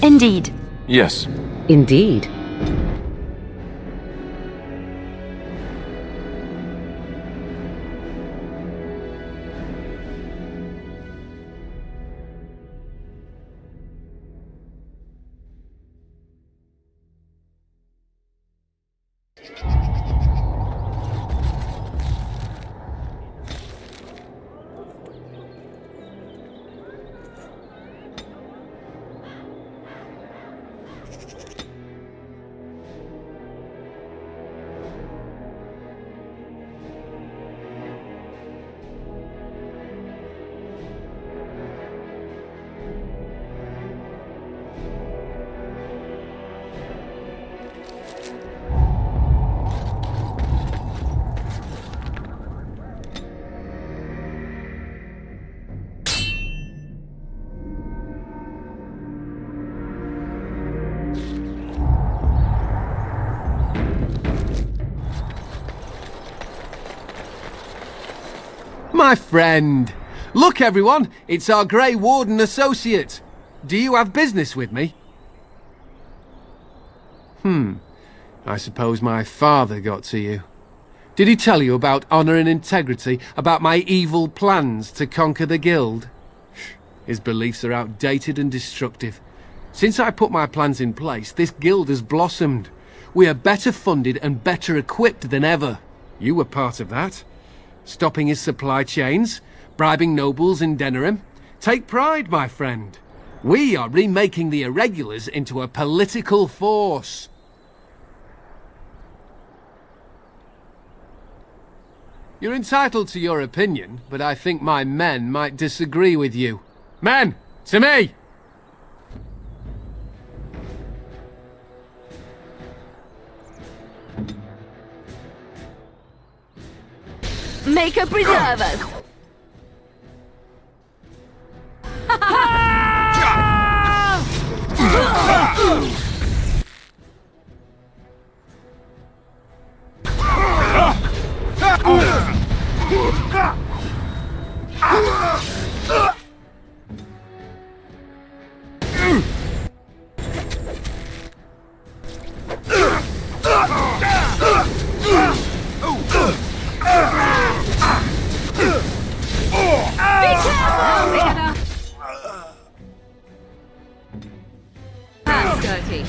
Indeed. Yes. Indeed. My friend! Look everyone, it's our Grey Warden associate. Do you have business with me? I suppose my father got to you. Did he tell you about honour and integrity, about my evil plans to conquer the guild? His beliefs are outdated and destructive. Since I put my plans in place, this guild has blossomed. We are better funded and better equipped than ever. You were part of that. Stopping his supply chains, bribing nobles in Denerim. Take pride, my friend. We are remaking the irregulars into a political force. You're entitled to your opinion, but I think my men might disagree with you. Men, to me! Maker preserve us! Hands dirty.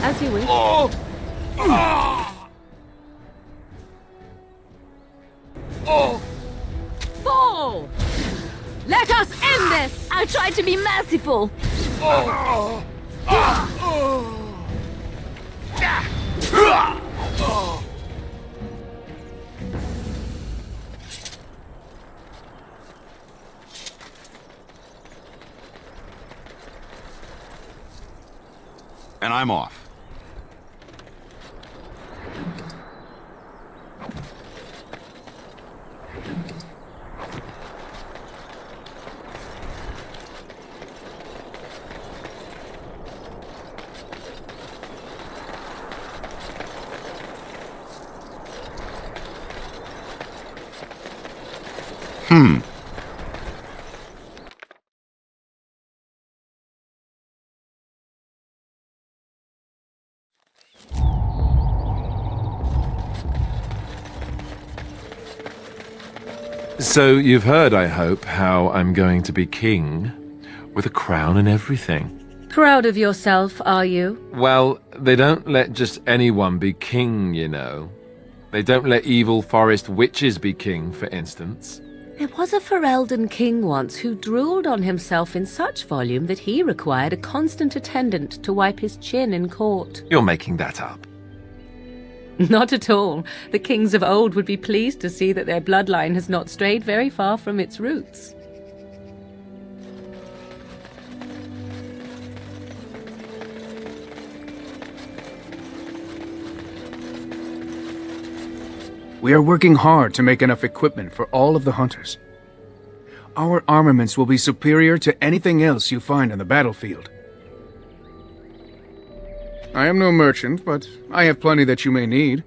As you wish. Fall! Let us end this! I'll try to be merciful. And I'm off. So you've heard, I hope, how I'm going to be king, with a crown and everything. Proud of yourself, are you? Well, they don't let just anyone be king, you know. They don't let evil forest witches be king, for instance. There was a Ferelden king once who drooled on himself in such volume that he required a constant attendant to wipe his chin in court. You're making that up. Not at all. The kings of old would be pleased to see that their bloodline has not strayed very far from its roots. We are working hard to make enough equipment for all of the hunters. Our armaments will be superior to anything else you find on the battlefield. I am no merchant, but I have plenty that you may need.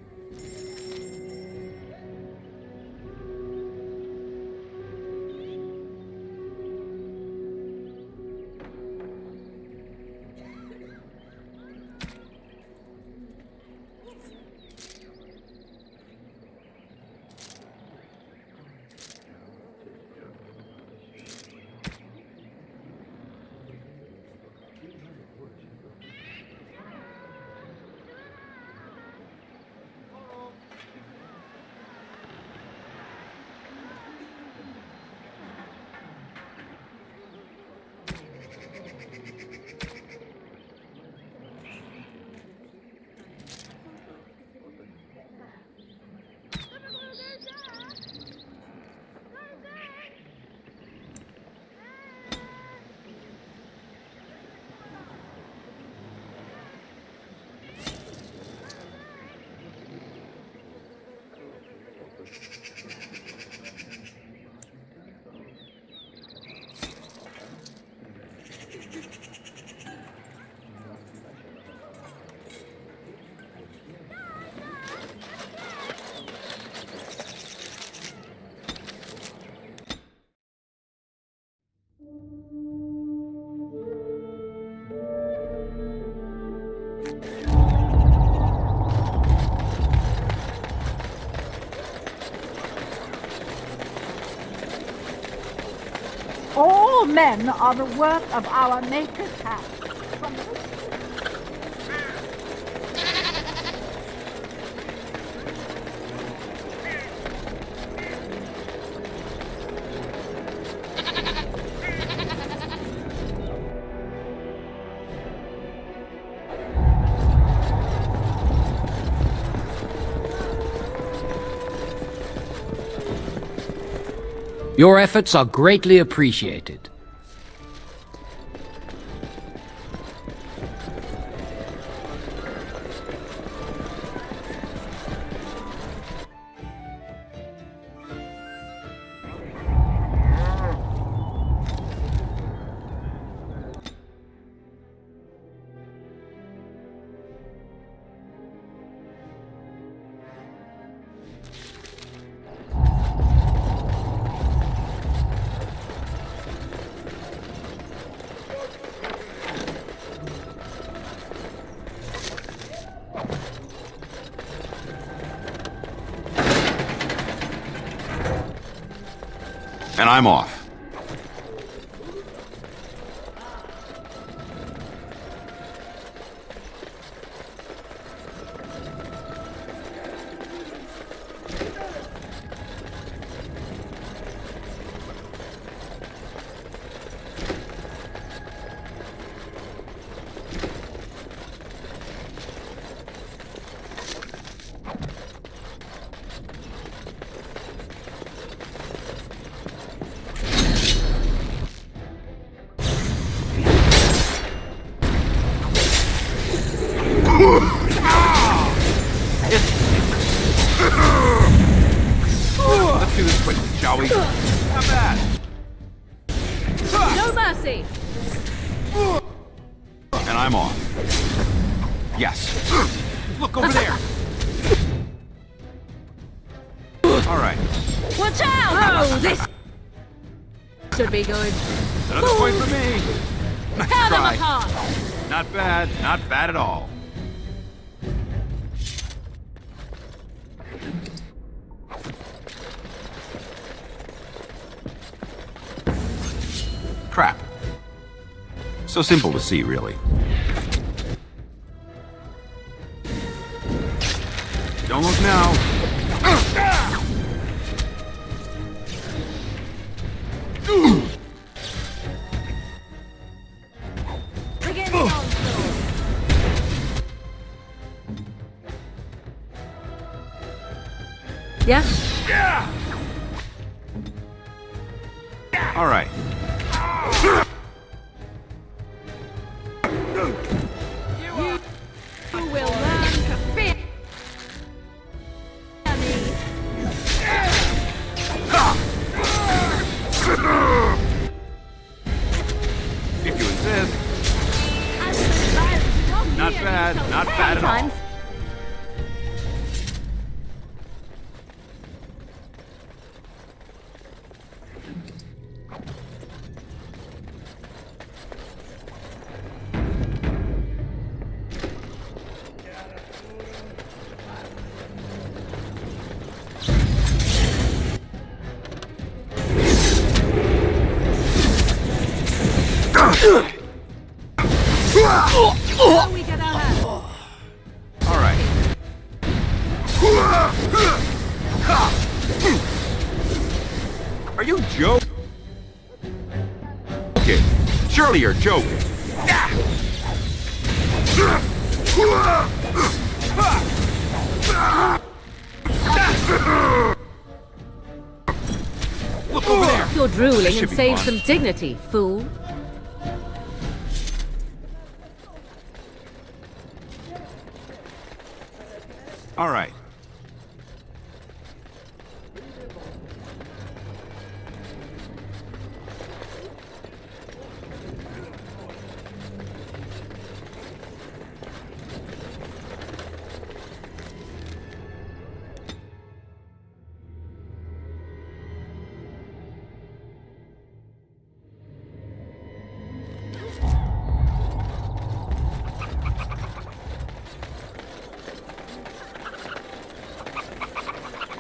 All men are the work of our Maker's hand. From the Your efforts are greatly appreciated. And I'm off. Let's do this quickly, shall we? Not bad. No mercy! And I'm off. Yes. Look over there. All right. Watch out! Oh, this should be good. Another point for me. Nice Tear them try. apart! Not bad. Not bad at all. Crap. So simple to see, really. Don't look now. Begin the onslaught. Yeah? All right. You will learn to fear me. If you insist. Not bad. Not bad at all. Sometimes. All right. Are you joking? Okay. Surely you're joking. Look over there. You're drooling This should and be save fun. some dignity, fool. All right.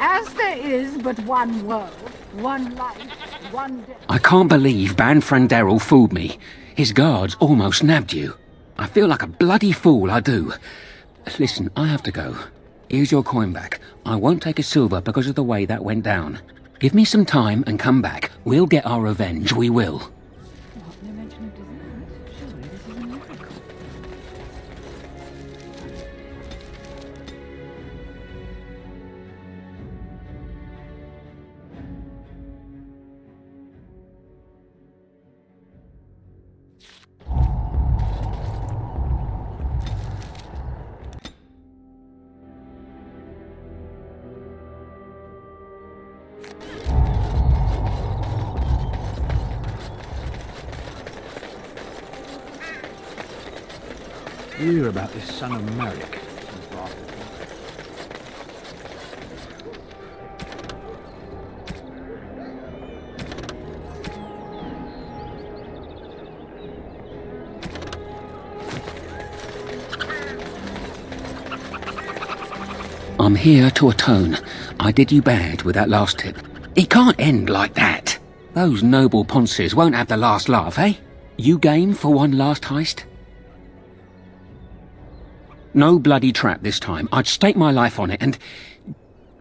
As there is but one world, one life, one death. I can't believe Banfranderel fooled me. His guards almost nabbed you. I feel like a bloody fool, I do. Listen, I have to go. Here's your coin back. I won't take a silver because of the way that went down. Give me some time and come back. We'll get our revenge, we will. Hear about this son of Merrick. I'm here to atone. I did you bad with that last tip. It can't end like that. Those noble ponces won't have the last laugh, eh? You game for one last heist? No bloody trap this time. I'd stake my life on it and...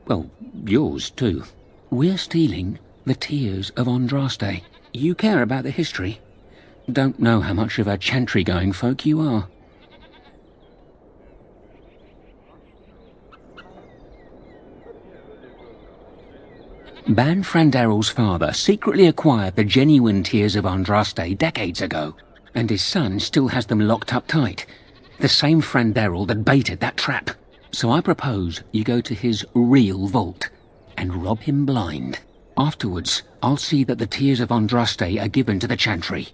well, yours too. We're stealing the tears of Andraste. You care about the history? Don't know how much of a chantry-going folk you are. Banfranderel's father secretly acquired the genuine tears of Andraste decades ago, and his son still has them locked up tight. The same Franderel that baited that trap. So I propose you go to his real vault and rob him blind. Afterwards, I'll see that the tears of Andraste are given to the chantry.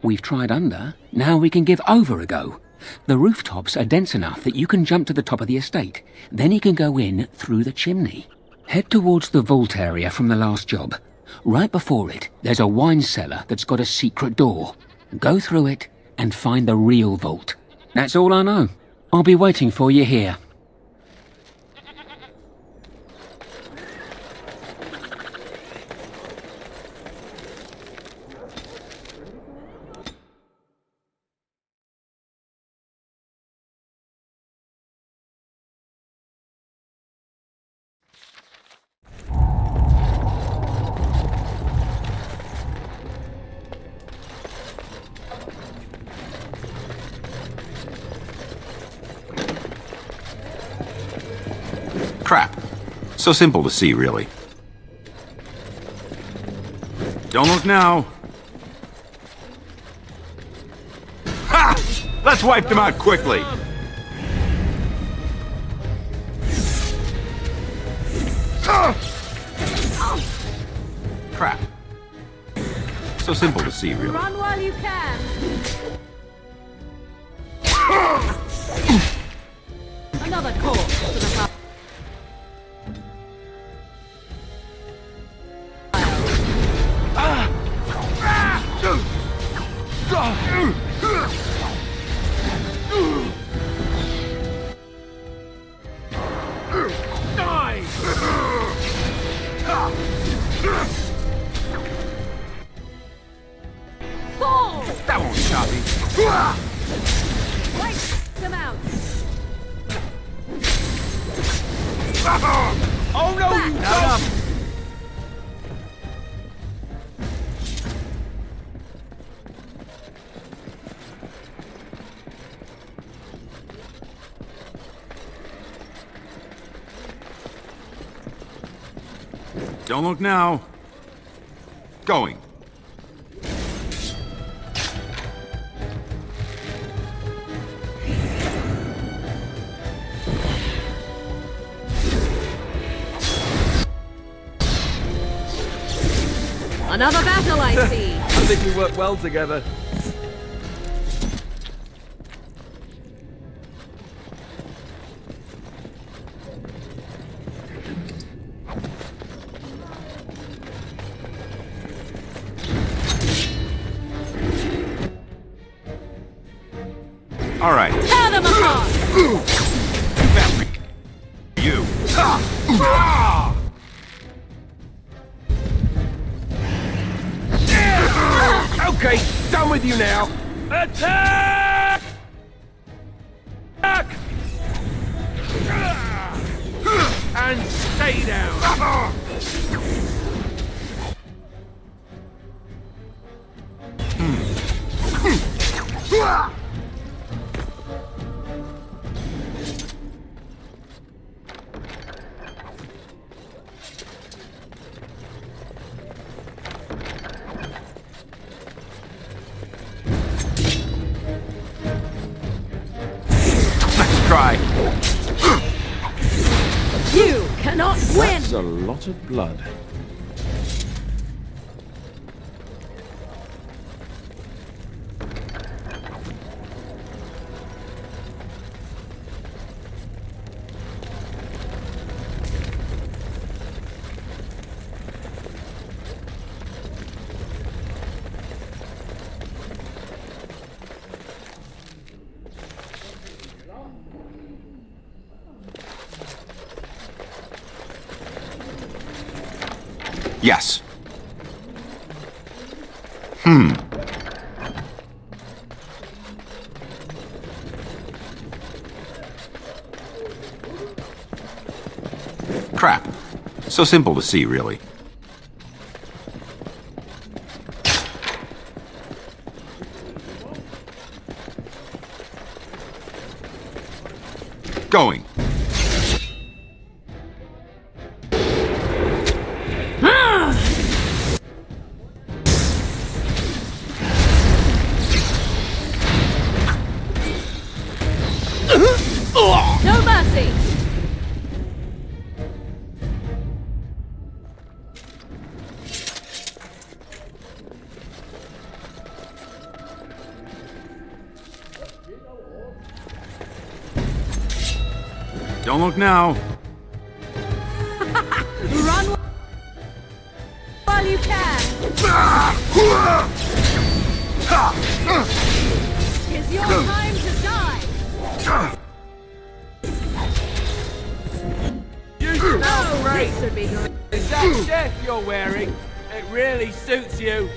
We've tried under, now we can give over a go. The rooftops are dense enough that you can jump to the top of the estate. Then you can go in through the chimney. Head towards the vault area from the last job. Right before it, there's a wine cellar that's got a secret door. Go through it and find the real vault. That's all I know. I'll be waiting for you here. So simple to see, really. Don't look now. Ha! Let's wipe them out quickly. Crap. So simple to see, really. Run while you can. Another corpse to the pile. Fall! That won't stop me. Wait! Come out! Oh no! Back. You don't! Don't look now. Going. Another battle, I see. I think we work well together. All right. Tear them apart! You. Okay, done with you now. Attack! Attack! And stay down. Let's try. You cannot win! That's a lot of blood. Yes. Crap. So simple to see, really. Going. No mercy! Don't look now. Run while you can! It's your time to die! You smell Oh, great! this should be good. Is that death you're wearing? It really suits you.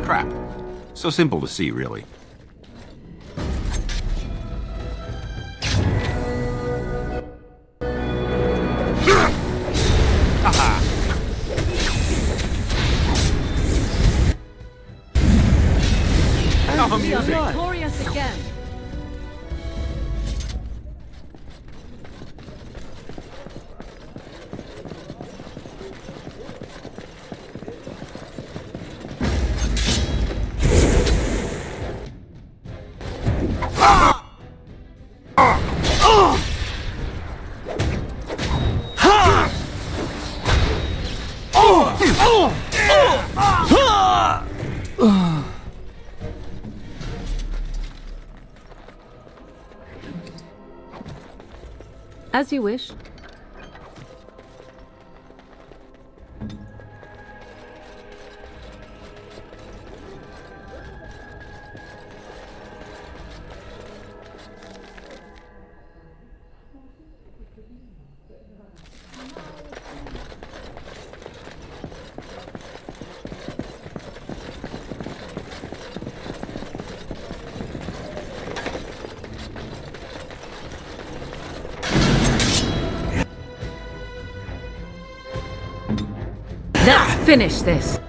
Crap. So simple to see, really. We are victorious again. As you wish. Let's finish this.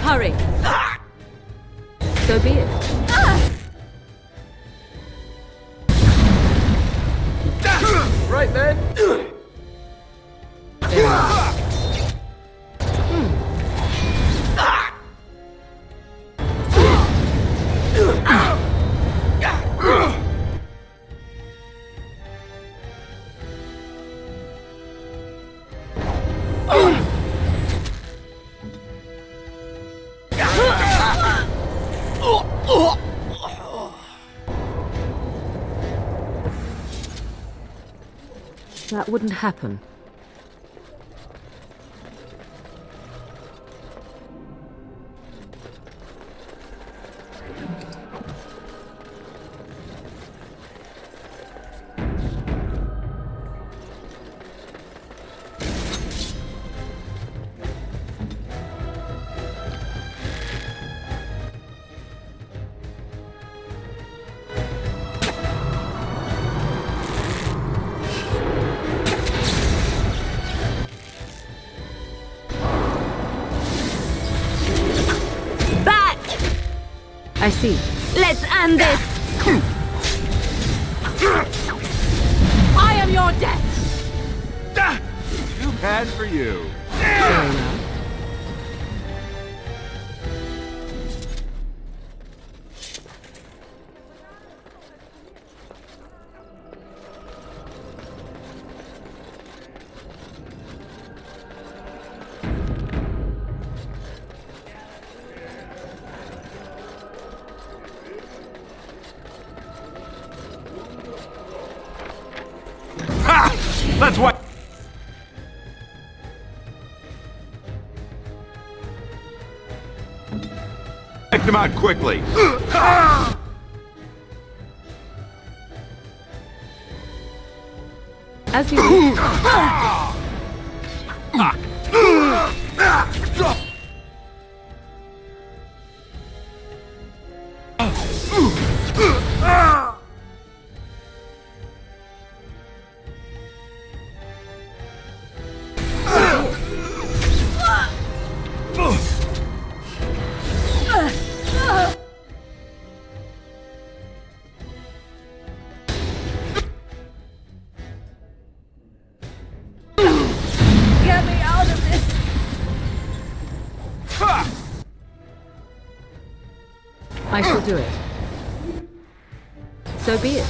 Hurry. So be it. Right then. That wouldn't happen. I see. Let's end this! I am your death! Too bad for you. Very well. That's what. Take them out quickly. As you wish. Get me out of this! I shall do it. So be it.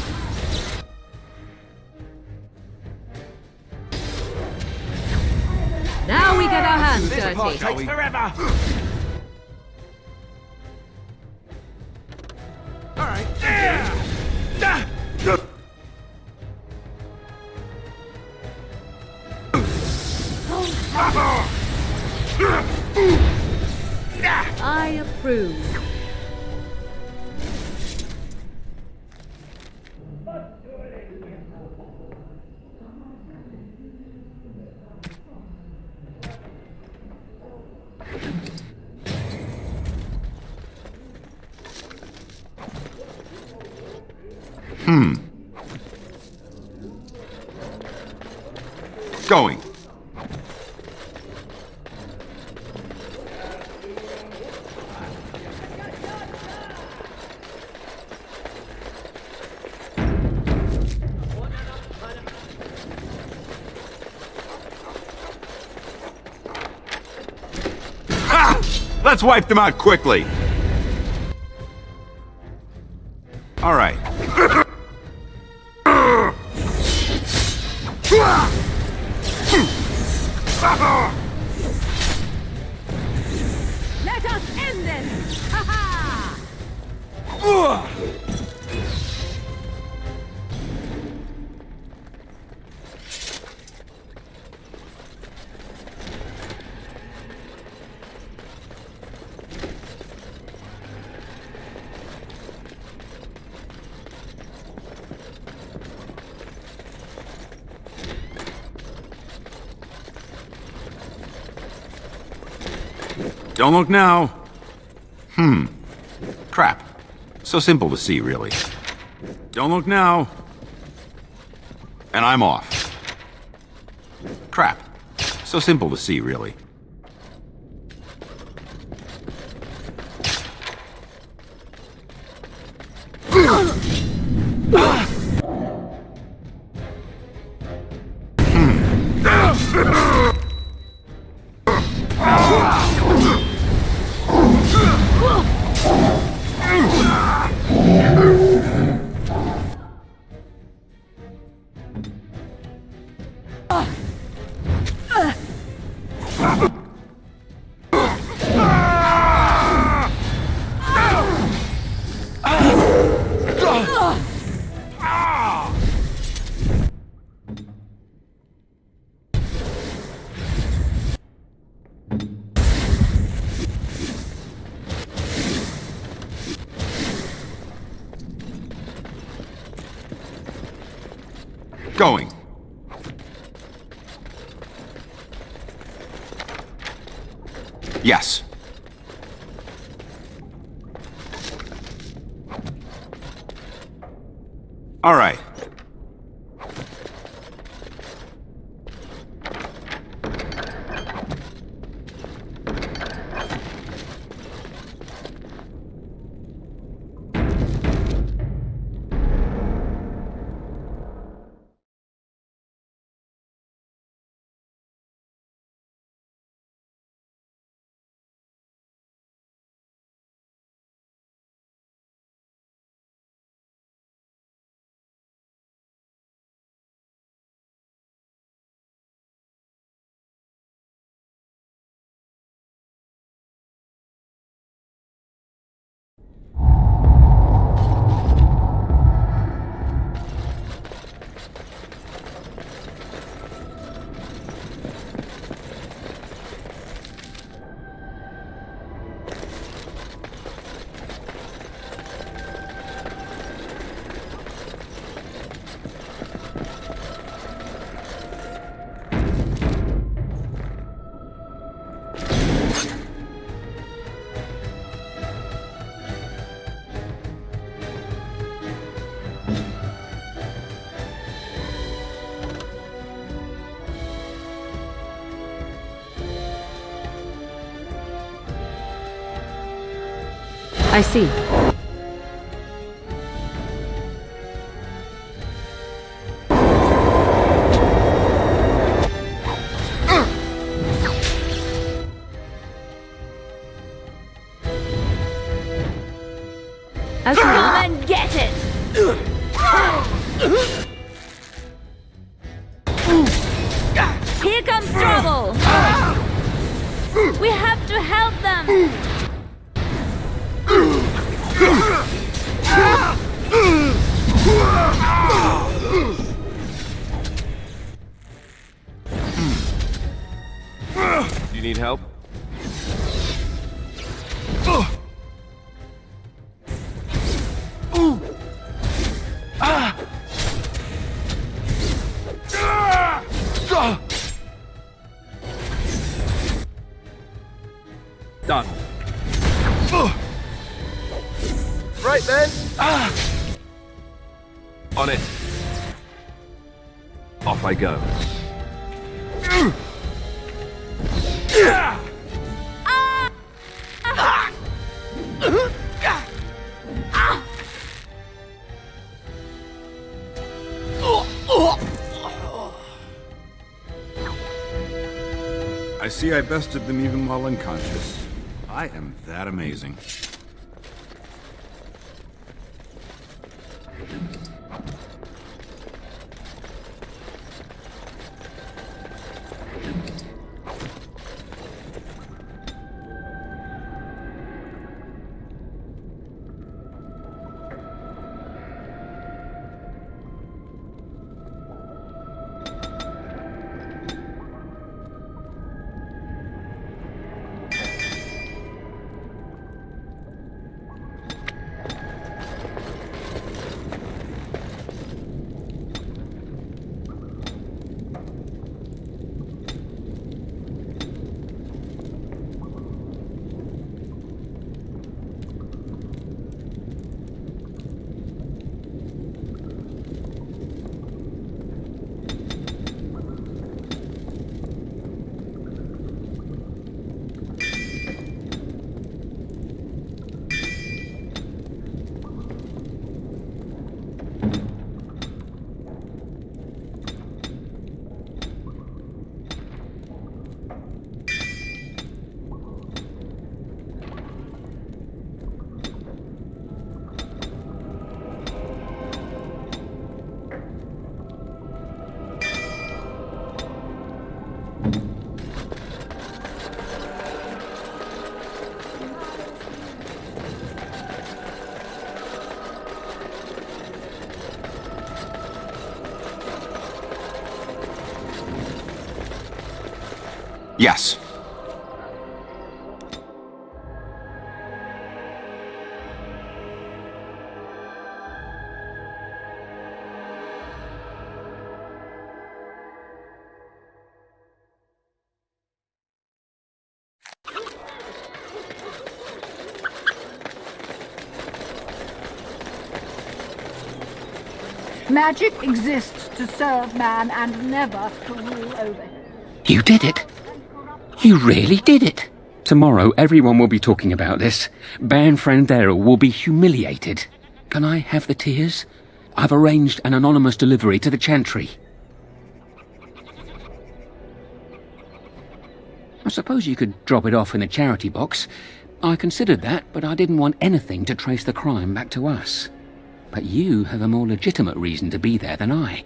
Now we get our hands This part dirty. takes forever. All right. I approve. Going. Let's wipe them out quickly. All right. Let us end this! Ha ha! Don't look now. Crap. So simple to see, really. Don't look now. And I'm off. Crap. So simple to see, really. Going. Yes. All right. I see. Come and get it! Here comes trouble! We have to help them! Do you need help? Done. Right then. On it. Off I go. I see I bested them even while unconscious. I am that amazing. Yes. Magic exists to serve man and never to rule over him. You did it. You really did it. Tomorrow, everyone will be talking about this. Ban Frandera will be humiliated. Can I have the tears? I've arranged an anonymous delivery to the Chantry. I suppose you could drop it off in the charity box. I considered that, but I didn't want anything to trace the crime back to us. But you have a more legitimate reason to be there than I.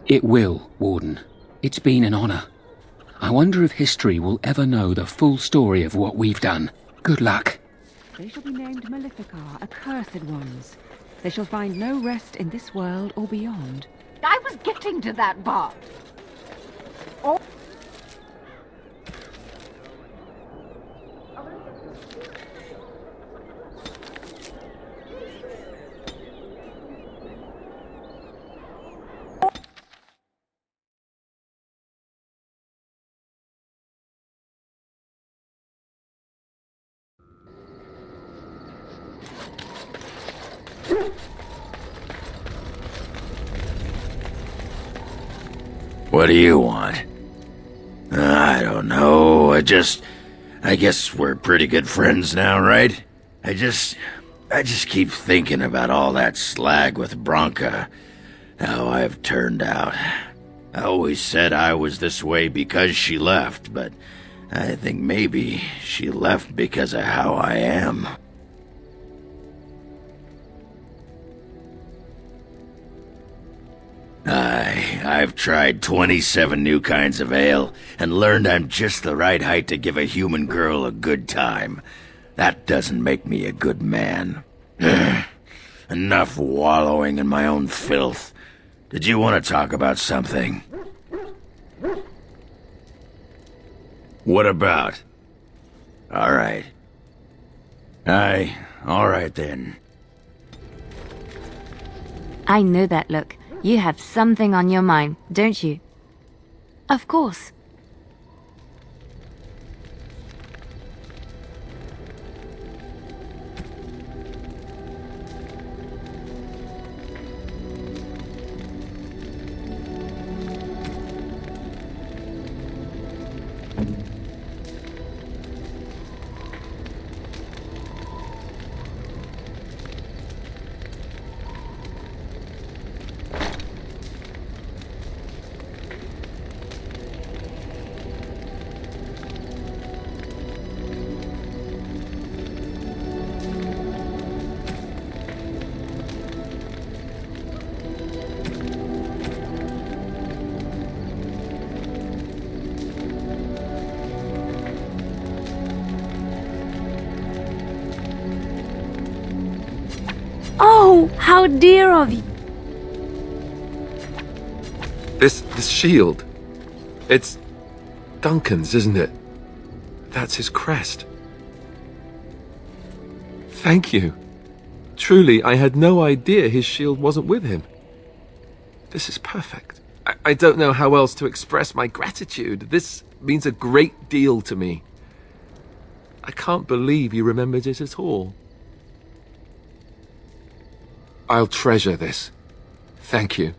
It will, Warden. It's been an honor. I wonder if history will ever know the full story of what we've done. Good luck. They shall be named Maleficar, accursed ones. They shall find no rest in this world or beyond. I was getting to that part. Oh. What do you want? I don't know, I guess we're pretty good friends now, right? I just keep thinking about all that slag with Branka. How I've turned out. I always said I was this way because she left, but I think maybe she left because of how I am. I've tried 27 new kinds of ale, and learned I'm just the right height to give a human girl a good time. That doesn't make me a good man. Enough wallowing in my own filth. Did you want to talk about something? What about? Alright. Alright then. I know that look. You have something on your mind, don't you? Of course. Oh, how dear of you. This shield. It's Duncan's, isn't it? That's his crest. Thank you. Truly, I had no idea his shield wasn't with him. This is perfect. I don't know how else to express my gratitude. This means a great deal to me. I can't believe you remembered it at all. I'll treasure this. Thank you.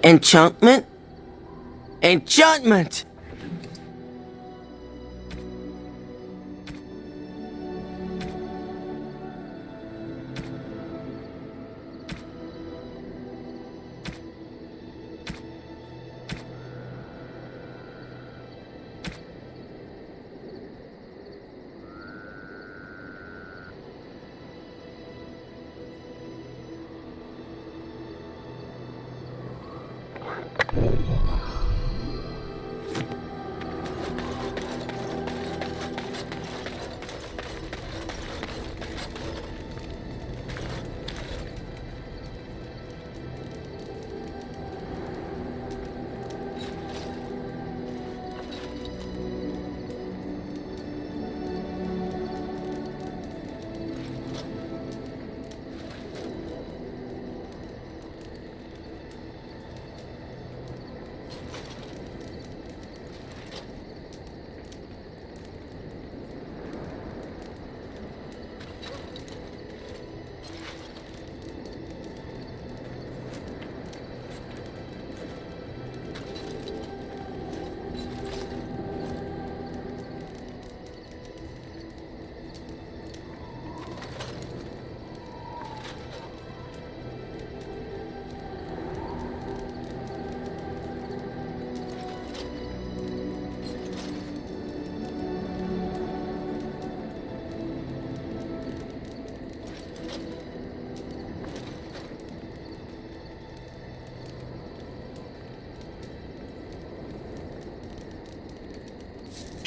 Enchantment? Enchantment!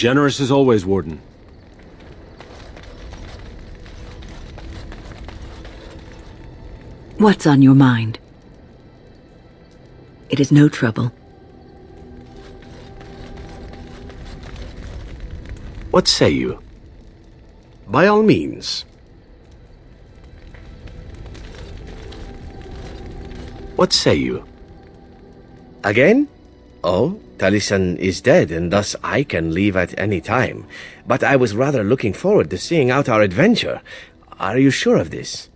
Generous as always, Warden. What's on your mind? It is no trouble. What say you? By all means. What say you? Again? Oh, Taliesin is dead, and thus I can leave at any time. But I was rather looking forward to seeing out our adventure. Are you sure of this?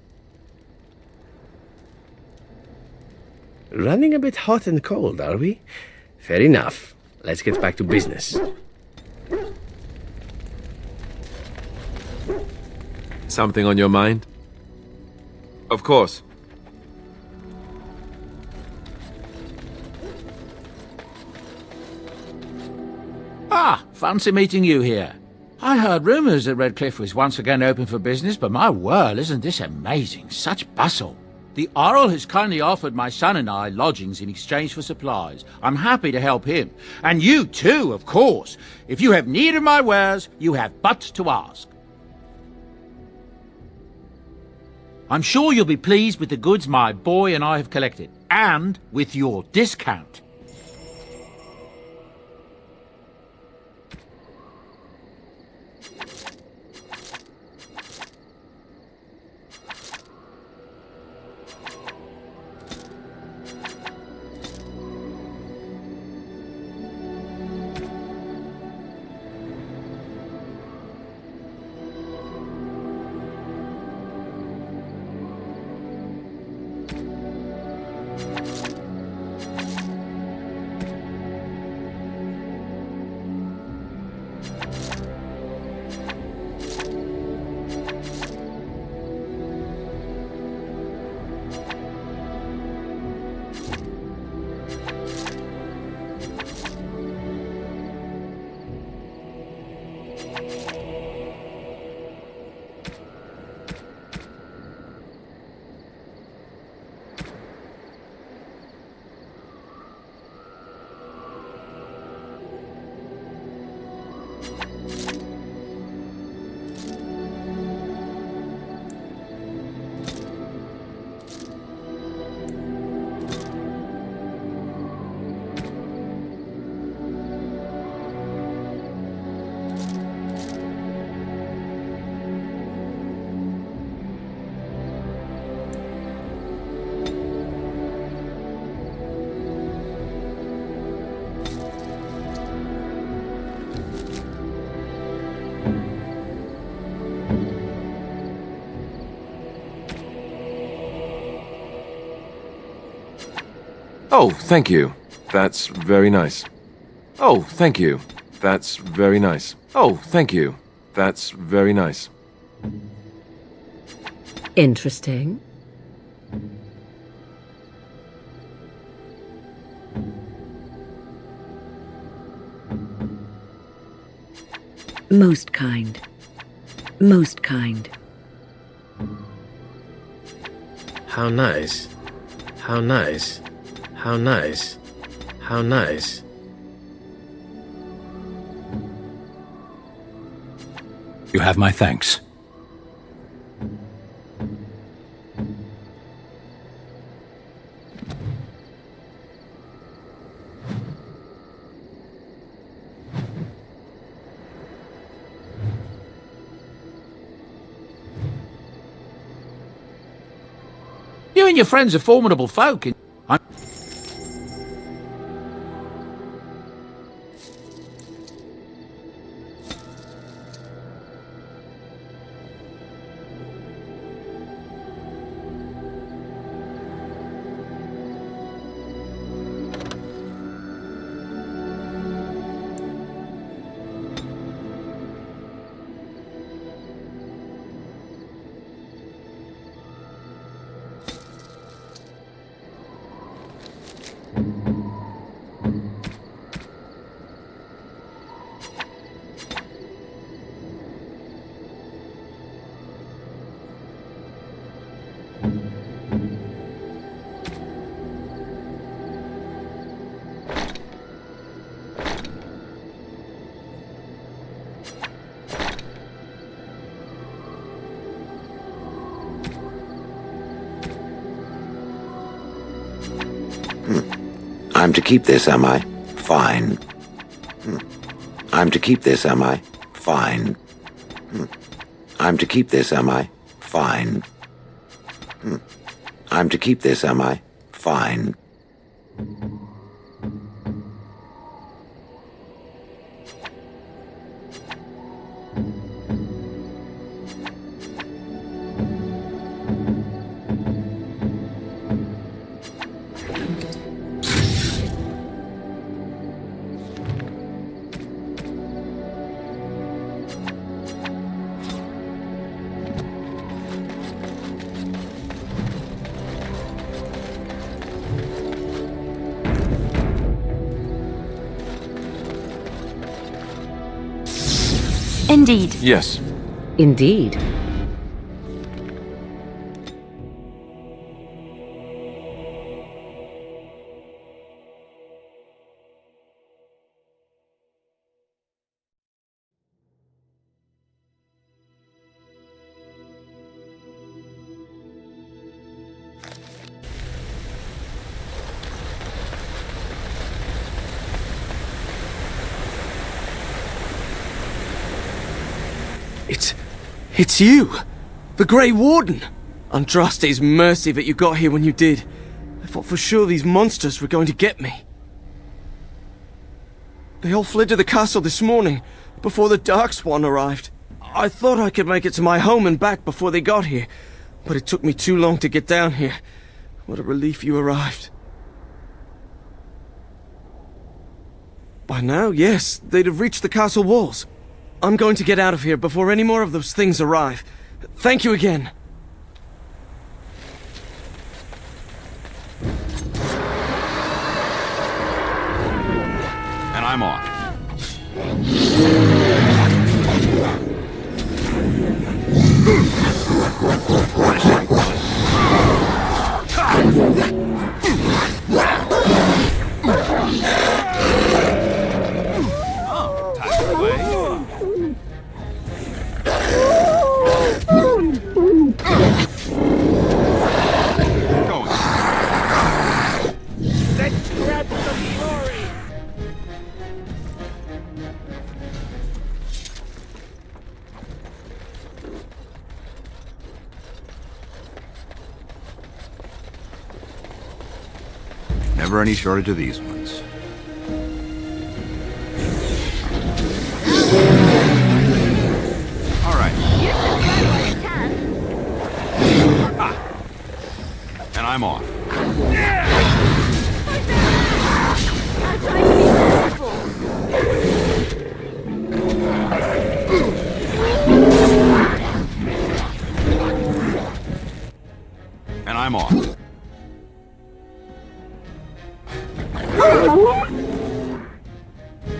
Running a bit hot and cold, are we? Fair enough. Let's get back to business. Something on your mind? Of course. Ah, fancy meeting you here. I heard rumours that Redcliffe was once again open for business, but my word, isn't this amazing? Such bustle. The Earl has kindly offered my son and I lodgings in exchange for supplies. I'm happy to help him. And you too, of course. If you have need of my wares, you have but to ask. I'm sure you'll be pleased with the goods my boy and I have collected, and with your discount. Oh, thank you. That's very nice. Oh, thank you. That's very nice. Oh, thank you. That's very nice. Interesting. Most kind. Most kind. How nice. How nice. How nice. How nice. You have my thanks. You and your friends are formidable folk. I'm to keep this, am I? Fine. I'm to keep this, am I? Fine. I'm to keep this, am I? Fine. I'm to keep this, am I? Fine. Indeed. Yes. Indeed. It's you! The Grey Warden! Andraste's mercy that you got here when you did. I thought for sure these monsters were going to get me. They all fled to the castle this morning, before the Darkspawn arrived. I thought I could make it to my home and back before they got here, but it took me too long to get down here. What a relief you arrived. By now, yes, they'd have reached the castle walls. I'm going to get out of here before any more of those things arrive. Thank you again. And I'm off. Never any shortage of these ones. All right. And I'm off.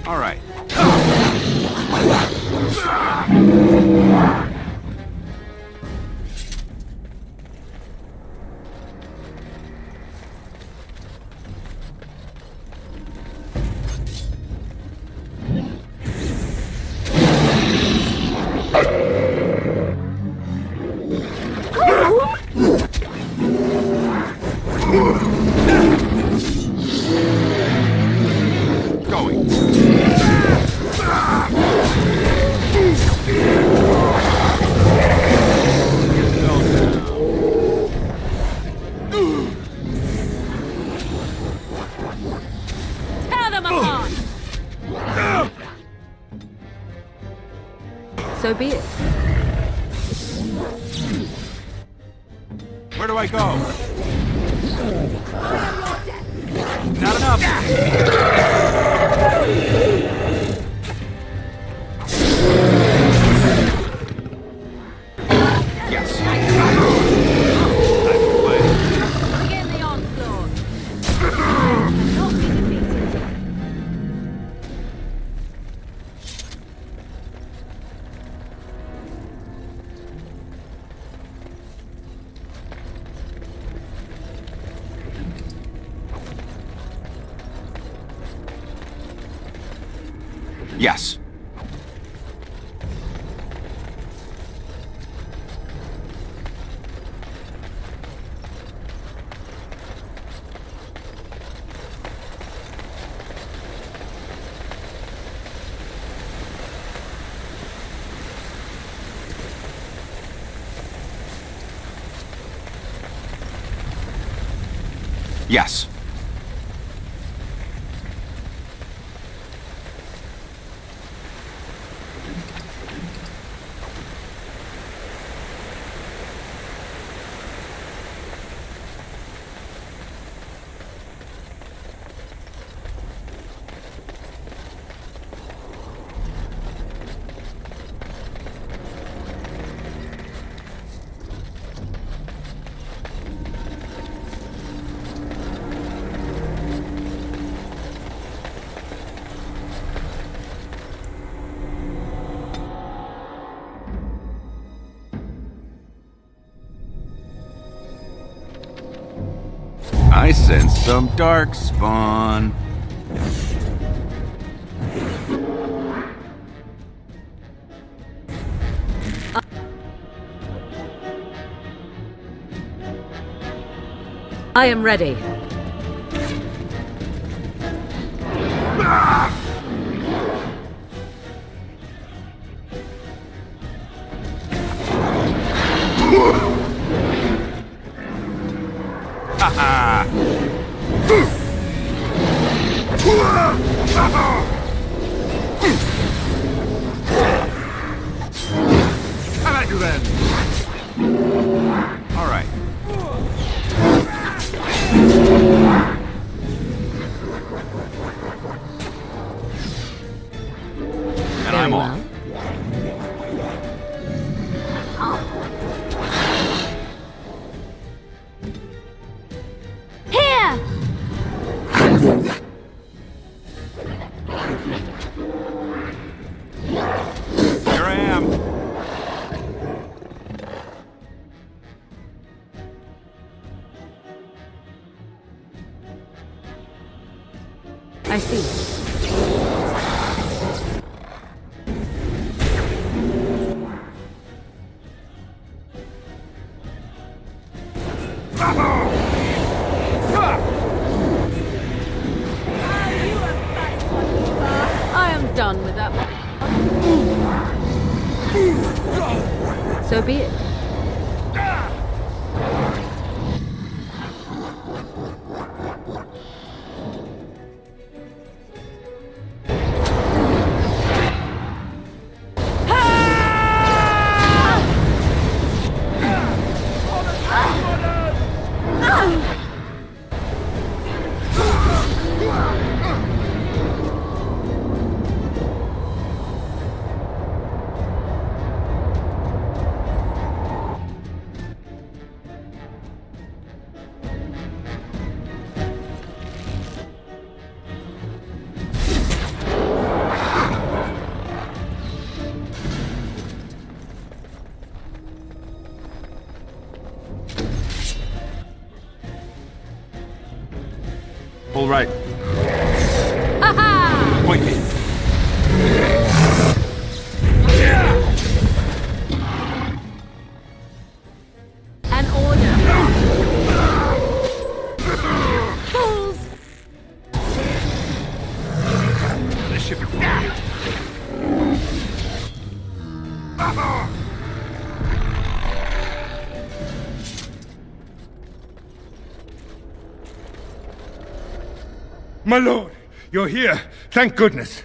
All right. Tear them apart! So be it. Where do I go? Not enough. Yes. Begin the onslaught. Not be defeated. Yes. Yes. I sense some Darkspawn. I am ready. How about you then? All right. And I'm off. Here! Here I am. I see. I am done with that. So be it. All right. Ha ha! Point me. An order. Fools! This should be My lord, you're here. Thank goodness.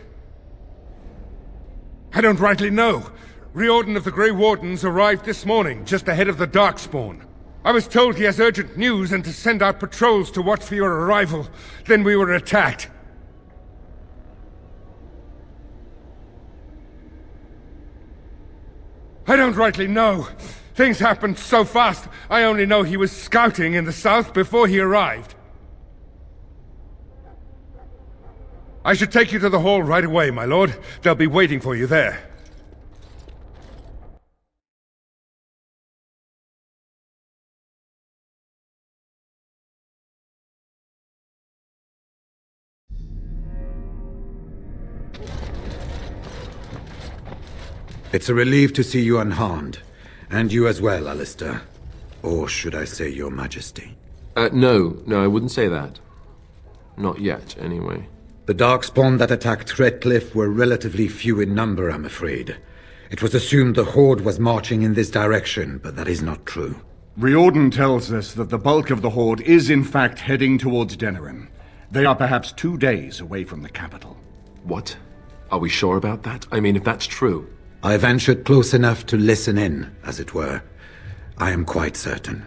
I don't rightly know. Riordan of the Grey Wardens arrived this morning, just ahead of the Darkspawn. I was told he has urgent news and to send out patrols to watch for your arrival. Then we were attacked. I don't rightly know. Things happened so fast, I only know he was scouting in the south before he arrived. I should take you to the hall right away, my lord. They'll be waiting for you there. It's a relief to see you unharmed. And you as well, Alistair. Or should I say your majesty? No, I wouldn't say that. Not yet, anyway. The Darkspawn that attacked Redcliffe were relatively few in number, I'm afraid. It was assumed the Horde was marching in this direction, but that is not true. Riordan tells us that the bulk of the Horde is in fact heading towards Denerim. They are perhaps 2 days away from the capital. What? Are we sure about that? I mean, if that's true. I ventured close enough to listen in, as it were. I am quite certain.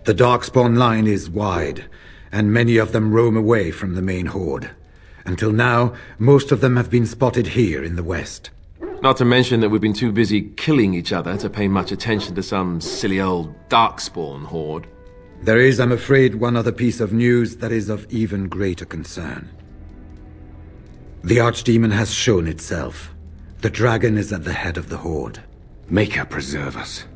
The Darkspawn line is wide, and many of them roam away from the main Horde. Until now, most of them have been spotted here in the west. Not to mention that we've been too busy killing each other to pay much attention to some silly old Darkspawn Horde. There is, I'm afraid, one other piece of news that is of even greater concern. The Archdemon has shown itself. The dragon is at the head of the Horde. Make her preserve us.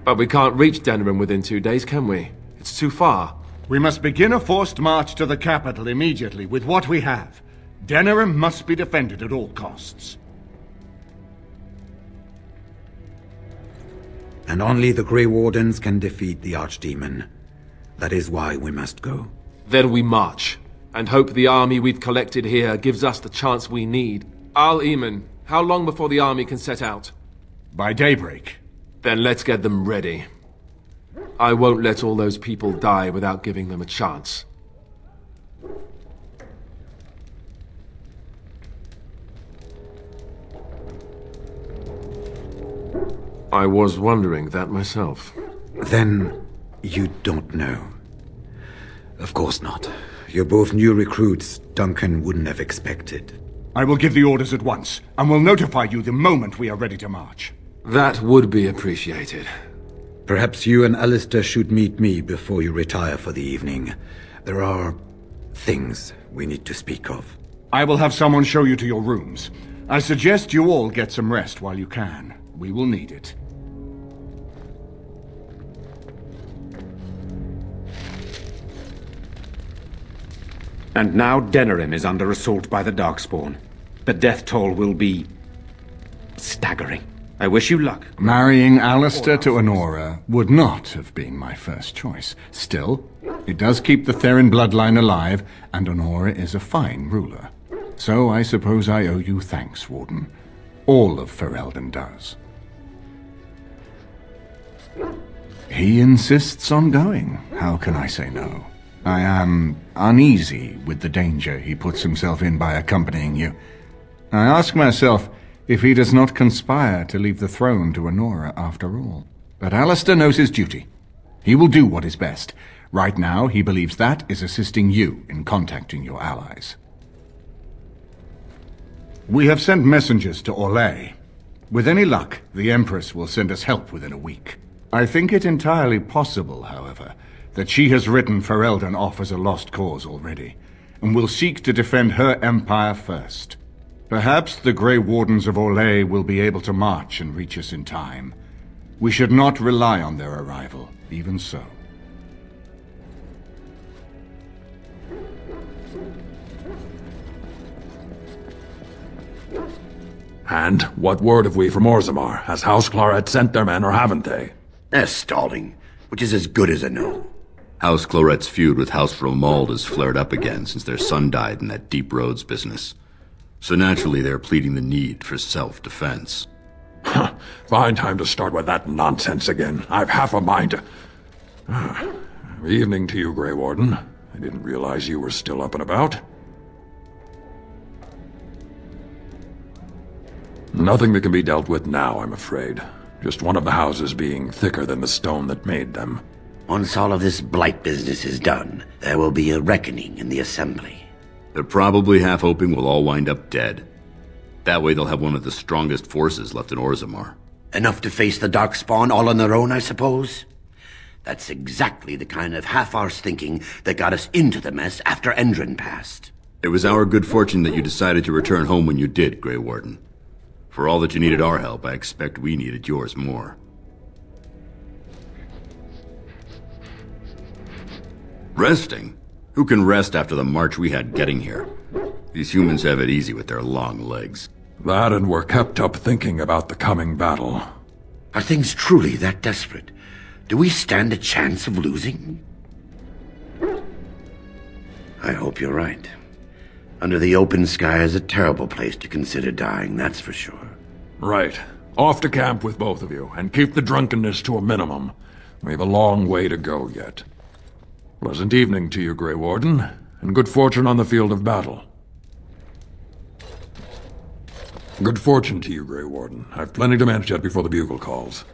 But we can't reach Denerim within 2 days, can we? It's too far. We must begin a forced march to the capital immediately with what we have. Denerim must be defended at all costs. And only the Grey Wardens can defeat the Archdemon. That is why we must go. Then we march, and hope the army we've collected here gives us the chance we need. Al-Eamon, how long before the army can set out? By daybreak. Then let's get them ready. I won't let all those people die without giving them a chance. I was wondering that myself. Then you don't know. Of course not. You're both new recruits Duncan wouldn't have expected. I will give the orders at once, and will notify you the moment we are ready to march. That would be appreciated. Perhaps you and Alistair should meet me before you retire for the evening. There are things we need to speak of. I will have someone show you to your rooms. I suggest you all get some rest while you can. We will need it. And now Denerim is under assault by the Darkspawn. The death toll will be staggering. I wish you luck. Marrying Alistair to Honora would not have been my first choice. Still, it does keep the Therin bloodline alive, and Honora is a fine ruler. So I suppose I owe you thanks, Warden. All of Ferelden does. He insists on going. How can I say no? I am uneasy with the danger he puts himself in by accompanying you. I ask myself if he does not conspire to leave the throne to Honora after all. But Alistair knows his duty. He will do what is best. Right now, he believes that is assisting you in contacting your allies. We have sent messengers to Orlais. With any luck, the Empress will send us help within a week. I think it entirely possible, however, that she has written Ferelden off as a lost cause already, and will seek to defend her empire first. Perhaps the Grey Wardens of Orlais will be able to march and reach us in time. We should not rely on their arrival, even so. And what word have we from Orzammar? Has House Claret sent their men or haven't they? They're stalling, which is as good as a no. House Claret's feud with House Romald has flared up again since their son died in that Deep Roads business. So naturally they're pleading the need for self-defense. Fine time to start with that nonsense again. I've half a mind to... Evening to you, Grey Warden. I didn't realize you were still up and about. Nothing that can be dealt with now, I'm afraid. Just one of the houses being thicker than the stone that made them. Once all of this blight business is done, there will be a reckoning in the Assembly. They're probably half hoping we'll all wind up dead. That way they'll have one of the strongest forces left in Orzammar. Enough to face the Darkspawn all on their own, I suppose? That's exactly the kind of half-arsed thinking that got us into the mess after Endrin passed. It was our good fortune that you decided to return home when you did, Grey Warden. For all that you needed our help, I expect we needed yours more. Resting? Who can rest after the march we had getting here? These humans have it easy with their long legs. That and we're kept up thinking about the coming battle. Are things truly that desperate? Do we stand a chance of losing? I hope you're right. Under the open sky is a terrible place to consider dying, that's for sure. Right. Off to camp with both of you, and keep the drunkenness to a minimum. We have a long way to go yet. Pleasant evening to you, Grey Warden, and good fortune on the field of battle. Good fortune to you, Grey Warden. I've plenty to manage yet before the bugle calls.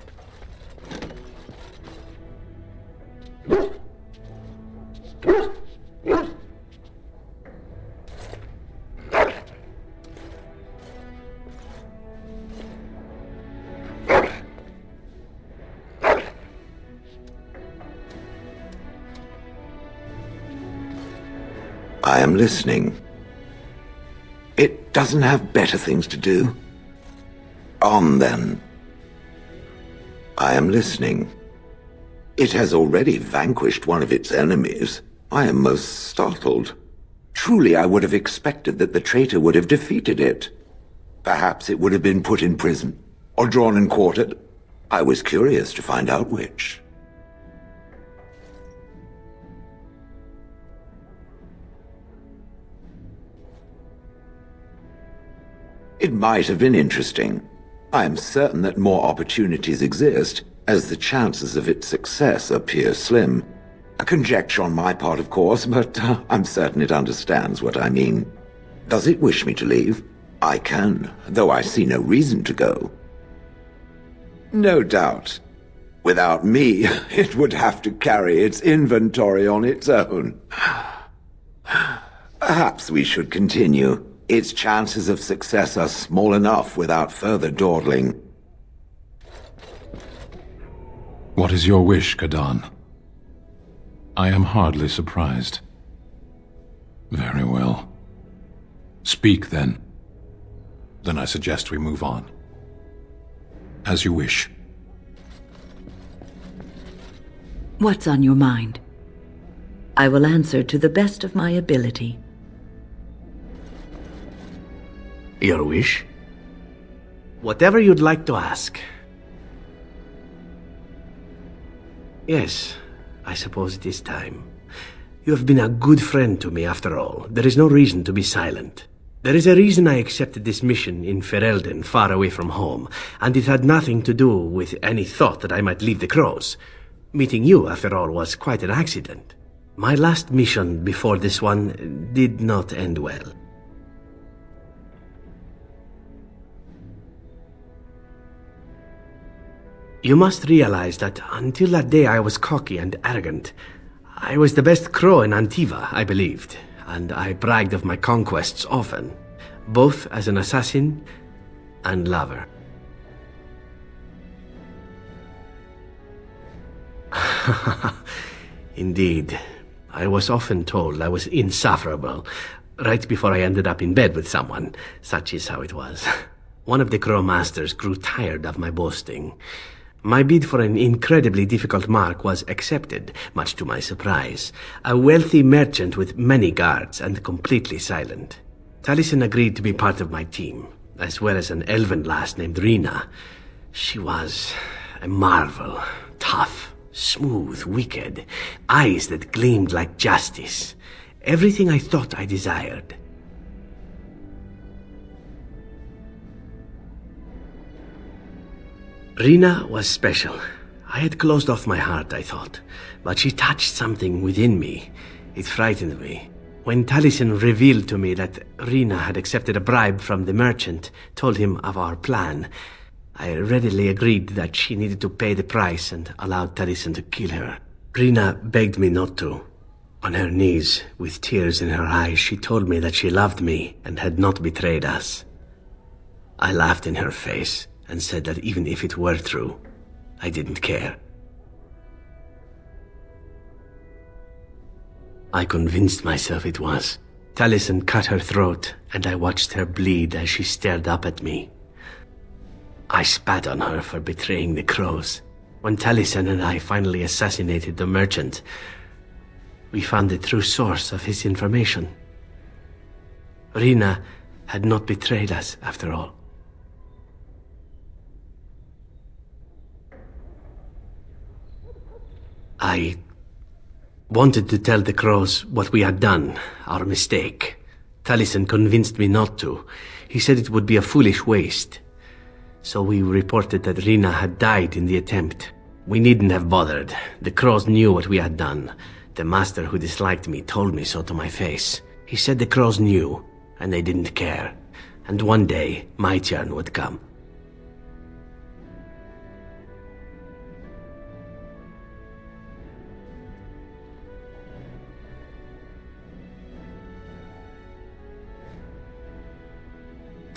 I am listening. It doesn't have better things to do. On, then. I am listening. It has already vanquished one of its enemies. I am most startled. Truly, I would have expected that the traitor would have defeated it. Perhaps it would have been put in prison, or drawn and quartered. I was curious to find out which. It might have been interesting. I am certain that more opportunities exist, as the chances of its success appear slim. A conjecture on my part, of course, but I'm certain it understands what I mean. Does it wish me to leave? I can, though I see no reason to go. No doubt. Without me, it would have to carry its inventory on its own. Perhaps we should continue. Its chances of success are small enough without further dawdling. What is your wish, Kadan? I am hardly surprised. Very well. Speak, then. Then I suggest we move on. As you wish. What's on your mind? I will answer to the best of my ability. Your wish? Whatever you'd like to ask. Yes, I suppose it is time. You have been a good friend to me after all. There is no reason to be silent. There is a reason I accepted this mission in Ferelden, far away from home, and it had nothing to do with any thought that I might leave the Crows. Meeting you, after all, was quite an accident. My last mission before this one did not end well. You must realize that until that day I was cocky and arrogant. I was the best crow in Antiva, I believed, and I bragged of my conquests often, both as an assassin and lover. Indeed, I was often told I was insufferable, right before I ended up in bed with someone. Such is how it was. One of the crow masters grew tired of my boasting. My bid for an incredibly difficult mark was accepted, much to my surprise. A wealthy merchant with many guards and completely silent. Taliesin agreed to be part of my team, as well as an elven lass named Rina. She was a marvel. Tough, smooth, wicked. Eyes that gleamed like justice. Everything I thought I desired. Rina was special. I had closed off my heart, I thought, but she touched something within me. It frightened me. When Taliesin revealed to me that Rina had accepted a bribe from the merchant, told him of our plan, I readily agreed that she needed to pay the price and allowed Taliesin to kill her. Rina begged me not to. On her knees, with tears in her eyes, she told me that she loved me and had not betrayed us. I laughed in her face and said that even if it were true, I didn't care. I convinced myself it was. Taliesin cut her throat, and I watched her bleed as she stared up at me. I spat on her for betraying the crows. When Taliesin and I finally assassinated the merchant, we found the true source of his information. Rina had not betrayed us, after all. I wanted to tell the crows what we had done, our mistake. Taliesin convinced me not to. He said it would be a foolish waste. So we reported that Rina had died in the attempt. We needn't have bothered. The crows knew what we had done. The master who disliked me told me so to my face. He said the crows knew, and they didn't care. And one day, my turn would come.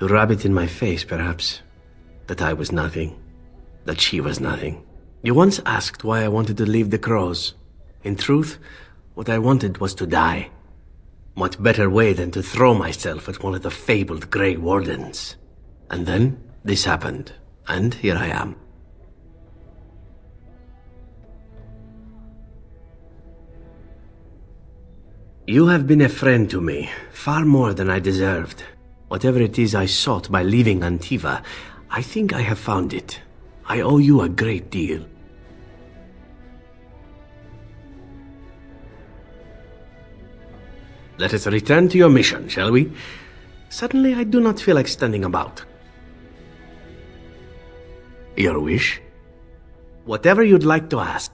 To rub it in my face, perhaps. That I was nothing. That she was nothing. You once asked why I wanted to leave the crows. In truth, what I wanted was to die. What better way than to throw myself at one of the fabled Grey Wardens? And then, this happened. And here I am. You have been a friend to me, far more than I deserved. Whatever it is I sought by leaving Antiva, I think I have found it. I owe you a great deal. Let us return to your mission, shall we? Suddenly I do not feel like standing about. Your wish? Whatever you'd like to ask.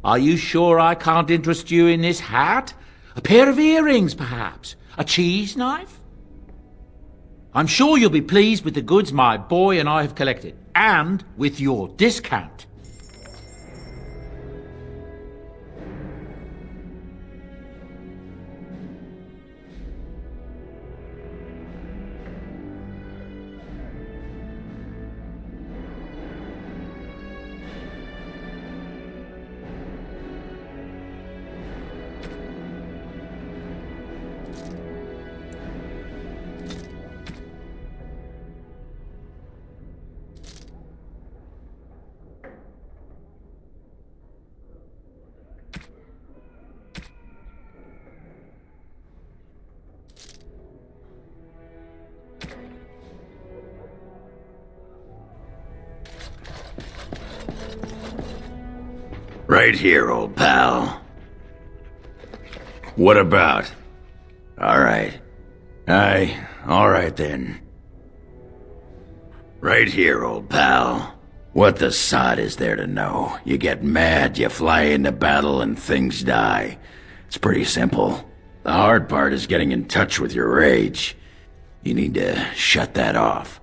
Are you sure I can't interest you in this hat? A pair of earrings, perhaps? A cheese knife? I'm sure you'll be pleased with the goods my boy and I have collected, and with your discount. Right here, old pal. What about? Alright. Alright then. Right here, old pal. What the sod is there to know? You get mad, you fly into battle, and things die. It's pretty simple. The hard part is getting in touch with your rage. You need to shut that off.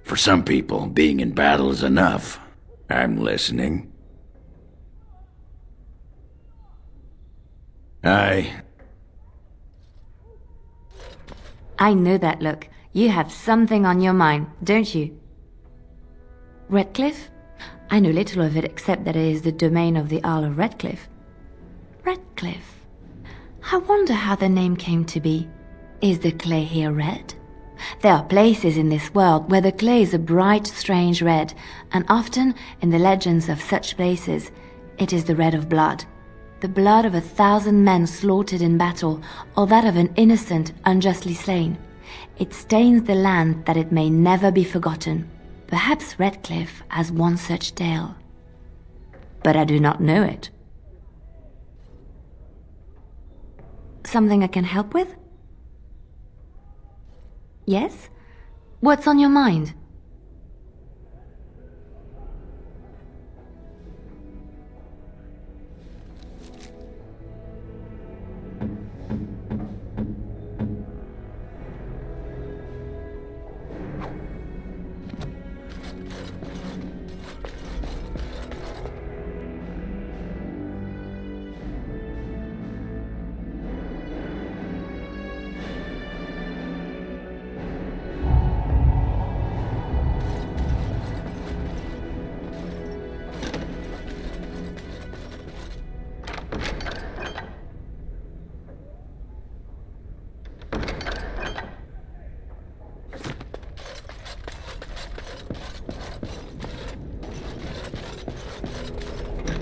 For some people, being in battle is enough. I'm listening. I know that look. You have something on your mind, don't you? Redcliffe? I know little of it except that it is the domain of the Earl of Redcliffe. Redcliffe? I wonder how the name came to be. Is the clay here red? There are places in this world where the clay is a bright, strange red, and often, in the legends of such places, it is the red of blood. The blood of 1,000 men slaughtered in battle, or that of an innocent unjustly slain. It stains the land that it may never be forgotten. Perhaps Redcliffe has one such tale. But I do not know it. Something I can help with? Yes? What's on your mind?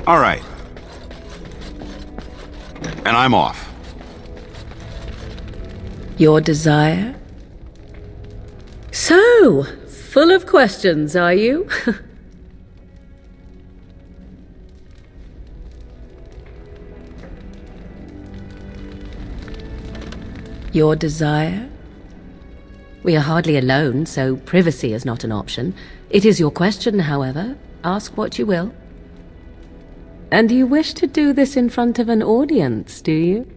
All right. And I'm off. Your desire? So, full of questions, are you? Your desire? We are hardly alone, so privacy is not an option. It is your question, however. Ask what you will. And you wish to do this in front of an audience, do you?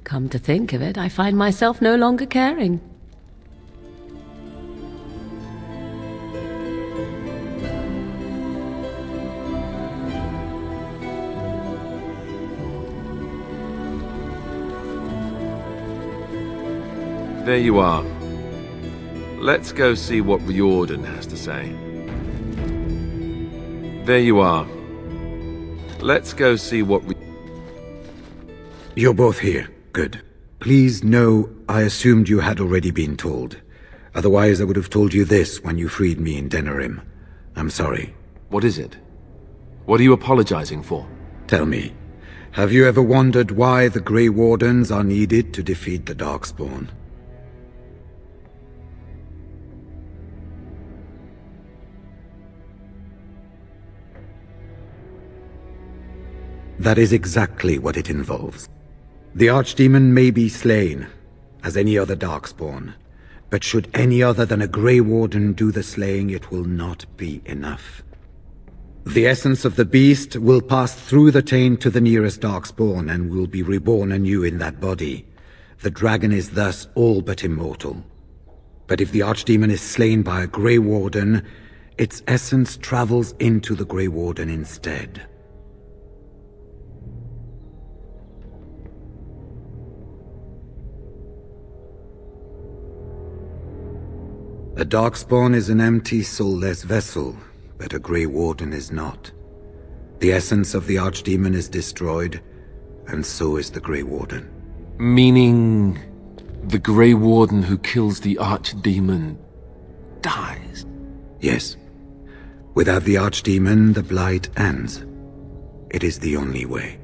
Come to think of it, I find myself no longer caring. There you are. Let's go see what Riordan has to say. There you are. Let's go see what You're both here. Good. Please know I assumed you had already been told. Otherwise I would have told you this when you freed me in Denerim. I'm sorry. What is it? What are you apologizing for? Tell me, have you ever wondered why the Grey Wardens are needed to defeat the Darkspawn? That is exactly what it involves. The Archdemon may be slain, as any other Darkspawn, but should any other than a Grey Warden do the slaying, it will not be enough. The essence of the beast will pass through the taint to the nearest Darkspawn and will be reborn anew in that body. The dragon is thus all but immortal. But if the Archdemon is slain by a Grey Warden, its essence travels into the Grey Warden instead. A Darkspawn is an empty, soulless vessel, but a Grey Warden is not. The essence of the Archdemon is destroyed, and so is the Grey Warden. Meaning the Grey Warden who kills the Archdemon dies? Yes. Without the Archdemon, the blight ends. It is the only way.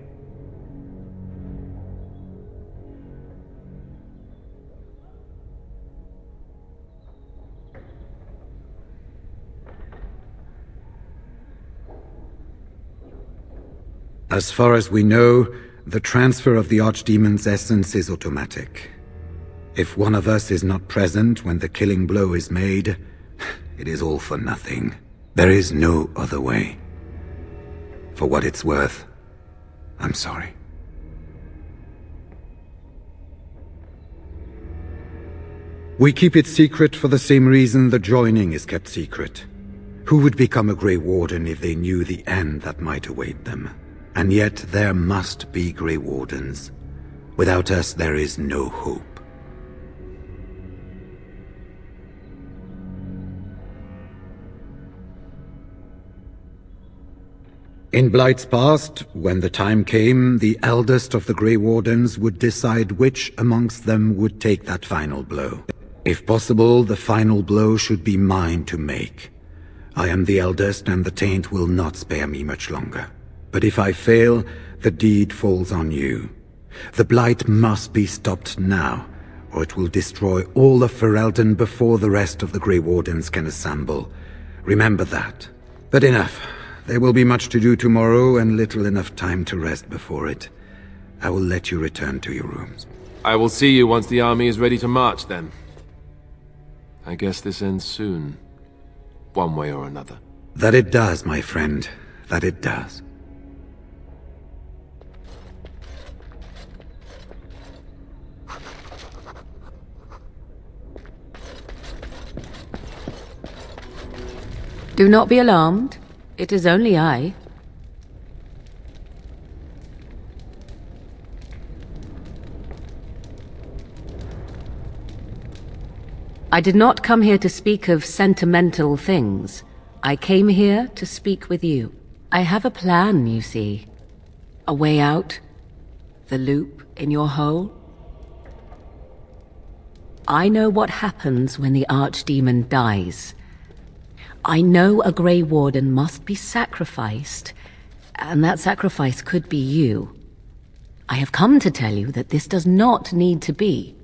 As far as we know, the transfer of the Archdemon's essence is automatic. If one of us is not present when the killing blow is made, it is all for nothing. There is no other way. For what it's worth, I'm sorry. We keep it secret for the same reason the joining is kept secret. Who would become a Grey Warden if they knew the end that might await them? And yet there must be Grey Wardens. Without us, there is no hope. In Blight's past, when the time came, the eldest of the Grey Wardens would decide which amongst them would take that final blow. If possible, the final blow should be mine to make. I am the eldest, and the taint will not spare me much longer. But if I fail, the deed falls on you. The Blight must be stopped now, or it will destroy all of Ferelden before the rest of the Grey Wardens can assemble. Remember that. But enough. There will be much to do tomorrow, and little enough time to rest before it. I will let you return to your rooms. I will see you once the army is ready to march, then. I guess this ends soon. One way or another. That it does, my friend. That it does. Do not be alarmed. It is only I. I did not come here to speak of sentimental things. I came here to speak with you. I have a plan, you see. A way out. The loop in your hole. I know what happens when the Archdemon dies. I know a Grey Warden must be sacrificed, and that sacrifice could be you. I have come to tell you that this does not need to be.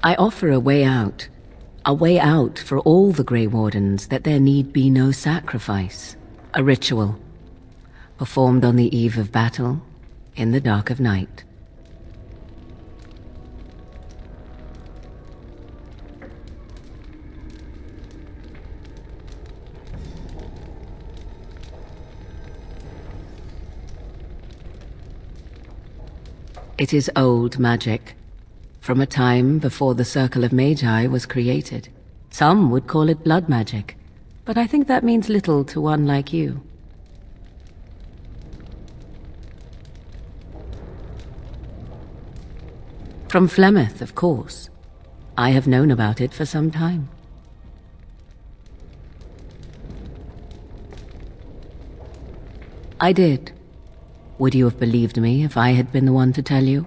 I offer a way out for all the Grey Wardens, that there need be no sacrifice. A ritual, performed on the eve of battle, in the dark of night. It is old magic, from a time before the Circle of Magi was created. Some would call it blood magic, but I think that means little to one like you. From Flemeth, of course. I have known about it for some time. I did. Would you have believed me if I had been the one to tell you?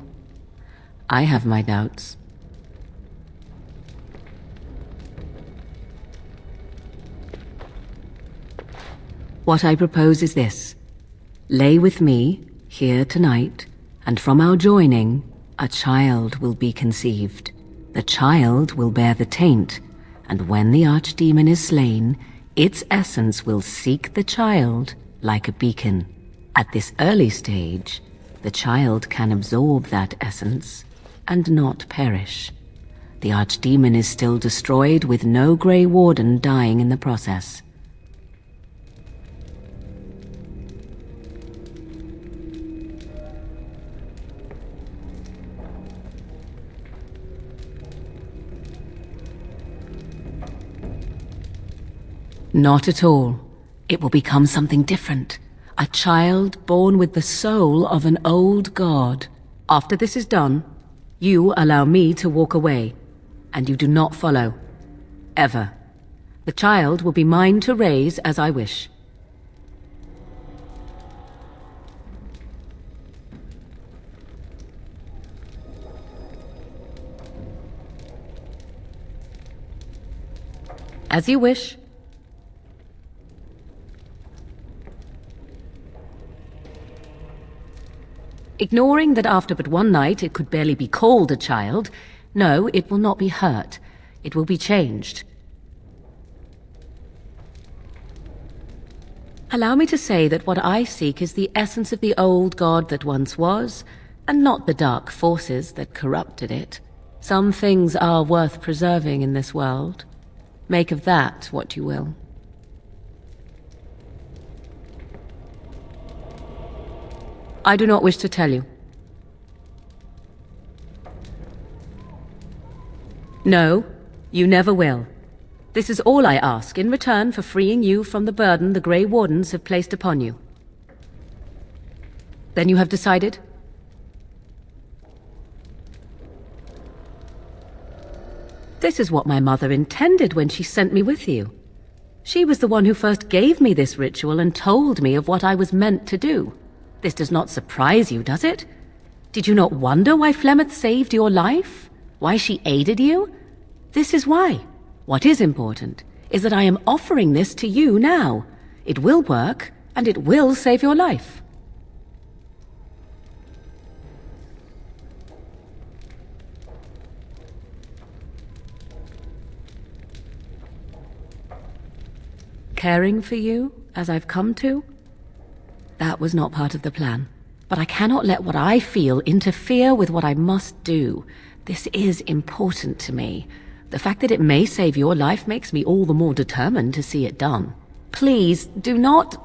I have my doubts. What I propose is this. Lay with me, here tonight, and from our joining, a child will be conceived. The child will bear the taint, and when the Archdemon is slain, its essence will seek the child like a beacon. At this early stage, the child can absorb that essence and not perish. The Archdemon is still destroyed, with no Grey Warden dying in the process. Not at all. It will become something different. A child born with the soul of an old god. After this is done, you allow me to walk away, and you do not follow. Ever. The child will be mine to raise as I wish. As you wish. Ignoring that after but one night it could barely be called a child, no, it will not be hurt. It will be changed. Allow me to say that what I seek is the essence of the old god that once was, and not the dark forces that corrupted it. Some things are worth preserving in this world. Make of that what you will. I do not wish to tell you. No, you never will. This is all I ask in return for freeing you from the burden the Grey Wardens have placed upon you. Then you have decided? This is what my mother intended when she sent me with you. She was the one who first gave me this ritual and told me of what I was meant to do. This does not surprise you, does it? Did you not wonder why Flemeth saved your life? Why she aided you? This is why. What is important is that I am offering this to you now. It will work, and it will save your life. Caring for you, as I've come to? That was not part of the plan. But I cannot let what I feel interfere with what I must do. This is important to me. The fact that it may save your life makes me all the more determined to see it done. Please, do not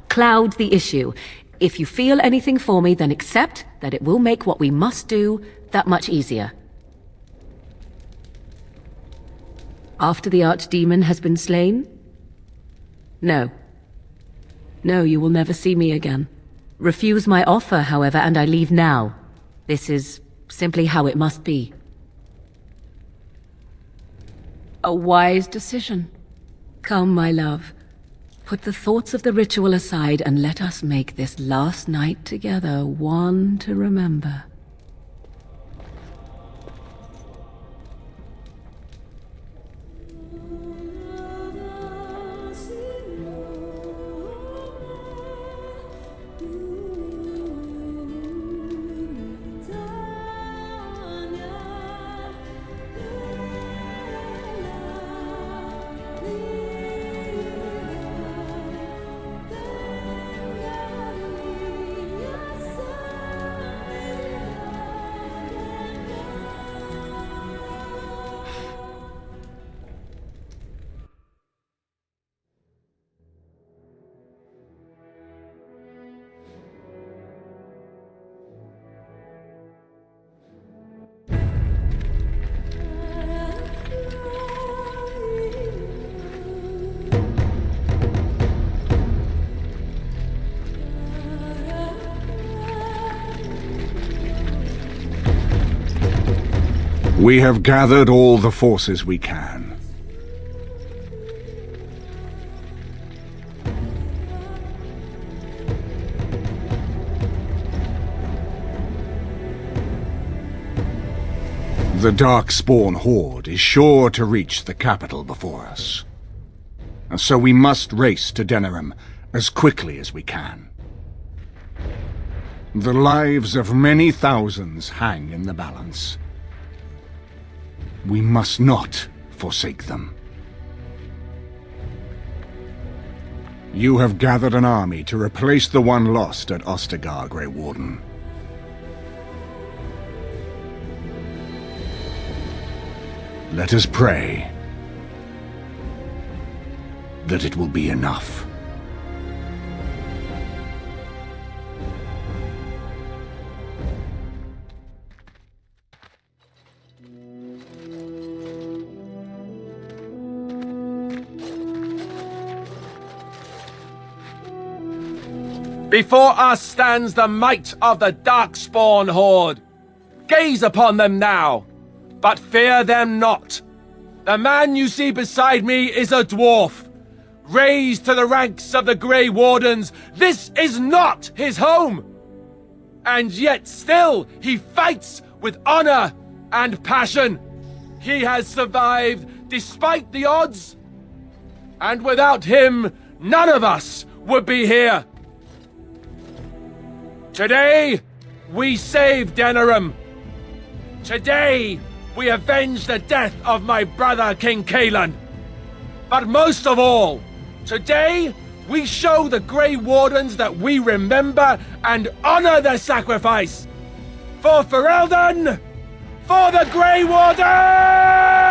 cloud the issue. If you feel anything for me, then accept that it will make what we must do that much easier. After the Archdemon has been slain? No. No, you will never see me again. Refuse my offer, however, and I leave now. This is simply how it must be. A wise decision. Come, my love. Put the thoughts of the ritual aside and let us make this last night together one to remember. We have gathered all the forces we can. The Darkspawn horde is sure to reach the capital before us. So we must race to Denerim as quickly as we can. The lives of many thousands hang in the balance. We must not forsake them. You have gathered an army to replace the one lost at Ostagar, Grey Warden. Let us pray that it will be enough. Before us stands the might of the Darkspawn horde. Gaze upon them now, but fear them not. The man you see beside me is a dwarf. Raised to the ranks of the Grey Wardens, this is not his home. And yet still he fights with honor and passion. He has survived despite the odds. And without him, none of us would be here. Today, we save Denerim. Today, we avenge the death of my brother King Kaelan. But most of all, today, we show the Grey Wardens that we remember and honor their sacrifice. For Ferelden! For the Grey Wardens!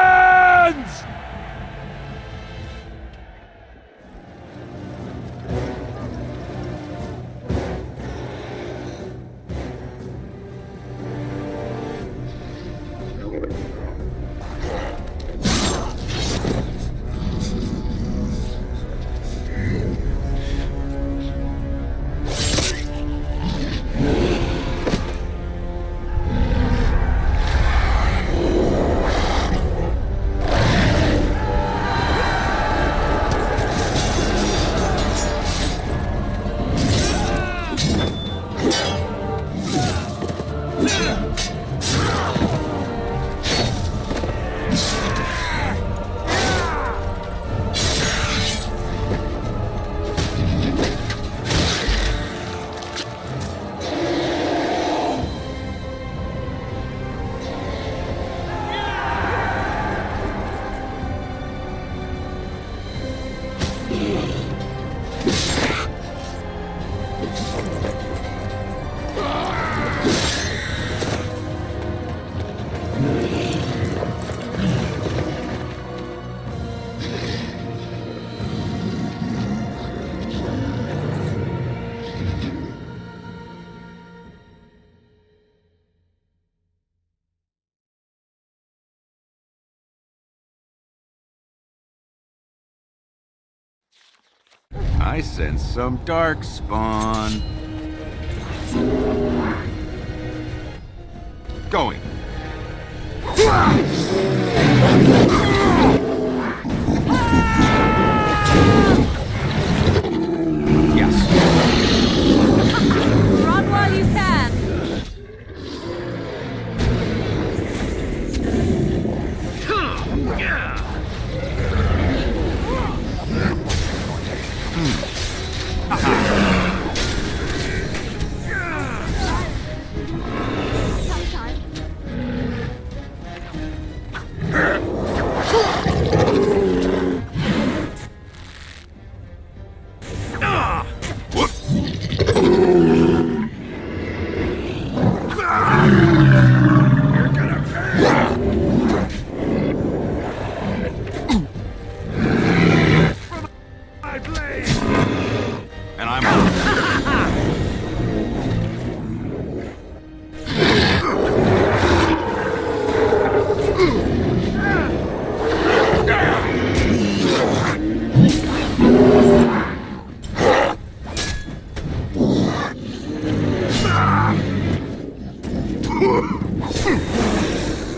I sense some Darkspawn. Going. Yes. Run while you can.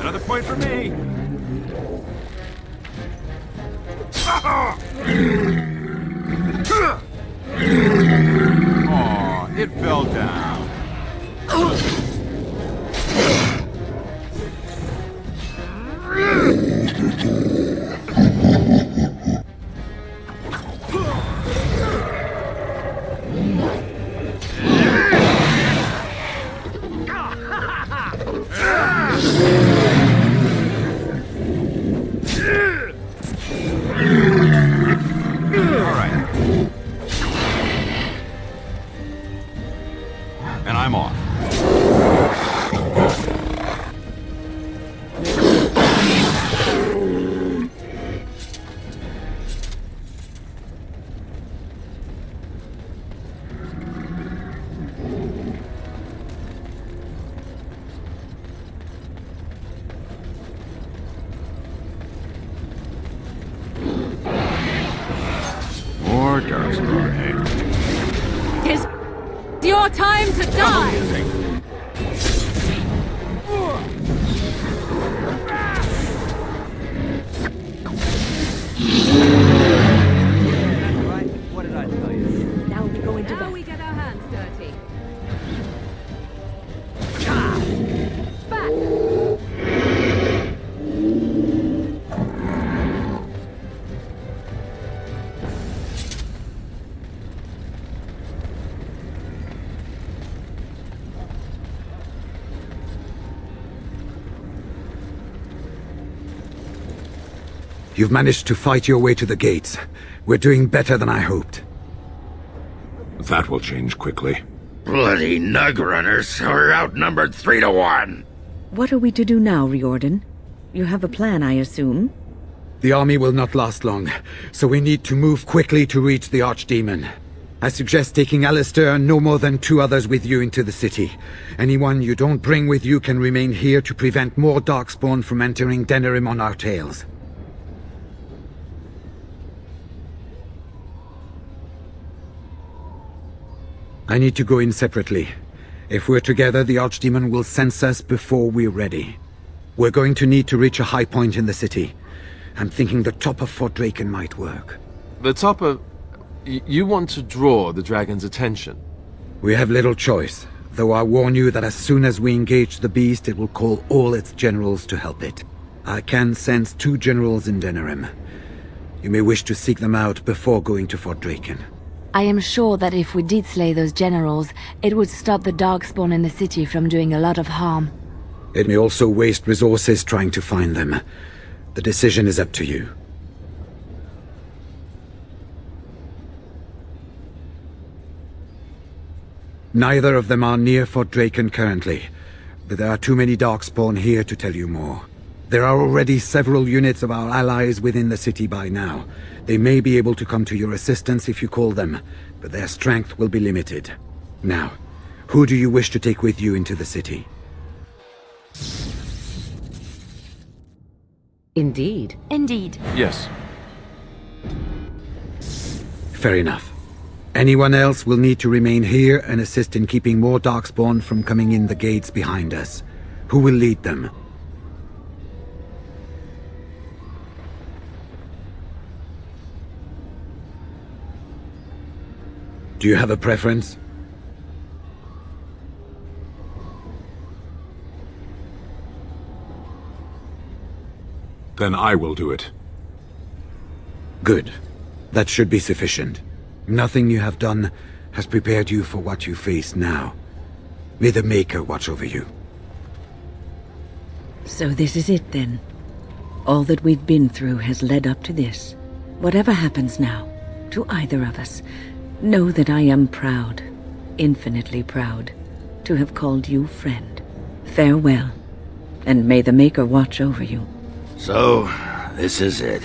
Another point for me. Aw, it fell down. And I'm off. More Darkspawn, eh? It's your time to die! What did I tell you? Now we go into we get our hands dirty. You've managed to fight your way to the gates. We're doing better than I hoped. That will change quickly. Bloody nug runners. We're outnumbered 3-1. What are we to do now, Riordan? You have a plan, I assume? The army will not last long, so we need to move quickly to reach the Archdemon. I suggest taking Alistair and no more than 2 others with you into the city. Anyone you don't bring with you can remain here to prevent more Darkspawn from entering Denerim on our tails. I need to go in separately. If we're together, the Archdemon will sense us before we're ready. We're going to need to reach a high point in the city. I'm thinking the top of Fort Draken might work. The top of... You want to draw the dragon's attention? We have little choice. Though I warn you that as soon as we engage the beast, it will call all its generals to help it. I can sense 2 generals in Denerim. You may wish to seek them out before going to Fort Draken. I am sure that if we did slay those generals, it would stop the Darkspawn in the city from doing a lot of harm. It may also waste resources trying to find them. The decision is up to you. Neither of them are near Fort Draken currently, but there are too many Darkspawn here to tell you more. There are already several units of our allies within the city by now. They may be able to come to your assistance if you call them, but their strength will be limited. Now, who do you wish to take with you into the city? Indeed. Indeed. Yes. Fair enough. Anyone else will need to remain here and assist in keeping more Darkspawn from coming in the gates behind us. Who will lead them? Do you have a preference? Then I will do it. Good. That should be sufficient. Nothing you have done has prepared you for what you face now. May the Maker watch over you. So this is it then. All that we've been through has led up to this. Whatever happens now, to either of us, know that I am proud, infinitely proud, to have called you friend. Farewell, and may the Maker watch over you. So, this is it.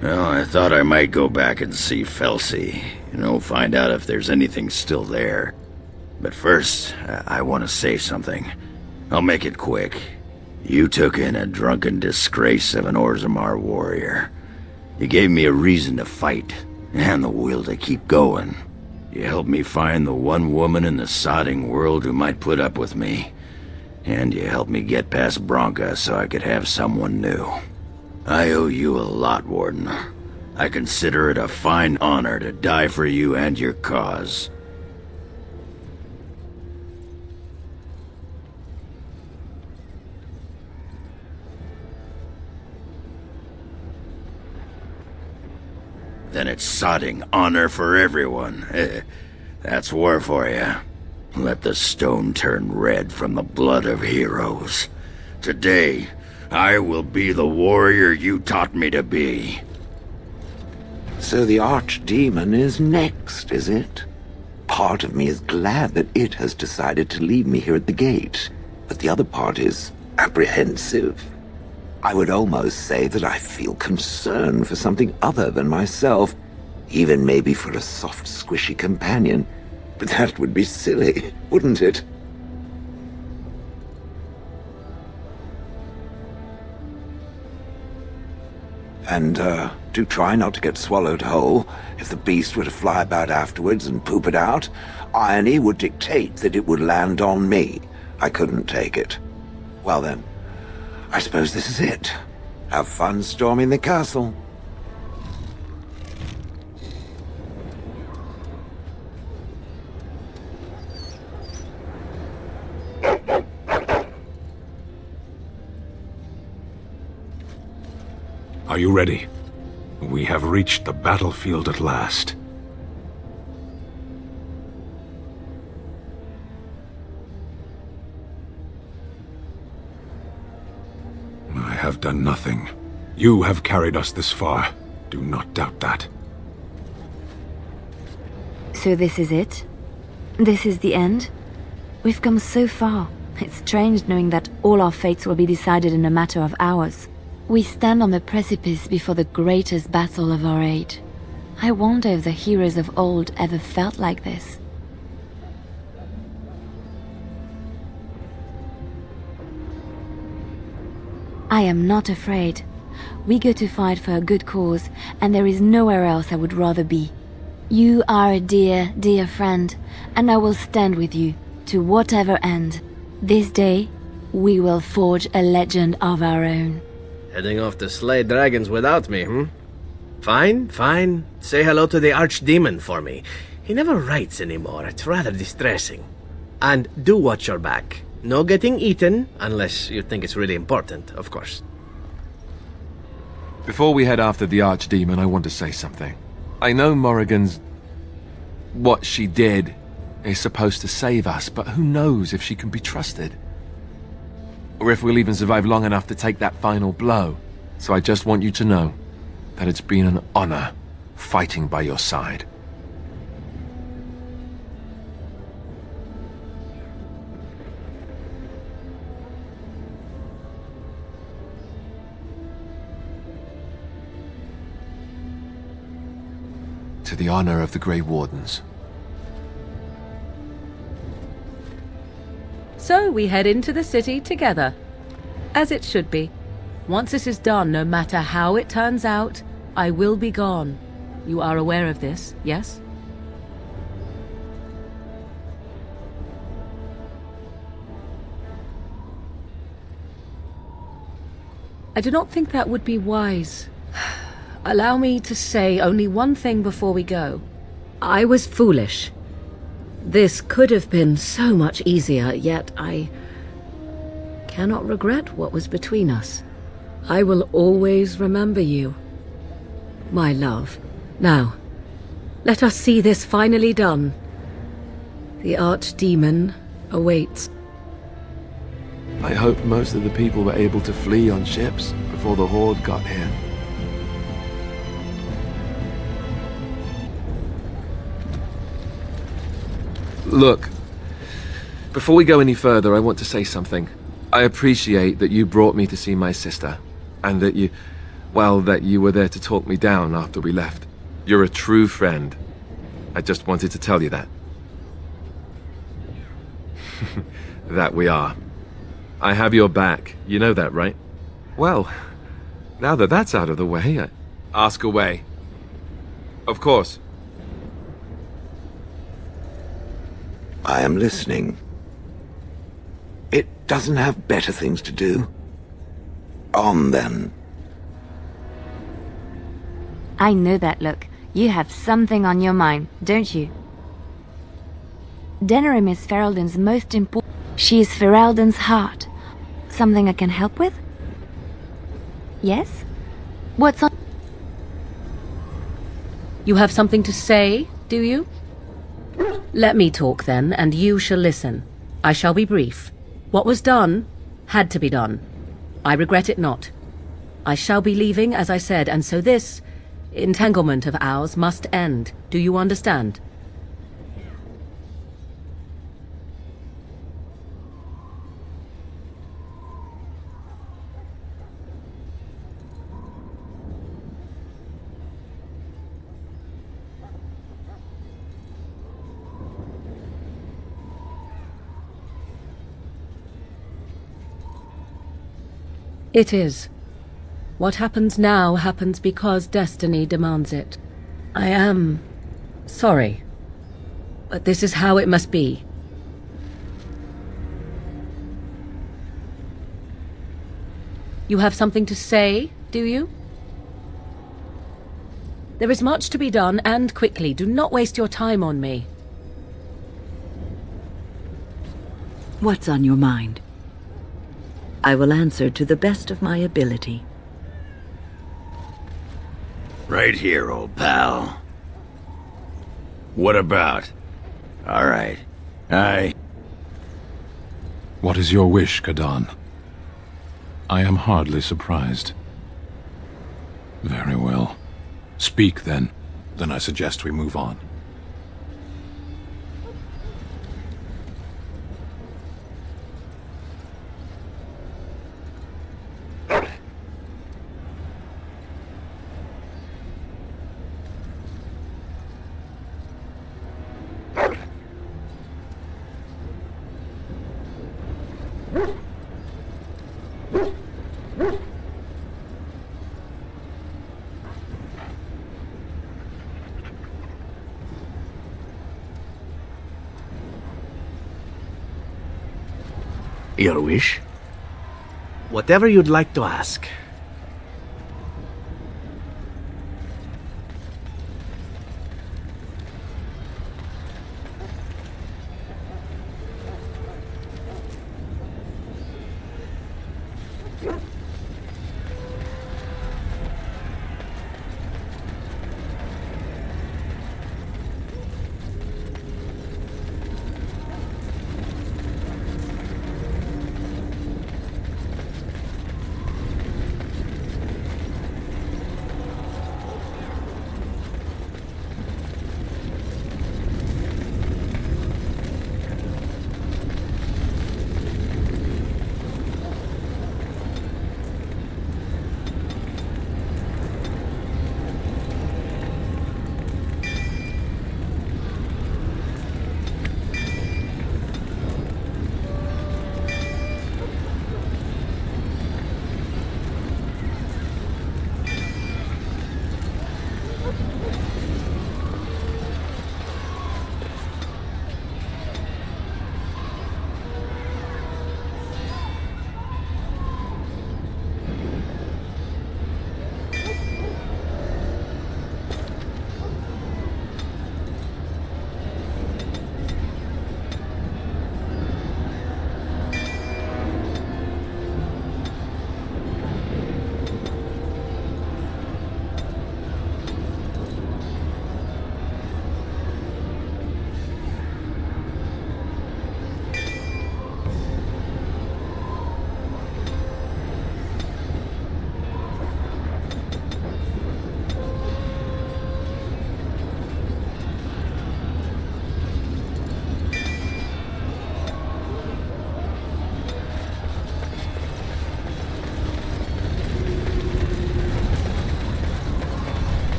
Well, I thought I might go back and see Felsi. Find out if there's anything still there. But first, I want to say something. I'll make it quick. You took in a drunken disgrace of an Orzammar warrior. You gave me a reason to fight, and the will to keep going. You helped me find the one woman in the sodding world who might put up with me. And you helped me get past Bronca so I could have someone new. I owe you a lot, Warden. I consider it a fine honor to die for you and your cause. Then it's sodding honor for everyone. That's war for you. Let the stone turn red from the blood of heroes. Today, I will be the warrior you taught me to be. So the Archdemon is next, is it? Part of me is glad that it has decided to leave me here at the gate, but the other part is apprehensive. I would almost say that I feel concern for something other than myself, even maybe for a soft, squishy companion. But that would be silly, wouldn't it? And, do try not to get swallowed whole. If the beast were to fly about afterwards and poop it out, irony would dictate that it would land on me. I couldn't take it. Well then, I suppose this is it. Have fun storming the castle. Are you ready? We have reached the battlefield at last. I have done nothing. You have carried us this far. Do not doubt that. So this is it? This is the end? We've come so far. It's strange knowing that all our fates will be decided in a matter of hours. We stand on the precipice before the greatest battle of our age. I wonder if the heroes of old ever felt like this. I am not afraid. We go to fight for a good cause, and there is nowhere else I would rather be. You are a dear, dear friend, and I will stand with you, to whatever end. This day, we will forge a legend of our own. Heading off to slay dragons without me, hmm? Fine, fine. Say hello to the Archdemon for me. He never writes anymore. It's rather distressing. And do watch your back. No getting eaten, unless you think it's really important, of course. Before we head after the Archdemon, I want to say something. I know Morrigan's... what she did is supposed to save us, but who knows if she can be trusted? Or if we'll even survive long enough to take that final blow. So I just want you to know that it's been an honor fighting by your side. To the honor of the Grey Wardens. So we head into the city together. As it should be. Once this is done, no matter how it turns out, I will be gone. You are aware of this, yes? I do not think that would be wise. Allow me to say only one thing before we go. I was foolish. This could have been so much easier, yet I cannot regret what was between us. I will always remember you, my love. Now, let us see this finally done. The Archdemon awaits. I hope most of the people were able to flee on ships before the Horde got here. Look, before we go any further, I want to say something. I appreciate that you brought me to see my sister, and that you were there to talk me down after we left. You're a true friend. I just wanted to tell you that. That we are. I have your back. You know that, right? Well, now that that's out of the way, ask away. Of course. I am listening. It doesn't have better things to do. On, then. I know that look. You have something on your mind, don't you? Denerim is Ferelden's most important... She is Ferelden's heart. Something I can help with? Yes? What's on... You have something to say, do you? Let me talk then, and you shall listen. I shall be brief. What was done, had to be done. I regret it not. I shall be leaving, as I said, and so this entanglement of ours must end. Do you understand? It is. What happens now happens because destiny demands it. I am sorry, but this is how it must be. You have something to say, do you? There is much to be done, and quickly. Do not waste your time on me. What's on your mind? I will answer to the best of my ability. Right here, old pal. What about? All right. What is your wish, Kadan? I am hardly surprised. Very well. Speak, then. Then I suggest we move on. Your wish? Whatever you'd like to ask.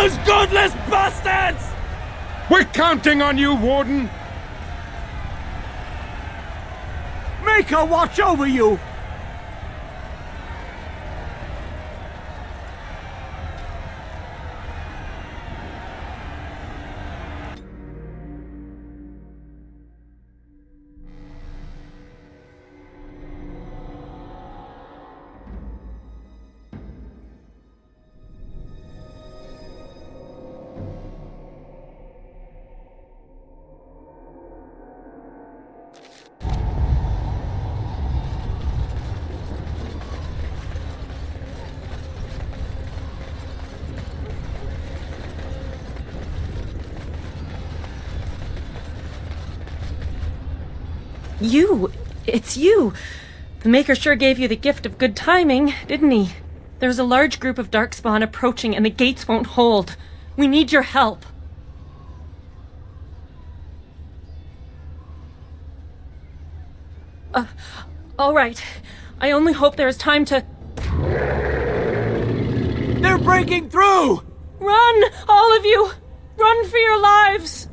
Those godless bastards! We're counting on you, Warden! Make her watch over you! You! It's you! The Maker sure gave you the gift of good timing, didn't he? There's a large group of Darkspawn approaching and the gates won't hold. We need your help. All right. I only hope there is time to... They're breaking through! Run! All of you! Run for your lives!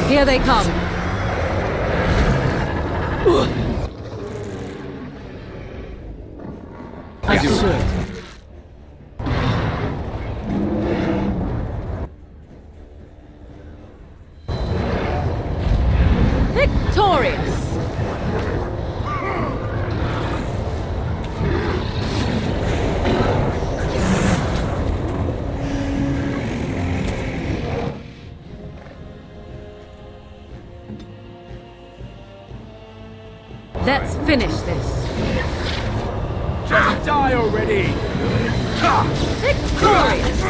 Here they come. I do. Victorious! Let's finish this. Just die already! Victorious!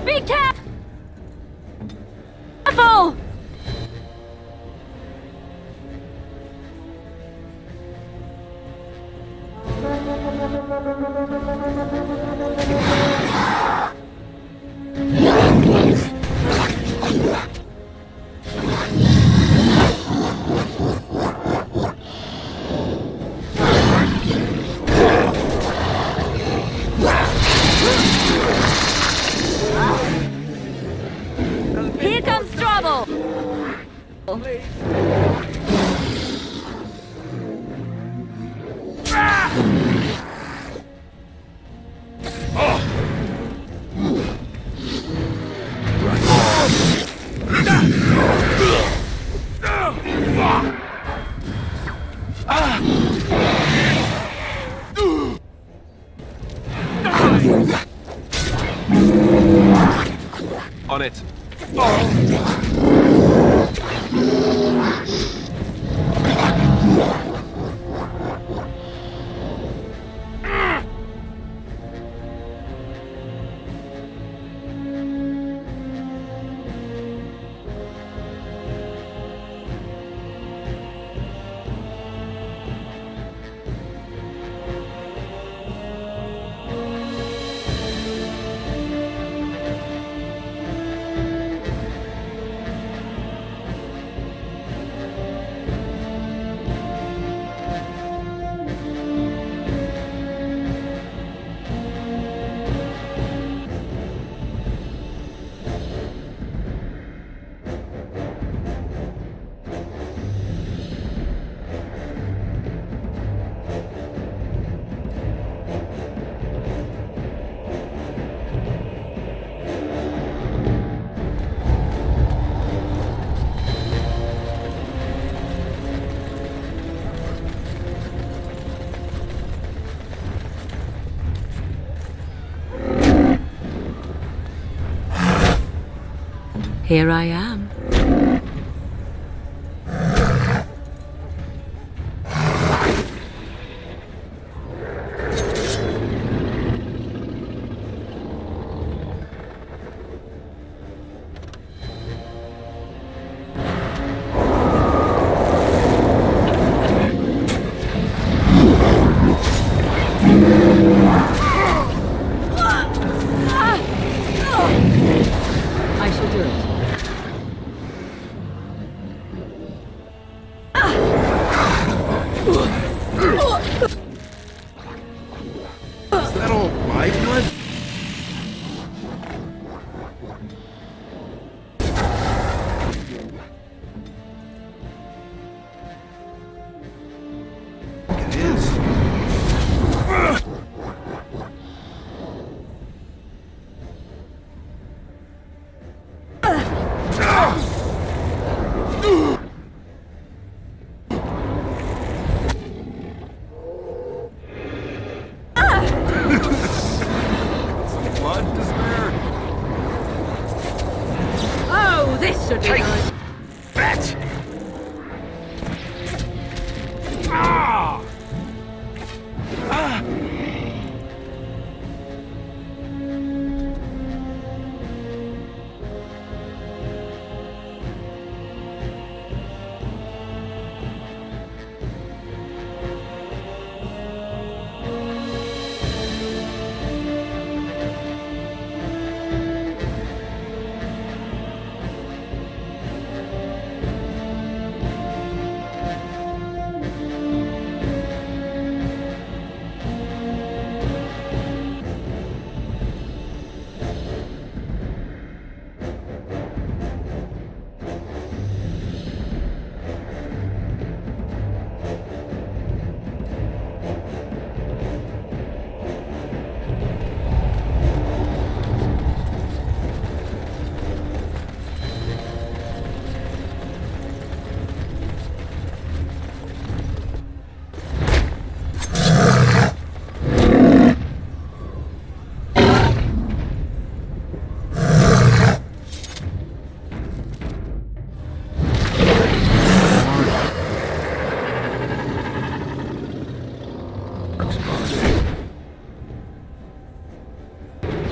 Be careful! Here comes trouble! On it. here I am. I shall do it. Is that all my blood? It is. Blood to spare. Oh, this should be Take good. that! Ah! Ah!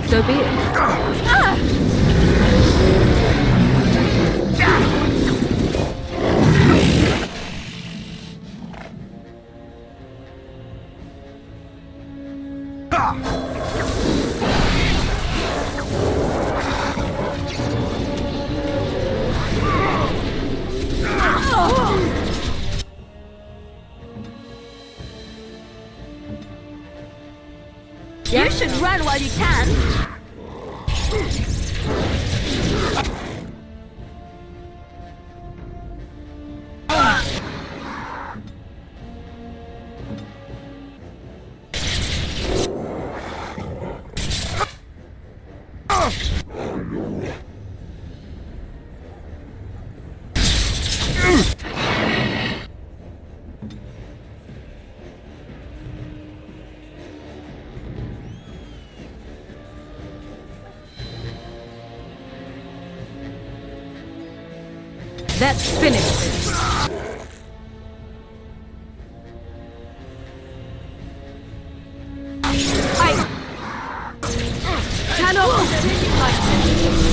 So be it. You should run while you can. Let's finish this. I cannot continue like this.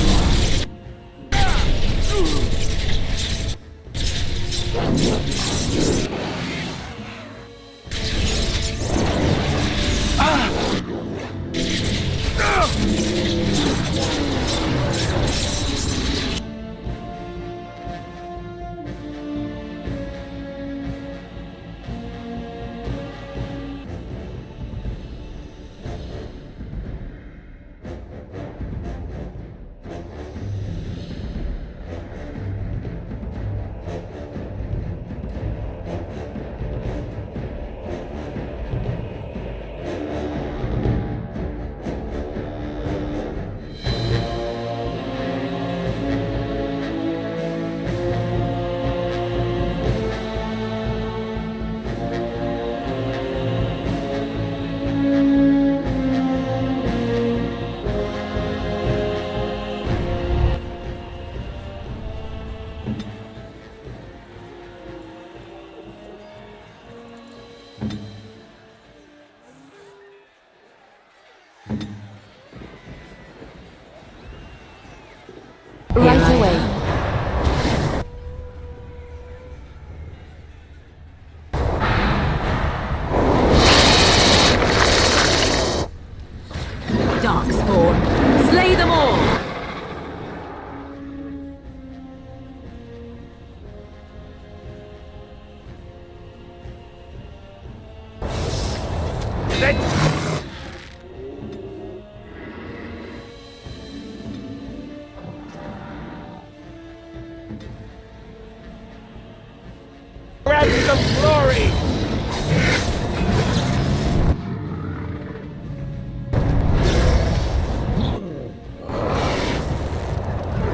Right away. Darkspawn, slay them all! Grab some glory!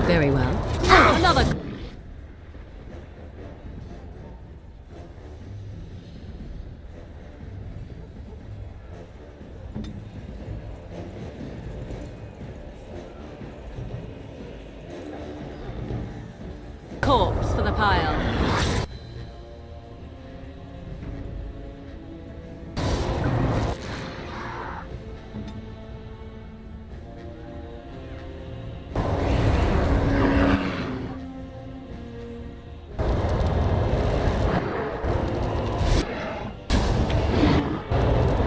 Very well. Another. Corpse for the pile.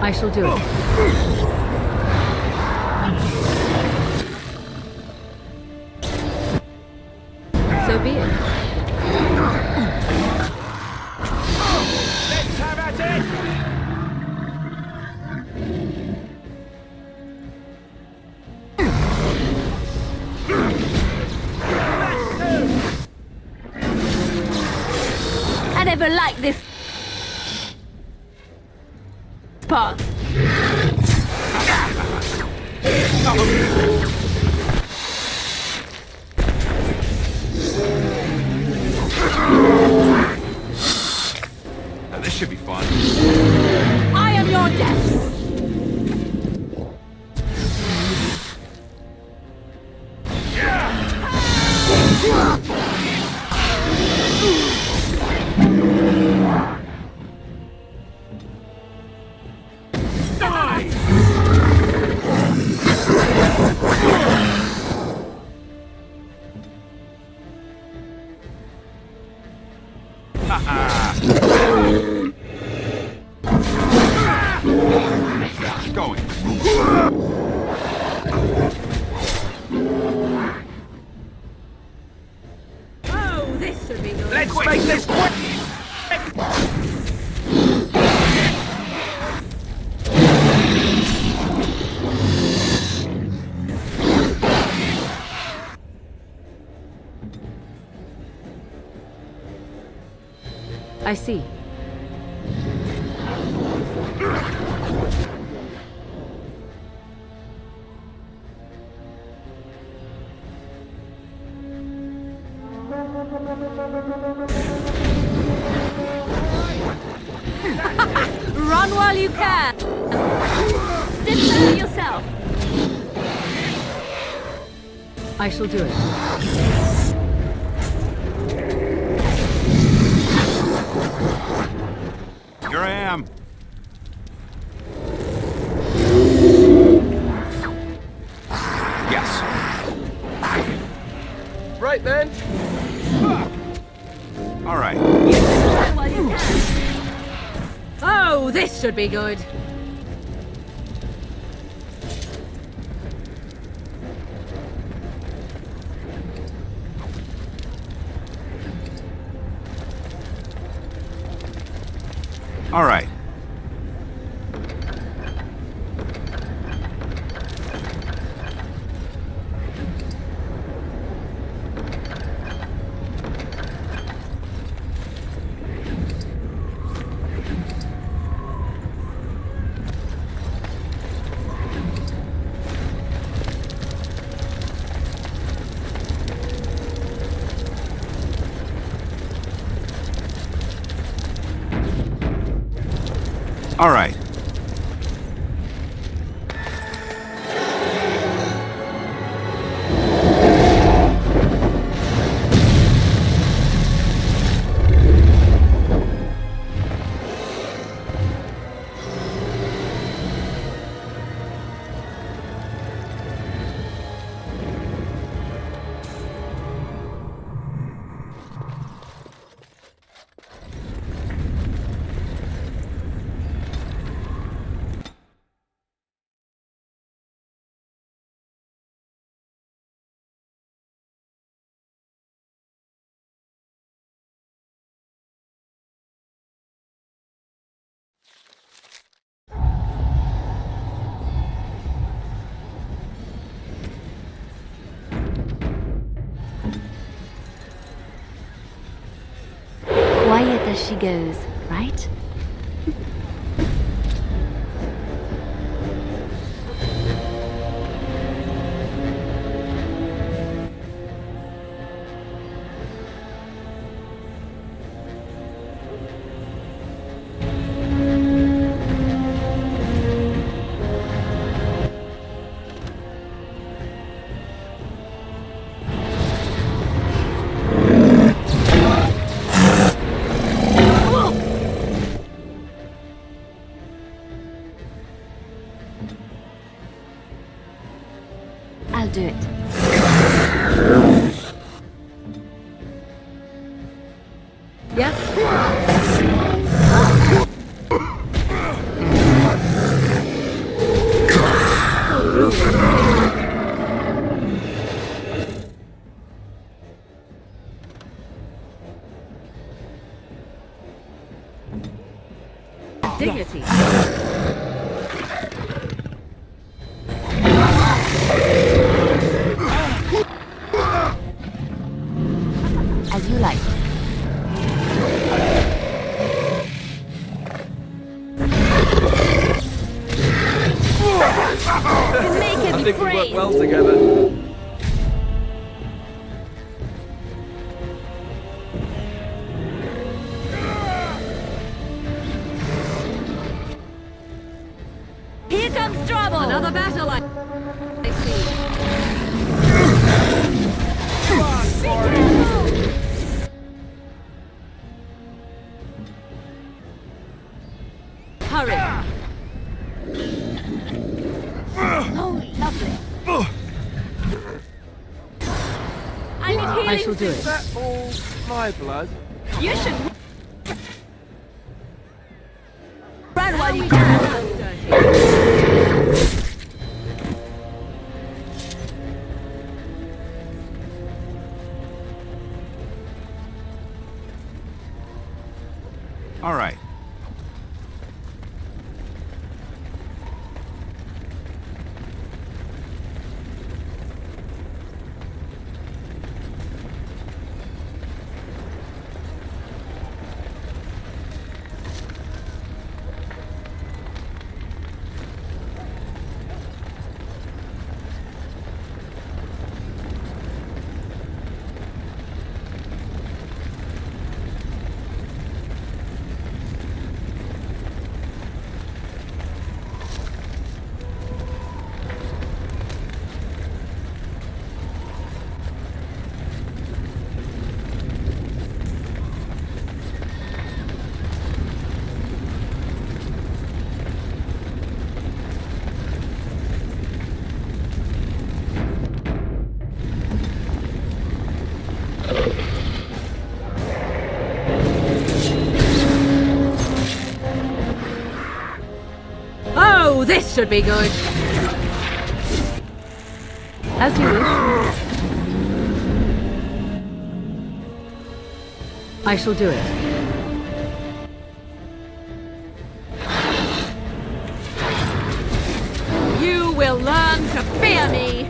I shall do it. So be it. Let's have at it! I never liked this part. Now, this should be fun. I am your death. Going. Oh, this should be good. Let's make this quick! I see. Run while you can. Step over yourself. I shall do it. Here I am. Yes. Right then. All right. Oh, this should be good. All right. All right. as she goes, right? I'll do it. Dignity. As you like. I think we work well together. Here comes trouble! Another battle I see. Hurry! Oh, lovely. I need healing. I shall do it. Is that all my blood? You should run while you can. All right. Oh, this should be good. As you wish. I shall do it. You will learn to fear me.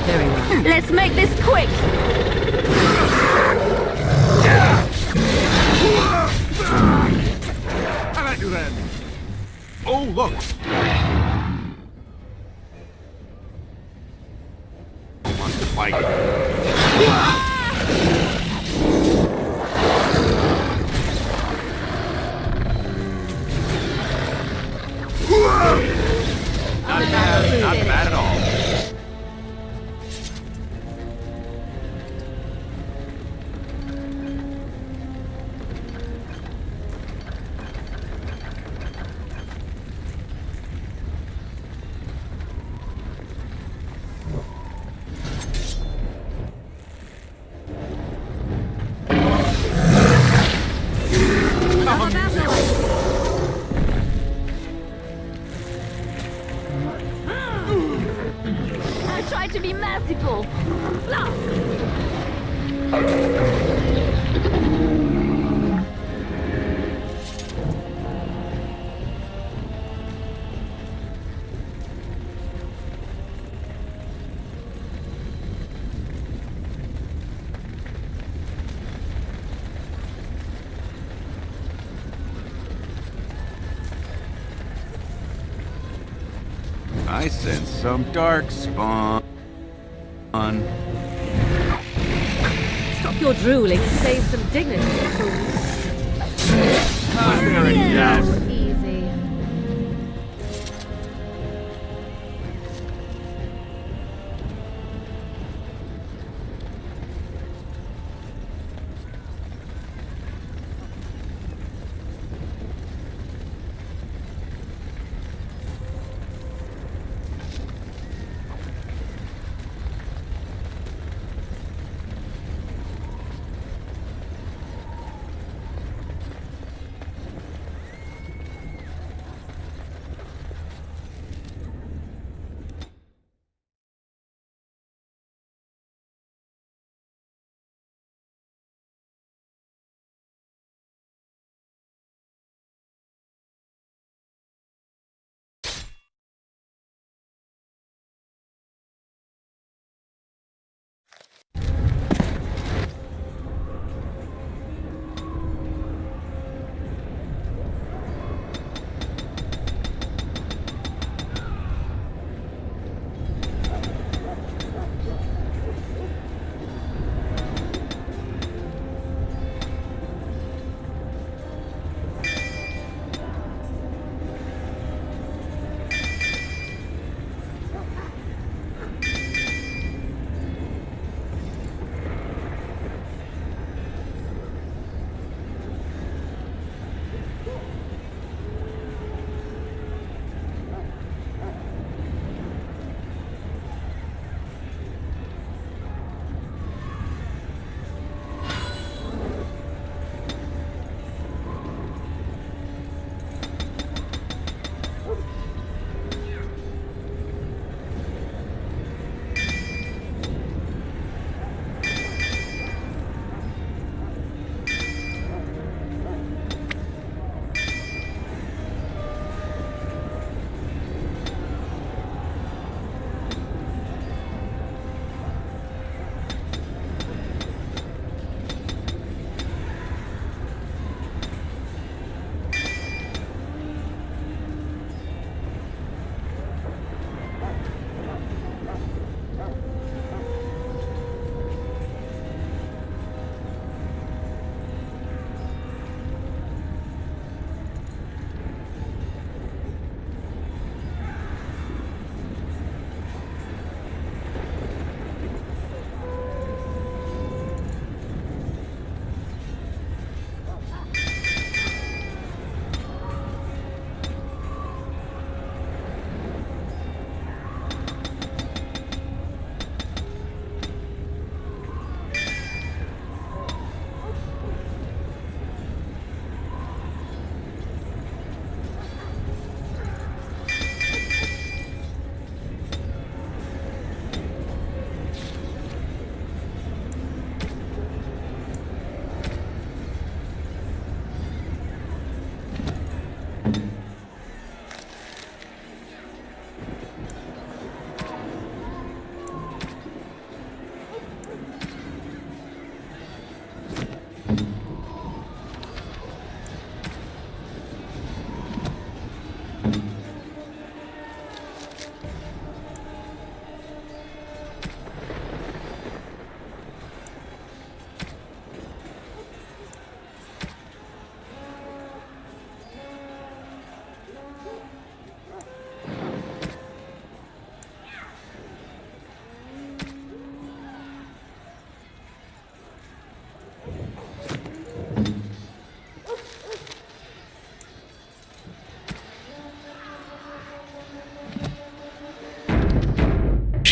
Very well. Let's make this quick. How about you then? Oh, look! Who wants to fight? Not bad, not bad at all. I tried to be merciful. Blah. I sense some Darkspawn. Stop your drooling and save some dignity, fool. There it is. Easy.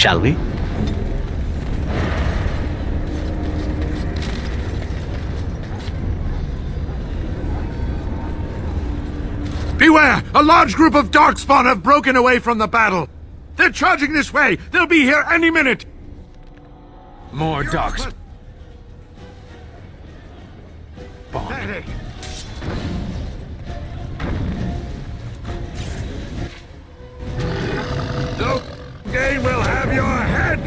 Shall we? Beware! A large group of Darkspawn have broken away from the battle! They're charging this way! They'll be here any minute! More Darkspawn. They will have your head!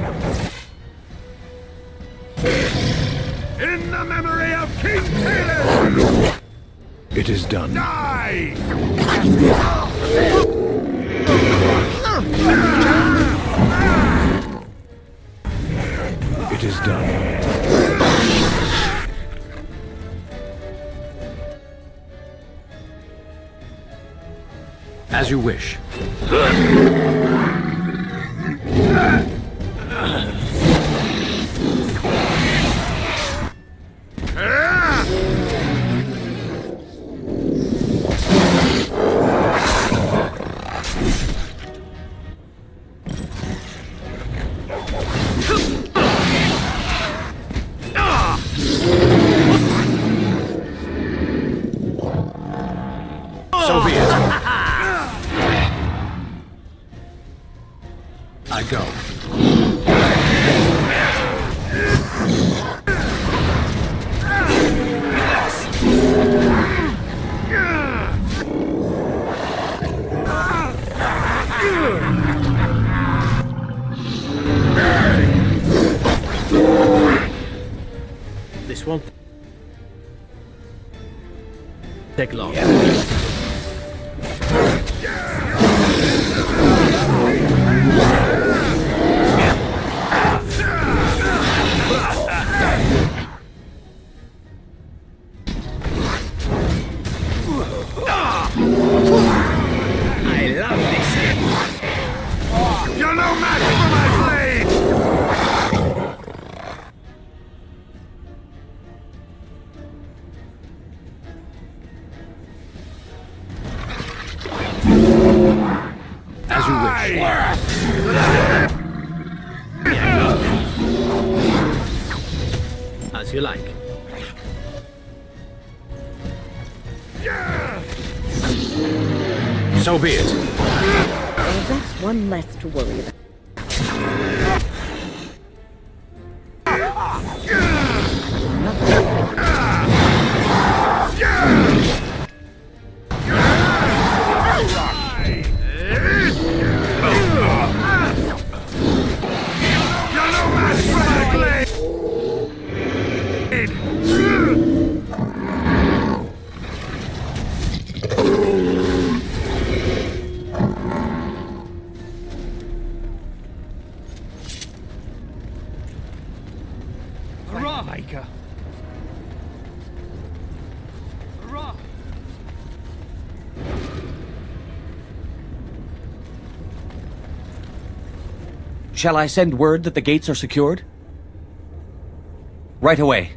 In the memory of King Caleb! It is done. Die! It is done. As you wish. So be it. I go. This won't take long. I love this game. You're no match for my blade! As you wish. As you like. So be it. Well, that's one less to worry about. Maker. Shall I send word that the gates are secured? Right away.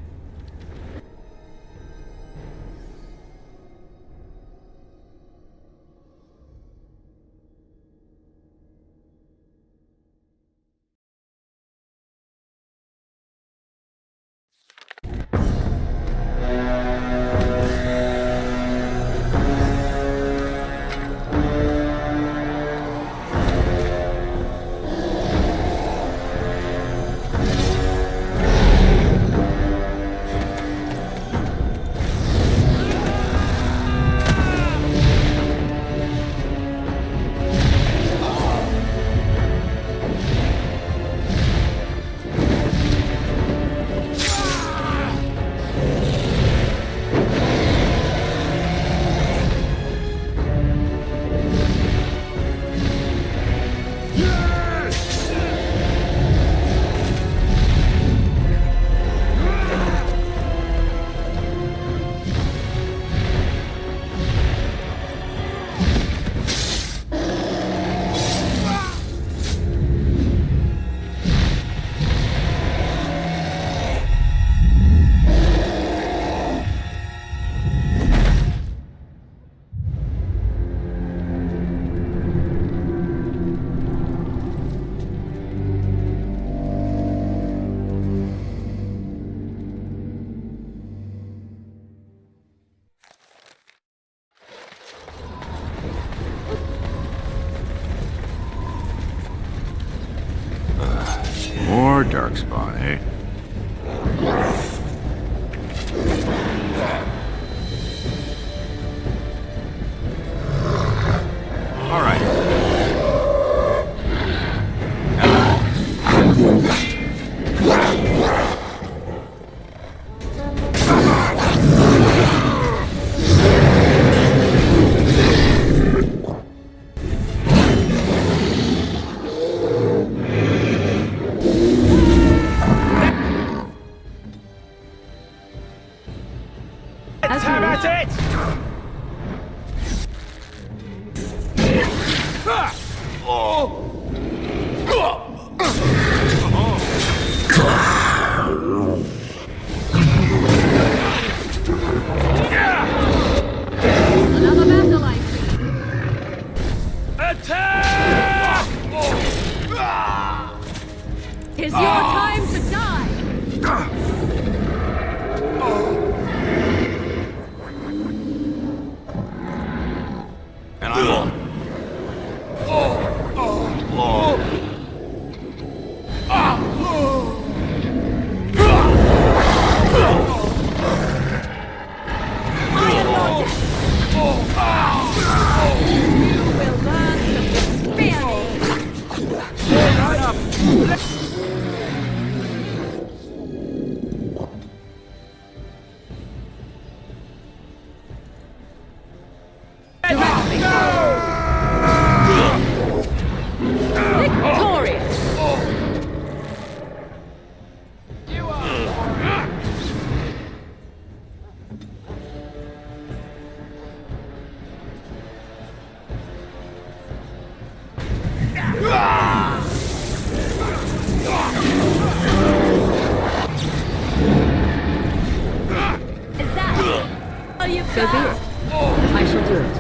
So be it. I shall do it.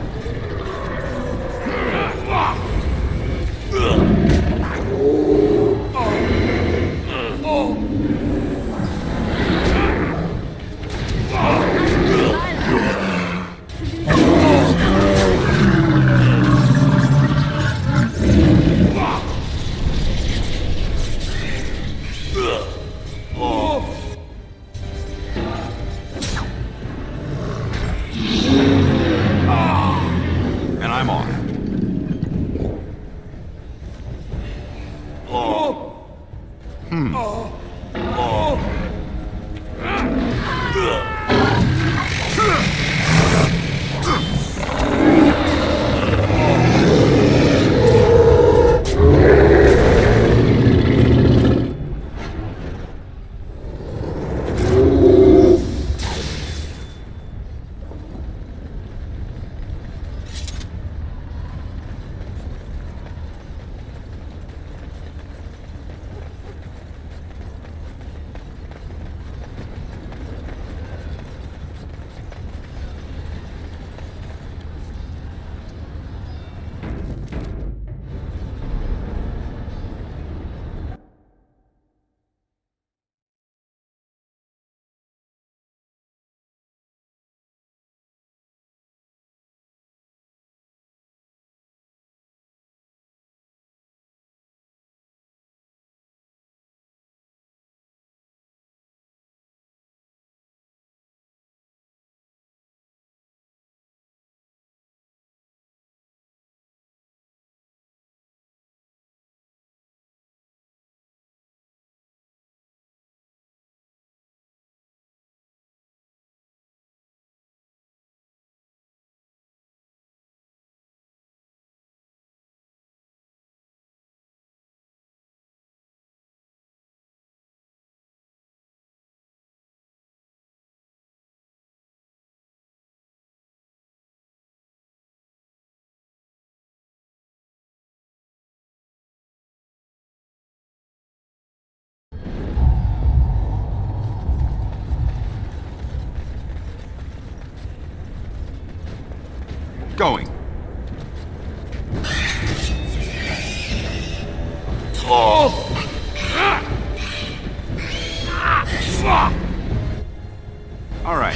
And I'm off. Going. All right.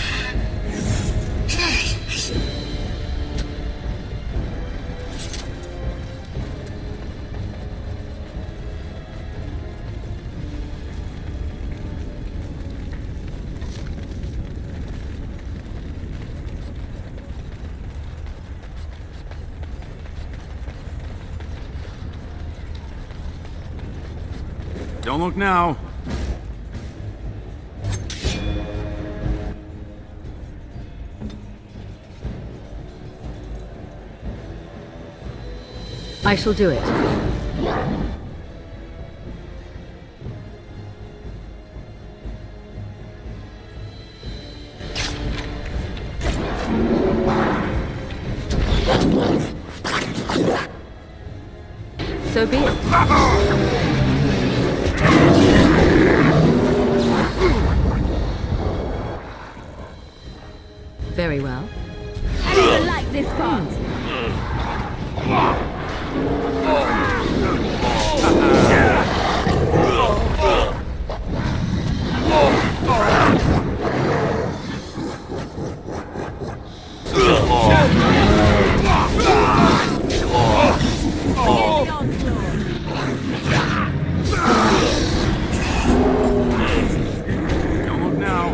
Don't look now. I shall do it. So be it. Very well. I don't like this part. Don't look now.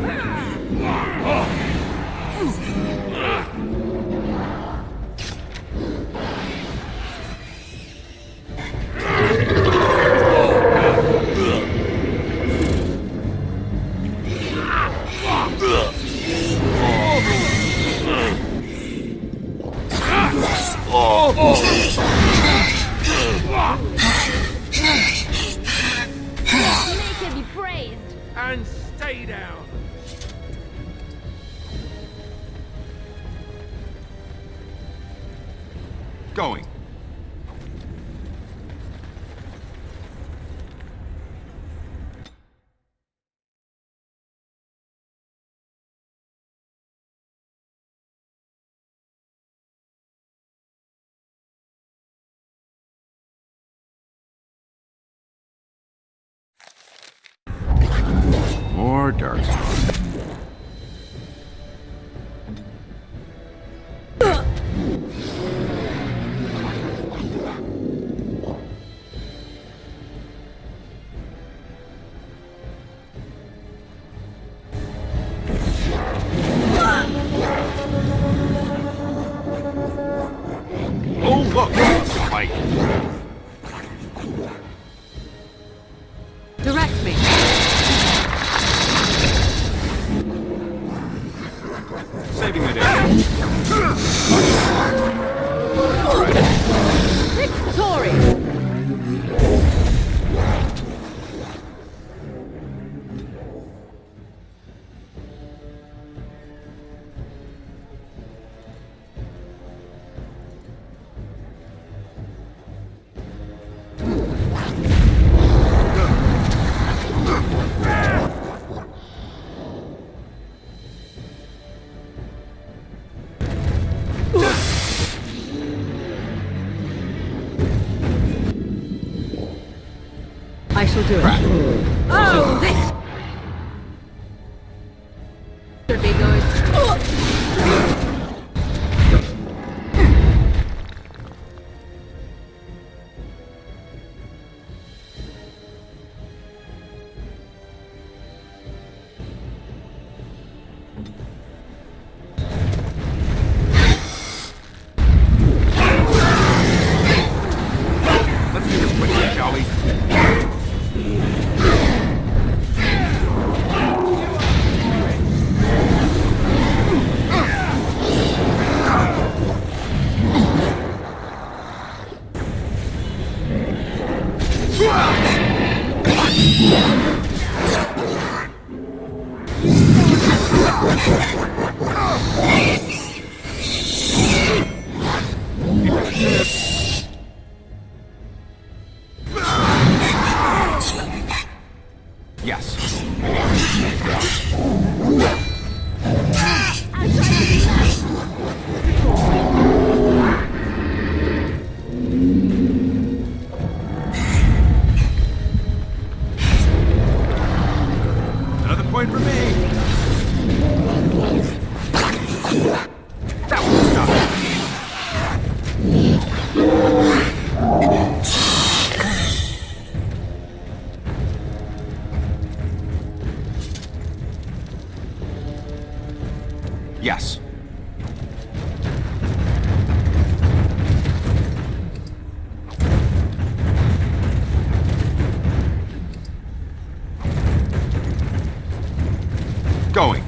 Maker be praised. And stay down. Going. are Darkspawn. Oh, look! Spike. Direct me. Saving the day. Victory! I shall do it. Oh, this should be good. Let's do this quickly, shall we? Yes. Another point for me. That was enough. Yes. Going.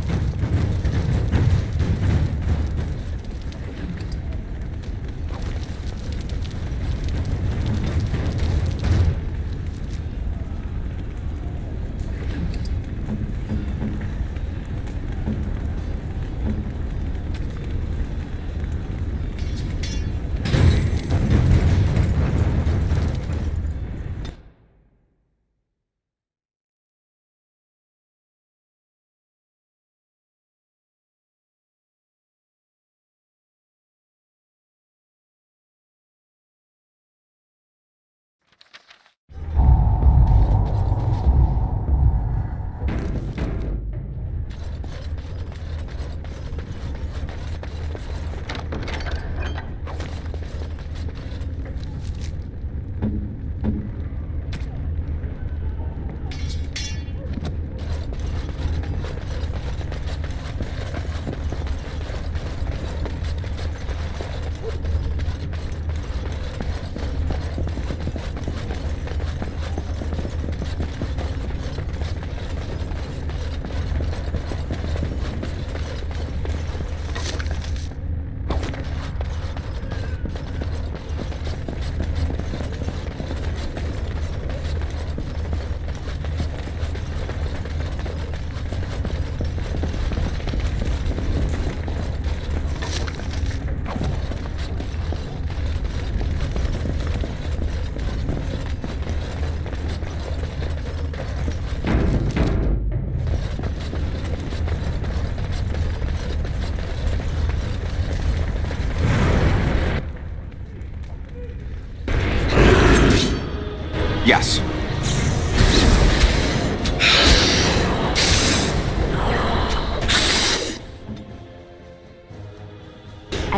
Yes.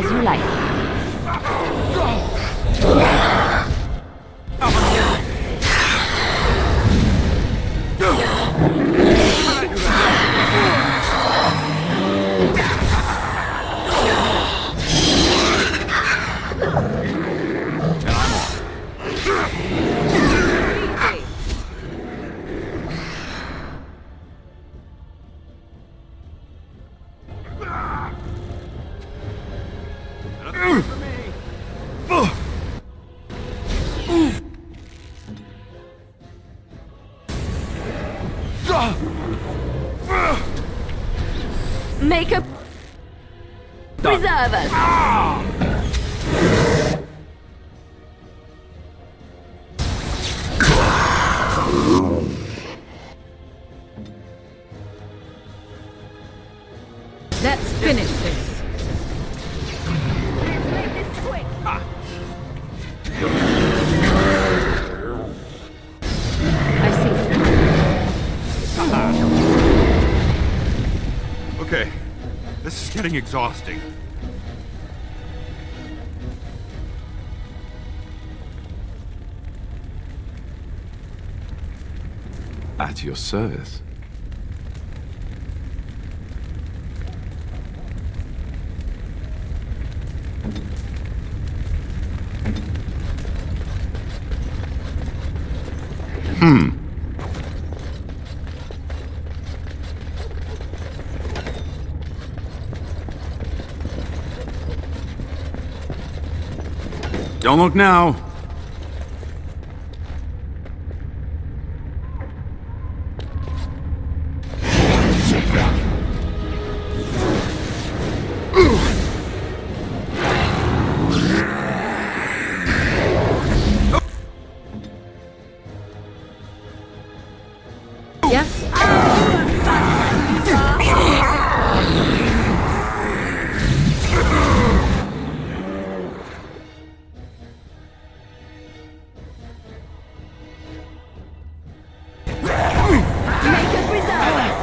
As you like. Make a preserve us. Let's finish this. Make this quick. I see. Okay, this is getting exhausting. At your service. Don't look now. Yes? Make a preserve us.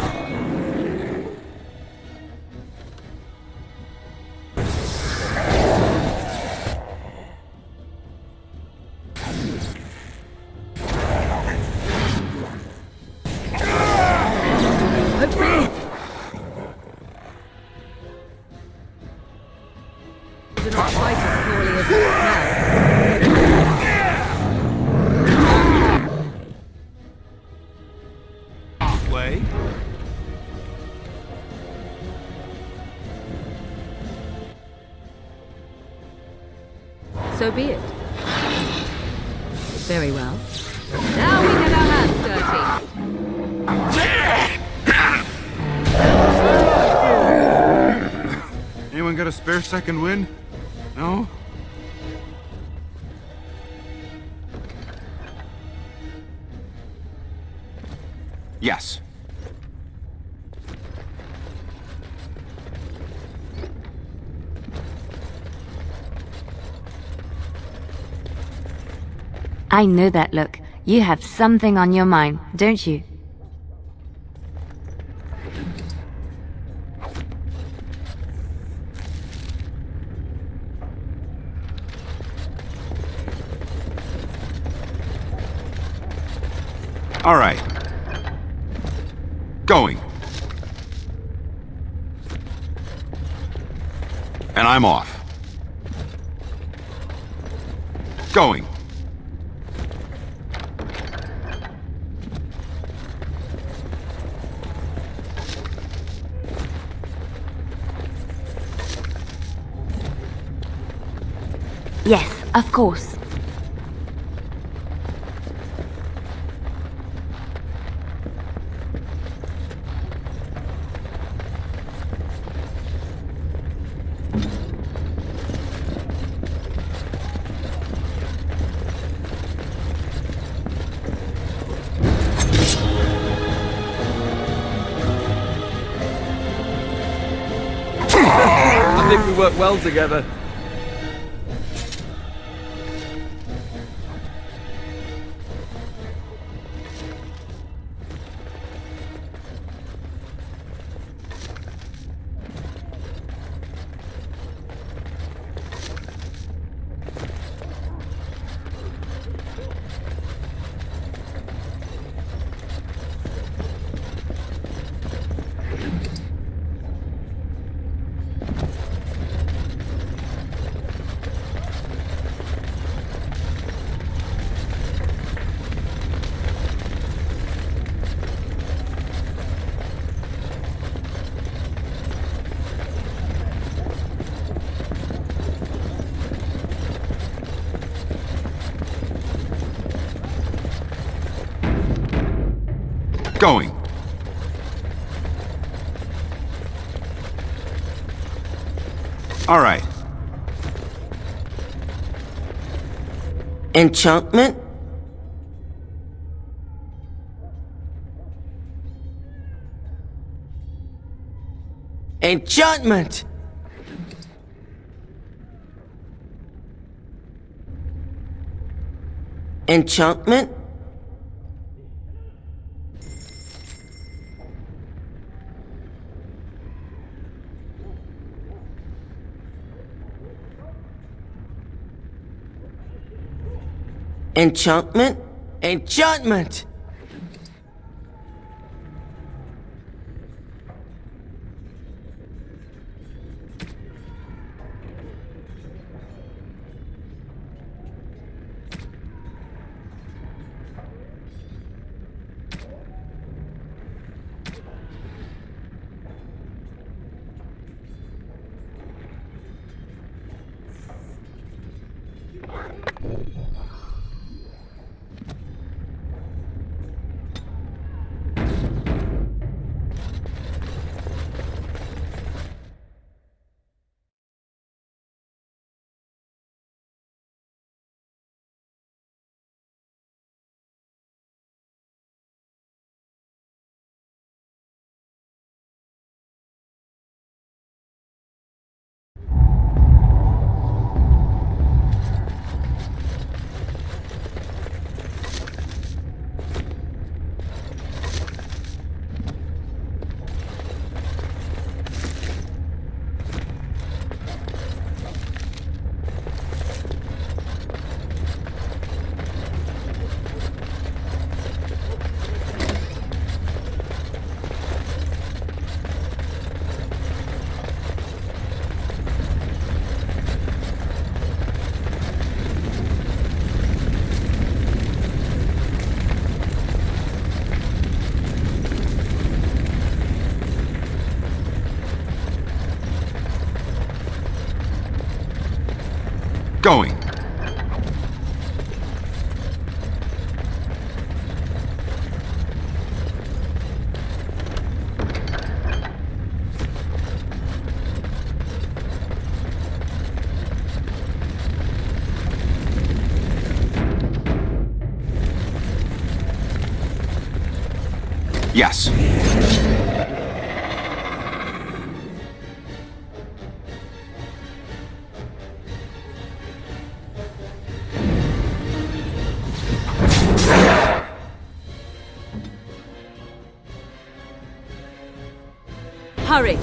Hopefully. You're not quite as poorly as it Halfway. So be it. Very well. Now we get our hands dirty. Anyone got a spare second wind? No? Yes. I know that look. You have something on your mind, don't you? All right. Going. And I'm off. Going. Yes, of course. I think we work well together. Going. All right. Enchantment? Enchantment! Enchantment? Enchantment? Enchantment! Going. Yes. Hurry!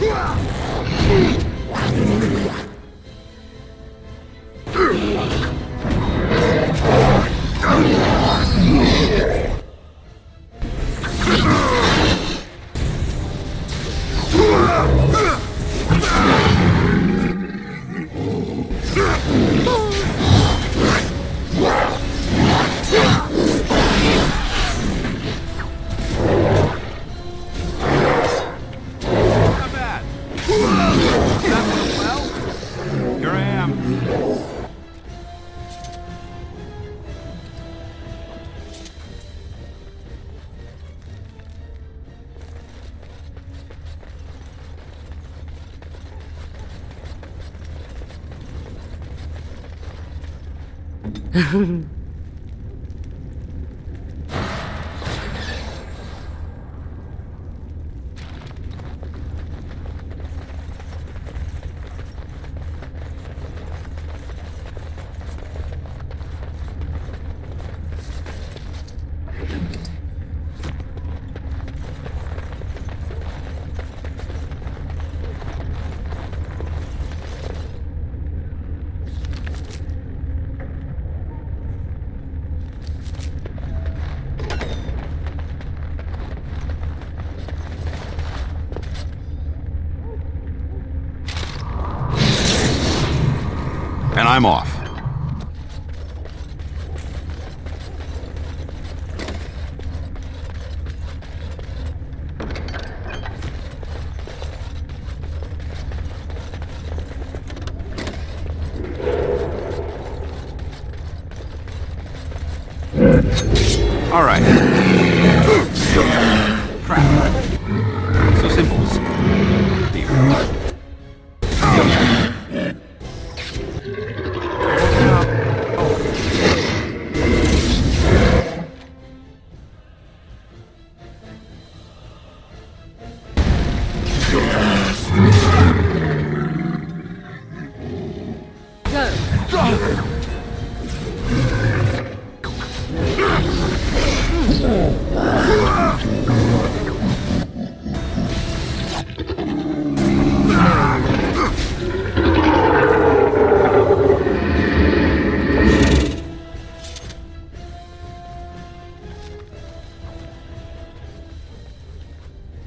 And I'm off. All right. So simple.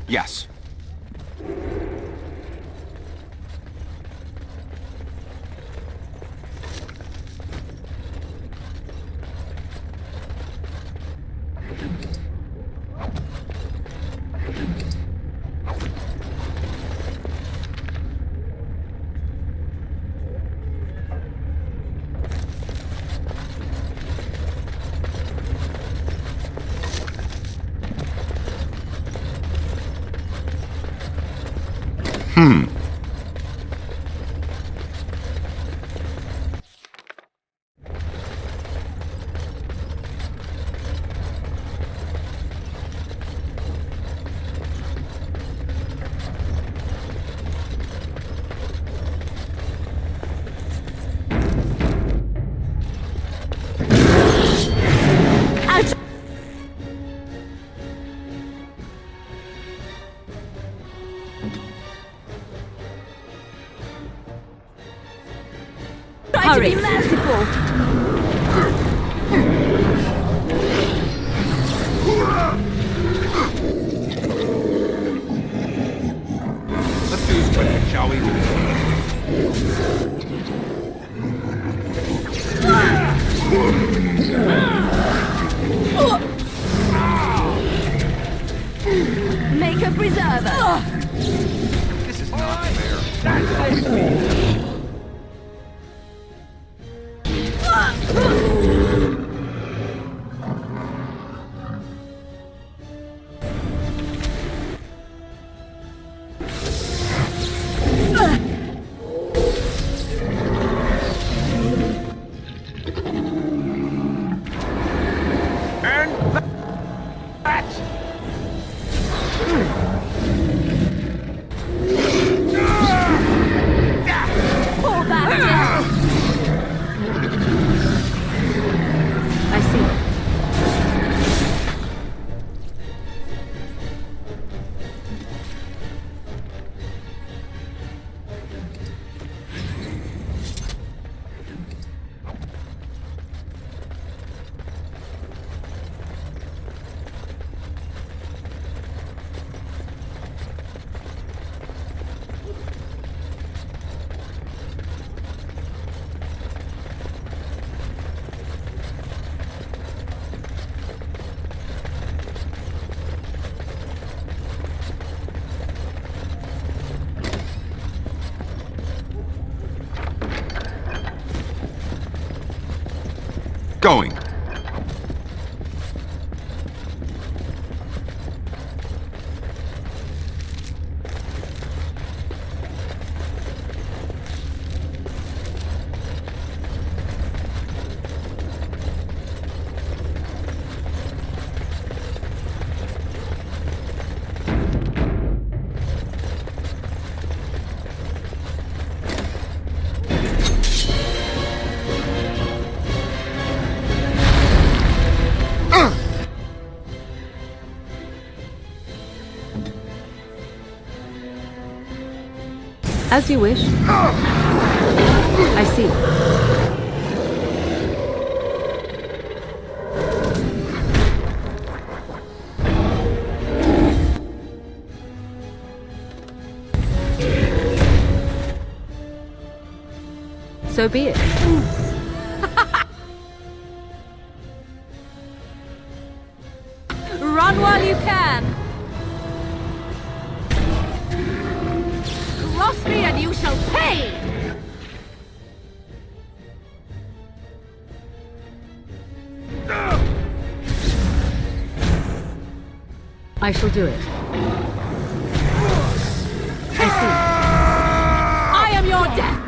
Yes. Try to be merciful. Let's do this quick, shall we? Make a preserver. This is not fair. That's me. Going. As you wish. I see. So be it. Run while you can. Cross me and you shall pay! I shall do it. I see. I am your death!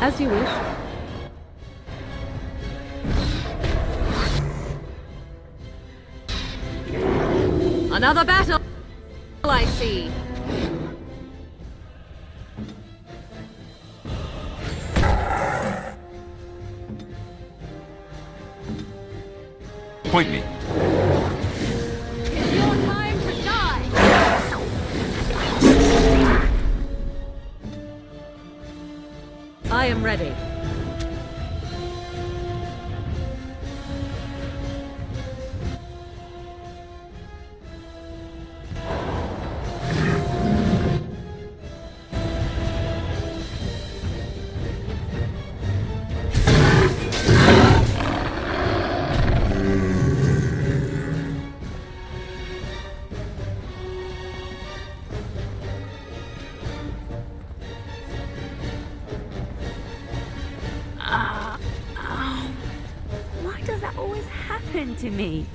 As you wish. Another battle, I see. Point me. It's your time to die! I am ready. Why does that always happen to me?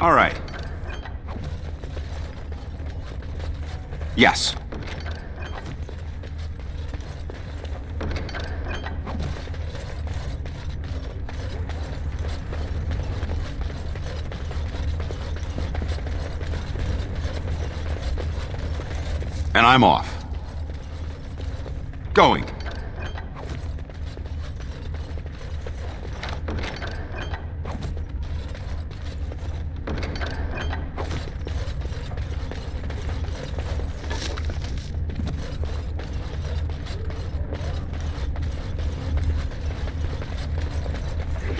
All right. Yes. And I'm off. Going.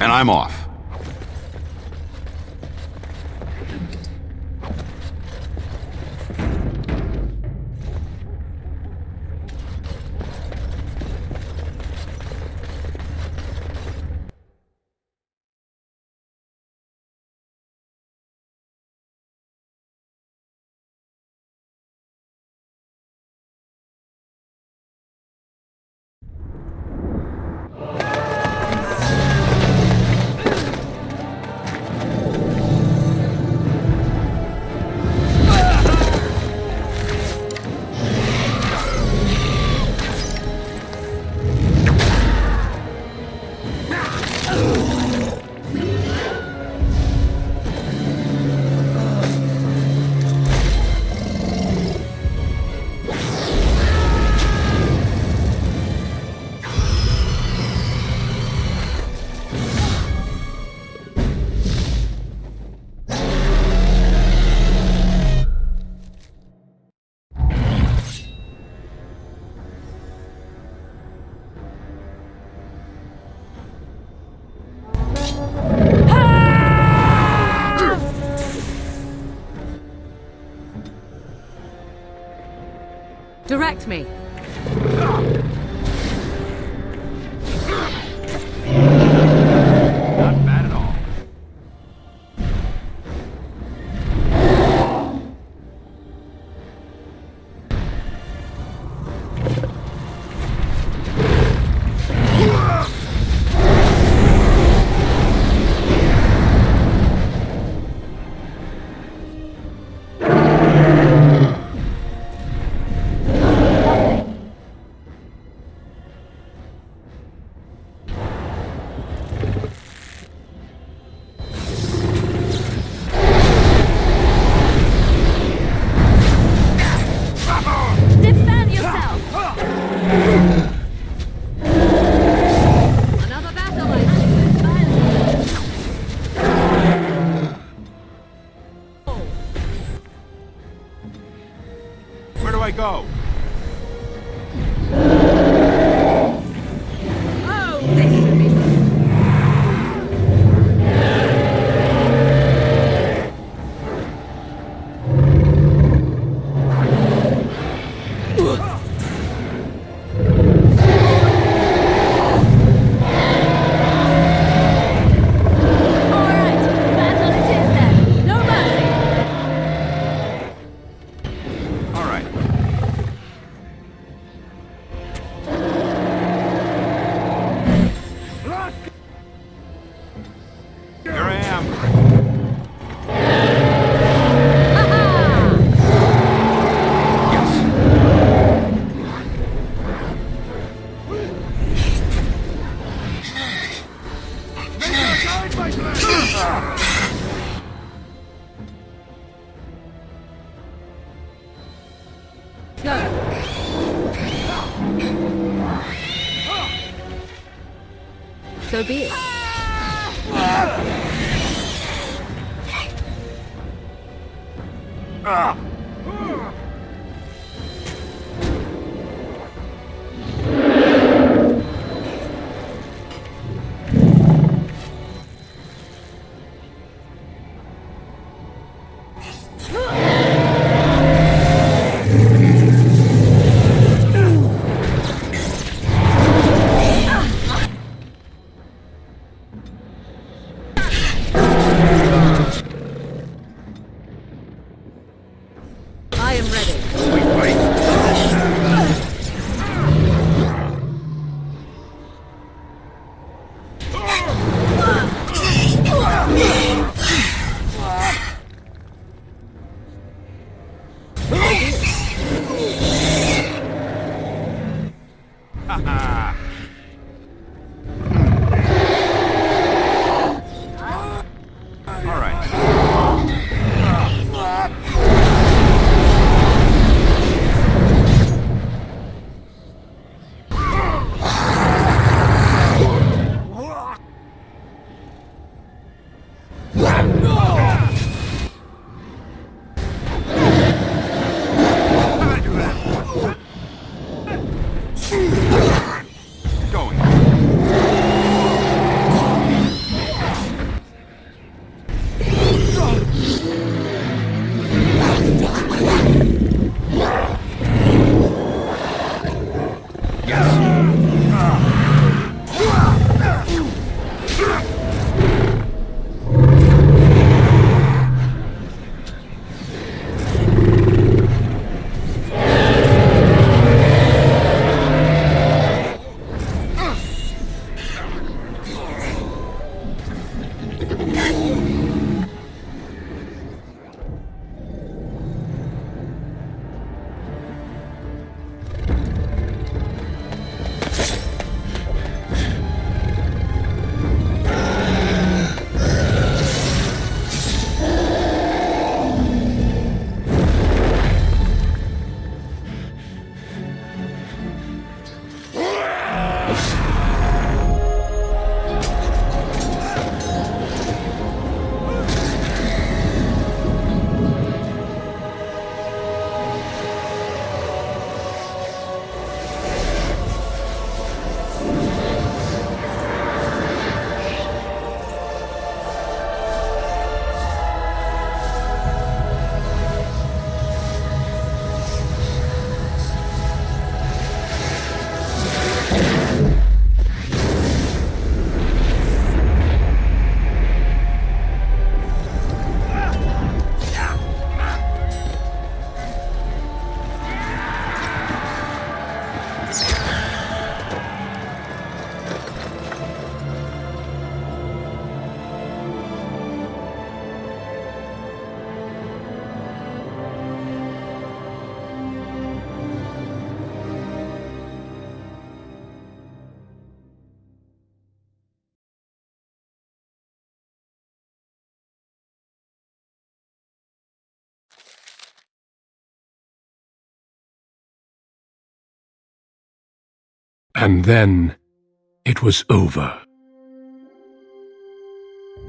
And I'm off. Direct me. Not bad at all. Defend yourself! Another battle, I Where do I go? Oh, this should be So be it. I am ready. All right. And then it was over.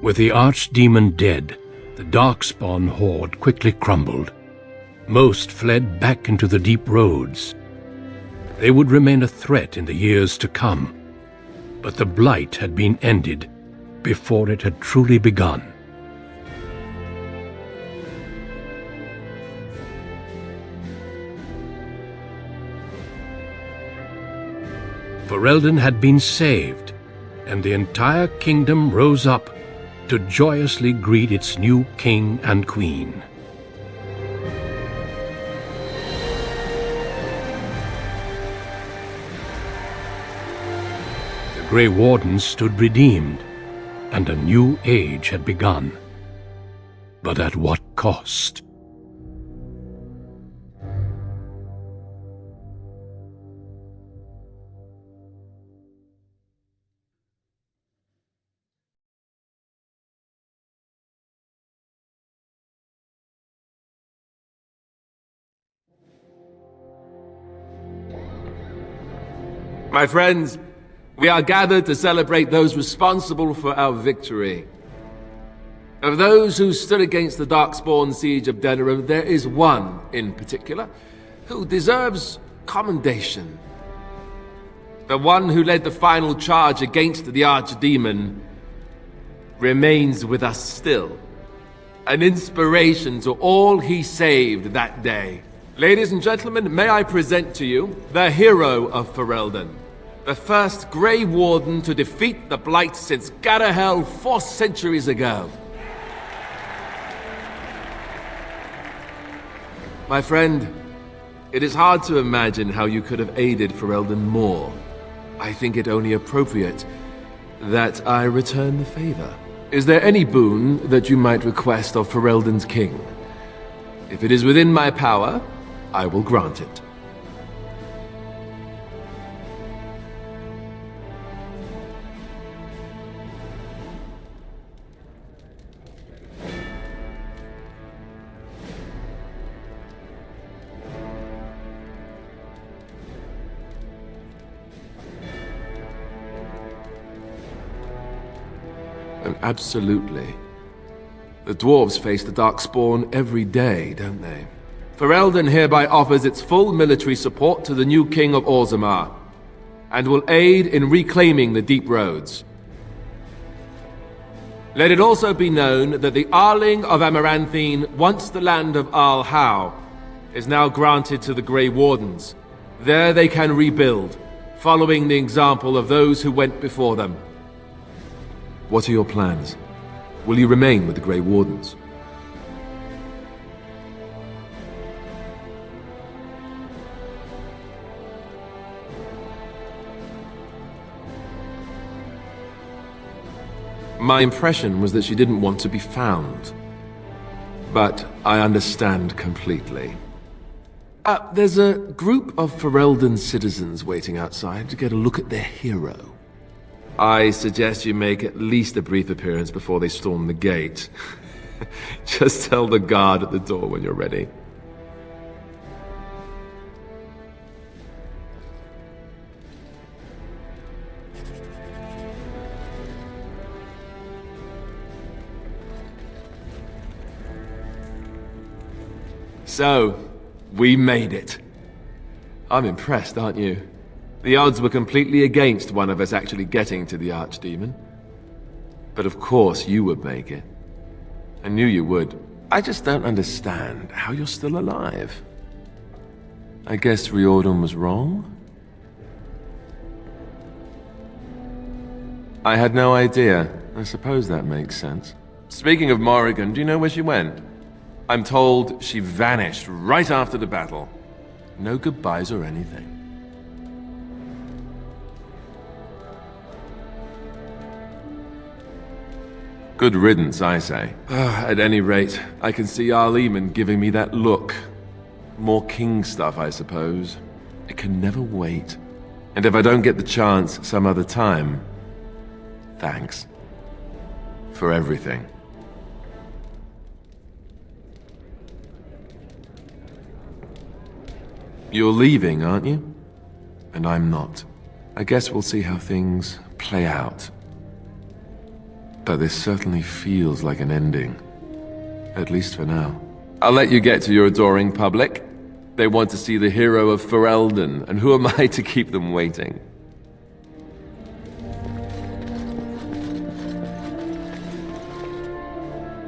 With the Archdemon dead, the Darkspawn horde quickly crumbled. Most fled back into the deep roads. They would remain a threat in the years to come, but the blight had been ended before it had truly begun. Ferelden had been saved, and the entire kingdom rose up to joyously greet its new king and queen. The Grey Wardens stood redeemed, and a new age had begun. But at what cost? My friends, we are gathered to celebrate those responsible for our victory. Of those who stood against the Darkspawn siege of Denerim, there is one in particular who deserves commendation. The one who led the final charge against the Archdemon remains with us still. An inspiration to all he saved that day. Ladies and gentlemen, may I present to you the hero of Ferelden. The first Grey Warden to defeat the Blight since Garahel 4 centuries ago. My friend, it is hard to imagine how you could have aided Ferelden more. I think it only appropriate that I return the favor. Is there any boon that you might request of Ferelden's king? If it is within my power, I will grant it. Absolutely. The dwarves face the Darkspawn every day, don't they? Ferelden hereby offers its full military support to the new king of Orzammar, and will aid in reclaiming the deep roads. Let it also be known that the Arling of Amaranthine, once the land of Arl-How, is now granted to the Grey Wardens. There they can rebuild, following the example of those who went before them. What are your plans? Will you remain with the Grey Wardens? My impression was that she didn't want to be found. But I understand completely. There's a group of Ferelden citizens waiting outside to get a look at their hero. I suggest you make at least a brief appearance before they storm the gate. Just tell the guard at the door when you're ready. So, we made it. I'm impressed, aren't you? The odds were completely against one of us actually getting to the Archdemon. But of course you would make it. I knew you would. I just don't understand how you're still alive. I guess Riordan was wrong? I had no idea. I suppose that makes sense. Speaking of Morrigan, do you know where she went? I'm told she vanished right after the battle. No goodbyes or anything. Good riddance, I say. At any rate, I can see Arleman giving me that look. More king stuff, I suppose. It can never wait. And if I don't get the chance some other time, thanks. For everything. You're leaving, aren't you? And I'm not. I guess we'll see how things play out. But this certainly feels like an ending. At least for now. I'll let you get to your adoring public. They want to see the hero of Ferelden, and who am I to keep them waiting?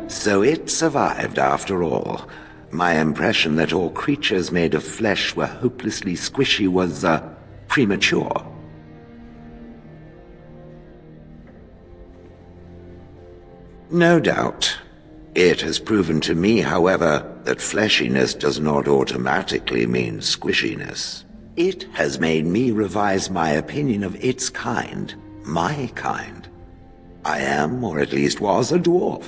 So it survived after all. My impression that all creatures made of flesh were hopelessly squishy was, premature. No doubt. It has proven to me, however, that fleshiness does not automatically mean squishiness. It has made me revise my opinion of its kind, my kind. I am, or at least was, a dwarf.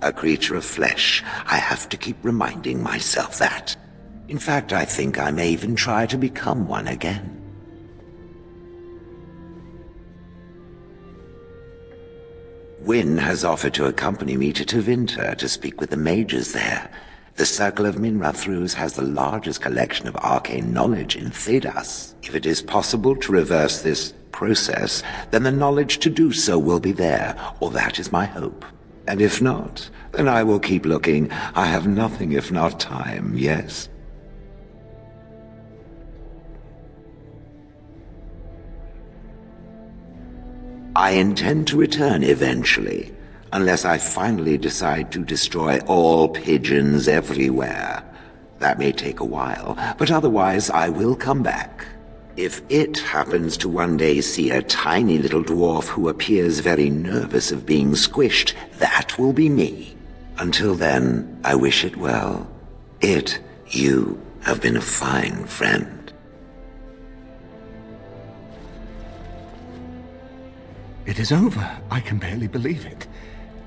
A creature of flesh. I have to keep reminding myself that. In fact, I think I may even try to become one again. Wynne has offered to accompany me to Tevinter to speak with the mages there. The Circle of Minrathrus has the largest collection of arcane knowledge in Thedas. If it is possible to reverse this process, then the knowledge to do so will be there, or that is my hope. And if not, then I will keep looking. I have nothing if not time, yes? I intend to return eventually, unless I finally decide to destroy all pigeons everywhere. That may take a while, but otherwise I will come back. If it happens to one day see a tiny little dwarf who appears very nervous of being squished, that will be me. Until then, I wish it well. You have been a fine friend. It is over. I can barely believe it.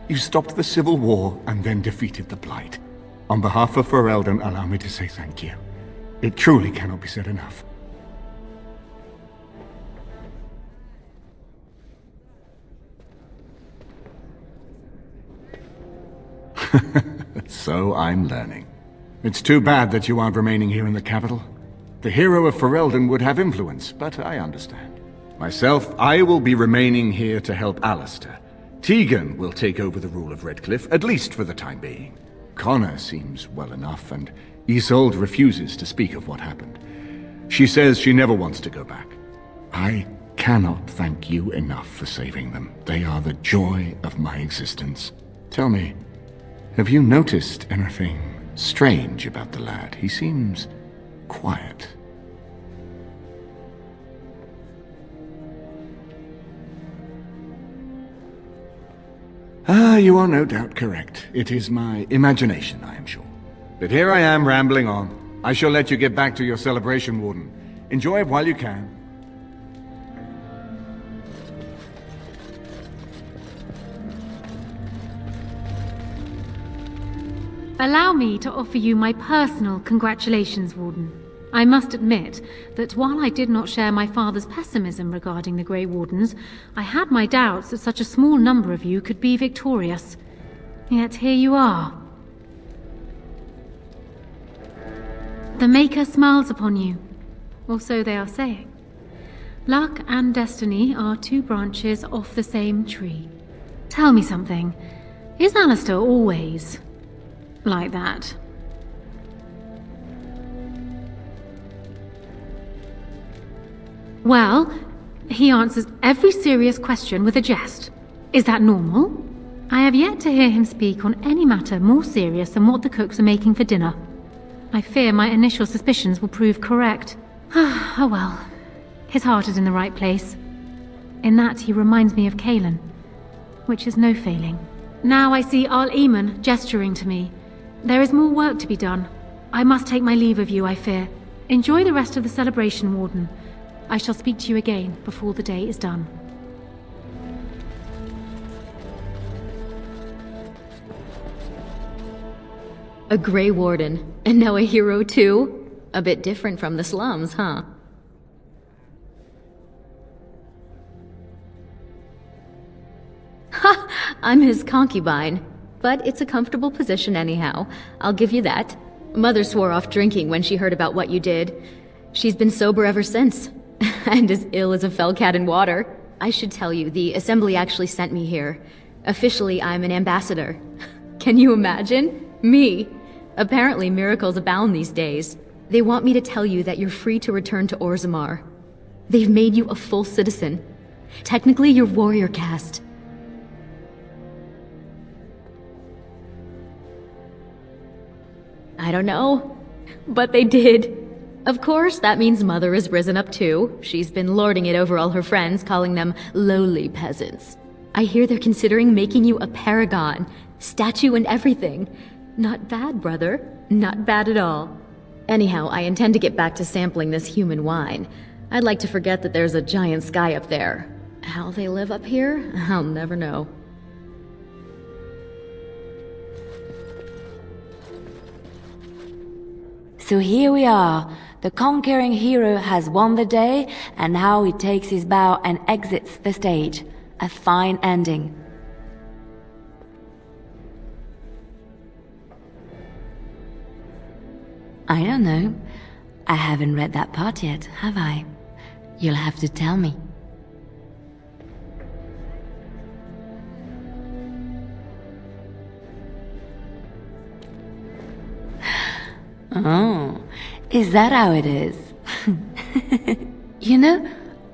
You stopped the Civil War and then defeated the Blight. On behalf of Ferelden, allow me to say thank you. It truly cannot be said enough. So I'm learning. It's too bad that you aren't remaining here in the capital. The hero of Ferelden would have influence, but I understand. Myself, I will be remaining here to help Alistair. Tegan will take over the rule of Redcliffe, at least for the time being. Connor seems well enough, and Isolde refuses to speak of what happened. She says she never wants to go back. I cannot thank you enough for saving them. They are the joy of my existence. Tell me, have you noticed anything strange about the lad? He seems quiet. You are no doubt correct. It is my imagination, I am sure. But here I am rambling on. I shall let you get back to your celebration, Warden. Enjoy it while you can. Allow me to offer you my personal congratulations, Warden. I must admit that while I did not share my father's pessimism regarding the Grey Wardens, I had my doubts that such a small number of you could be victorious. Yet here you are. The Maker smiles upon you, or so they are saying. Luck and destiny are two branches off the same tree. Tell me something. Is Alistair always like that? Well, he answers every serious question with a jest. Is that normal? I have yet to hear him speak on any matter more serious than what the cooks are making for dinner. I fear my initial suspicions will prove correct. Oh well. His heart is in the right place. In that he reminds me of Kaelin, which is no failing. Now I see Al-Eamon gesturing to me. There is more work to be done. I must take my leave of you, I fear. Enjoy the rest of the celebration, Warden. I shall speak to you again before the day is done. A Grey Warden, and now a hero too? A bit different from the slums, huh? Ha! I'm his concubine. But it's a comfortable position anyhow. I'll give you that. Mother swore off drinking when she heard about what you did. She's been sober ever since. And as ill as a fell cat in water. I should tell you, the Assembly actually sent me here. Officially, I'm an ambassador. Can you imagine? Me. Apparently miracles abound these days. They want me to tell you that you're free to return to Orzammar. They've made you a full citizen. Technically, you're warrior caste. I don't know, but they did. Of course, that means Mother has risen up too. She's been lording it over all her friends, calling them lowly peasants. I hear they're considering making you a paragon, statue and everything. Not bad, brother. Not bad at all. Anyhow, I intend to get back to sampling this human wine. I'd like to forget that there's a giant sky up there. How they live up here, I'll never know. So here we are. The conquering hero has won the day, and now he takes his bow and exits the stage. A fine ending. I don't know. I haven't read that part yet, have I? You'll have to tell me. Oh, is that how it is? You know,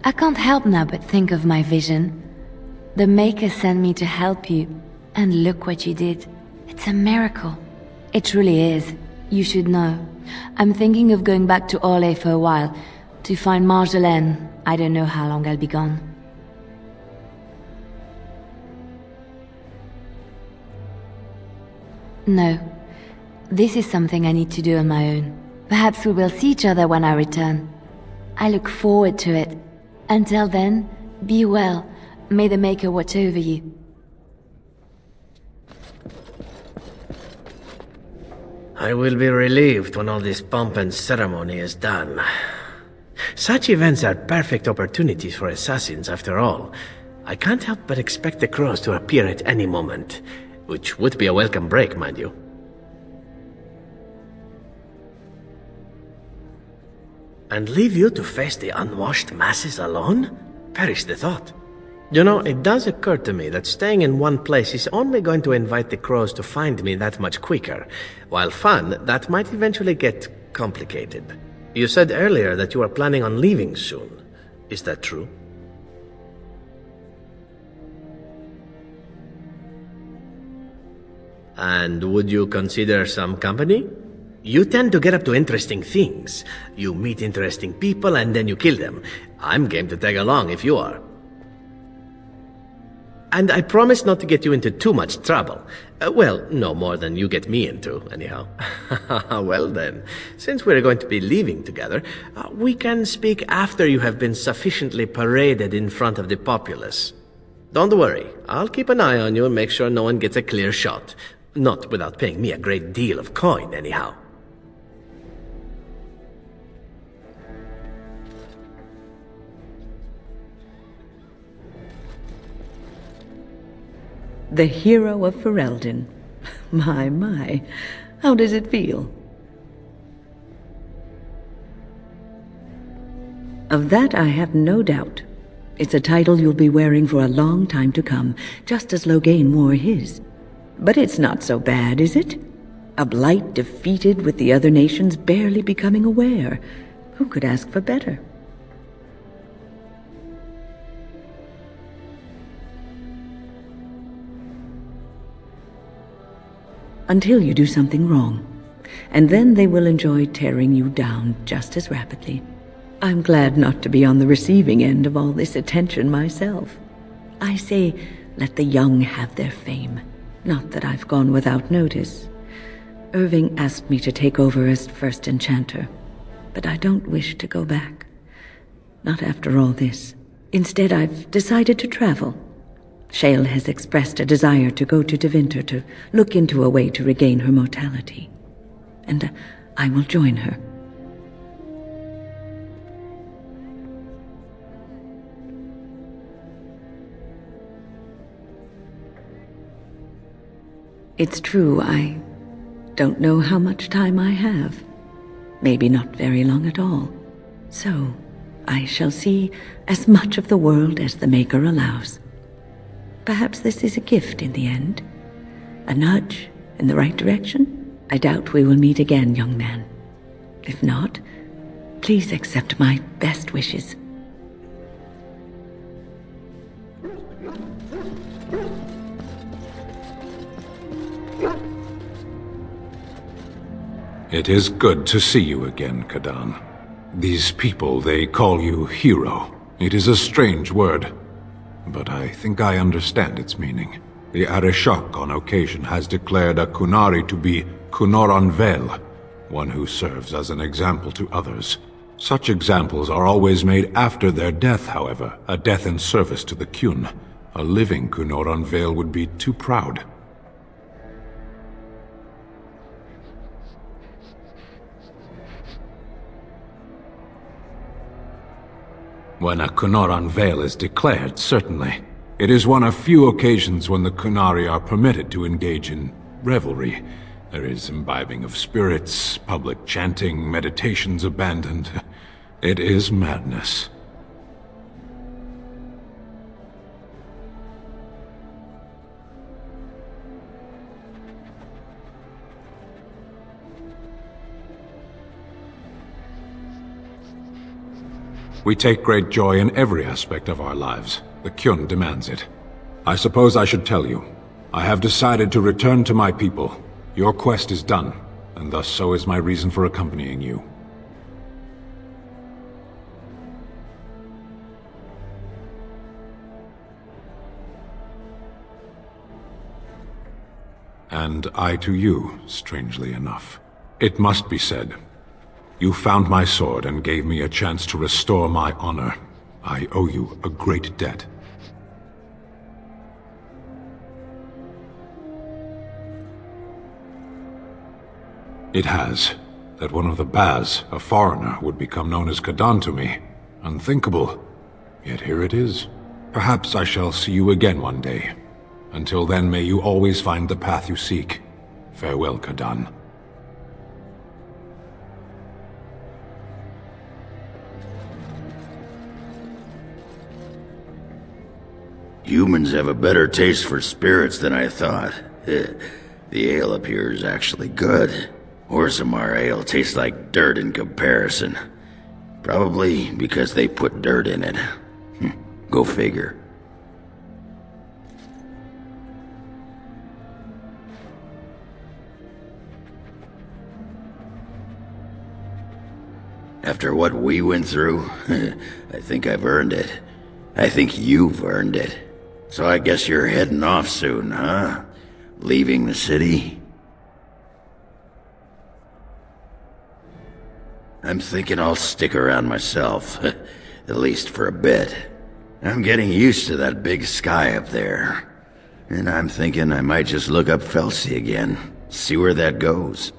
I can't help now but think of my vision. The Maker sent me to help you, and look what you did. It's a miracle. It truly is. You should know. I'm thinking of going back to Orlais for a while, to find Marjolaine. I don't know how long I'll be gone. No. This is something I need to do on my own. Perhaps we will see each other when I return. I look forward to it. Until then, be well. May the Maker watch over you. I will be relieved when all this pomp and ceremony is done. Such events are perfect opportunities for assassins, after all. I can't help but expect the crows to appear at any moment, which would be a welcome break, mind you. And leave you to face the unwashed masses alone? Perish the thought. You know, it does occur to me that staying in one place is only going to invite the crows to find me that much quicker. While fun, that might eventually get complicated. You said earlier that you are planning on leaving soon. Is that true? And would you consider some company? You tend to get up to interesting things. You meet interesting people and then you kill them. I'm game to tag along if you are. And I promise not to get you into too much trouble. Well, no more than you get me into, anyhow. Well then, since we're going to be leaving together, we can speak after you have been sufficiently paraded in front of the populace. Don't worry, I'll keep an eye on you and make sure no one gets a clear shot. Not without paying me a great deal of coin, anyhow. The hero of Ferelden. My. How does it feel? Of that I have no doubt. It's a title you'll be wearing for a long time to come, just as Loghain wore his. But it's not so bad, is it? A blight defeated with the other nations barely becoming aware. Who could ask for better? Until you do something wrong, and then they will enjoy tearing you down just as rapidly. I'm glad not to be on the receiving end of all this attention myself. I say, let the young have their fame. Not that I've gone without notice. Irving asked me to take over as first enchanter, but I don't wish to go back. Not after all this. Instead, I've decided to travel. Shale has expressed a desire to go to Deventer to look into a way to regain her mortality. And I will join her. It's true, I don't know how much time I have. Maybe not very long at all. So, I shall see as much of the world as the Maker allows. Perhaps this is a gift in the end. A nudge in the right direction? I doubt we will meet again, young man. If not, please accept my best wishes. It is good to see you again, Kadan. These people, they call you hero. It is a strange word, but I think I understand its meaning. The Arishok on occasion has declared a Kunari to be Kunoran Vel, one who serves as an example to others. Such examples are always made after their death, however, a death in service to the Kyun. A living Kunoran Vel would be too proud. When a Kunoran Veil is declared, certainly. It is one of few occasions when the Kunari are permitted to engage in revelry. There is imbibing of spirits, public chanting, meditations abandoned. It is madness. We take great joy in every aspect of our lives. The Kyun demands it. I suppose I should tell you. I have decided to return to my people. Your quest is done, and thus so is my reason for accompanying you. And I to you, strangely enough. It must be said. You found my sword and gave me a chance to restore my honor. I owe you a great debt. It has. That one of the Baz, a foreigner, would become known as Kadan to me. Unthinkable. Yet here it is. Perhaps I shall see you again one day. Until then, may you always find the path you seek. Farewell, Kadan. Humans have a better taste for spirits than I thought. The ale up here is actually good. Orzammar ale tastes like dirt in comparison. Probably because they put dirt in it. Go figure. After what we went through, I think I've earned it. I think you've earned it. So I guess you're heading off soon, huh? Leaving the city? I'm thinking I'll stick around myself, at least for a bit. I'm getting used to that big sky up there. And I'm thinking I might just look up Felsi again, see where that goes.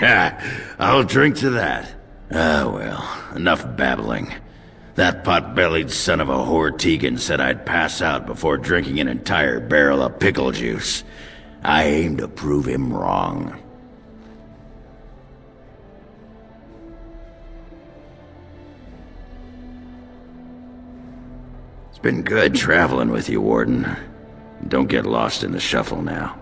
Ha! I'll drink to that. Ah, well, enough babbling. That pot-bellied son of a whore Tegan said I'd pass out before drinking an entire barrel of pickle juice. I aim to prove him wrong. It's been good traveling with you, Warden. Don't get lost in the shuffle now.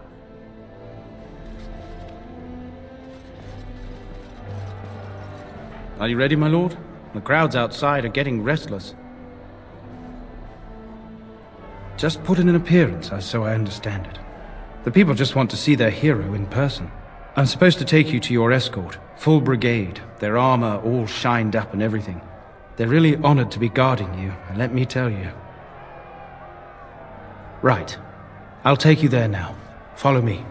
Are you ready, my lord? The crowds outside are getting restless. Just put in an appearance, so I understand it. The people just want to see their hero in person. I'm supposed to take you to your escort, full brigade, their armor all shined up and everything. They're really honored to be guarding you, and let me tell you. Right. I'll take you there now. Follow me.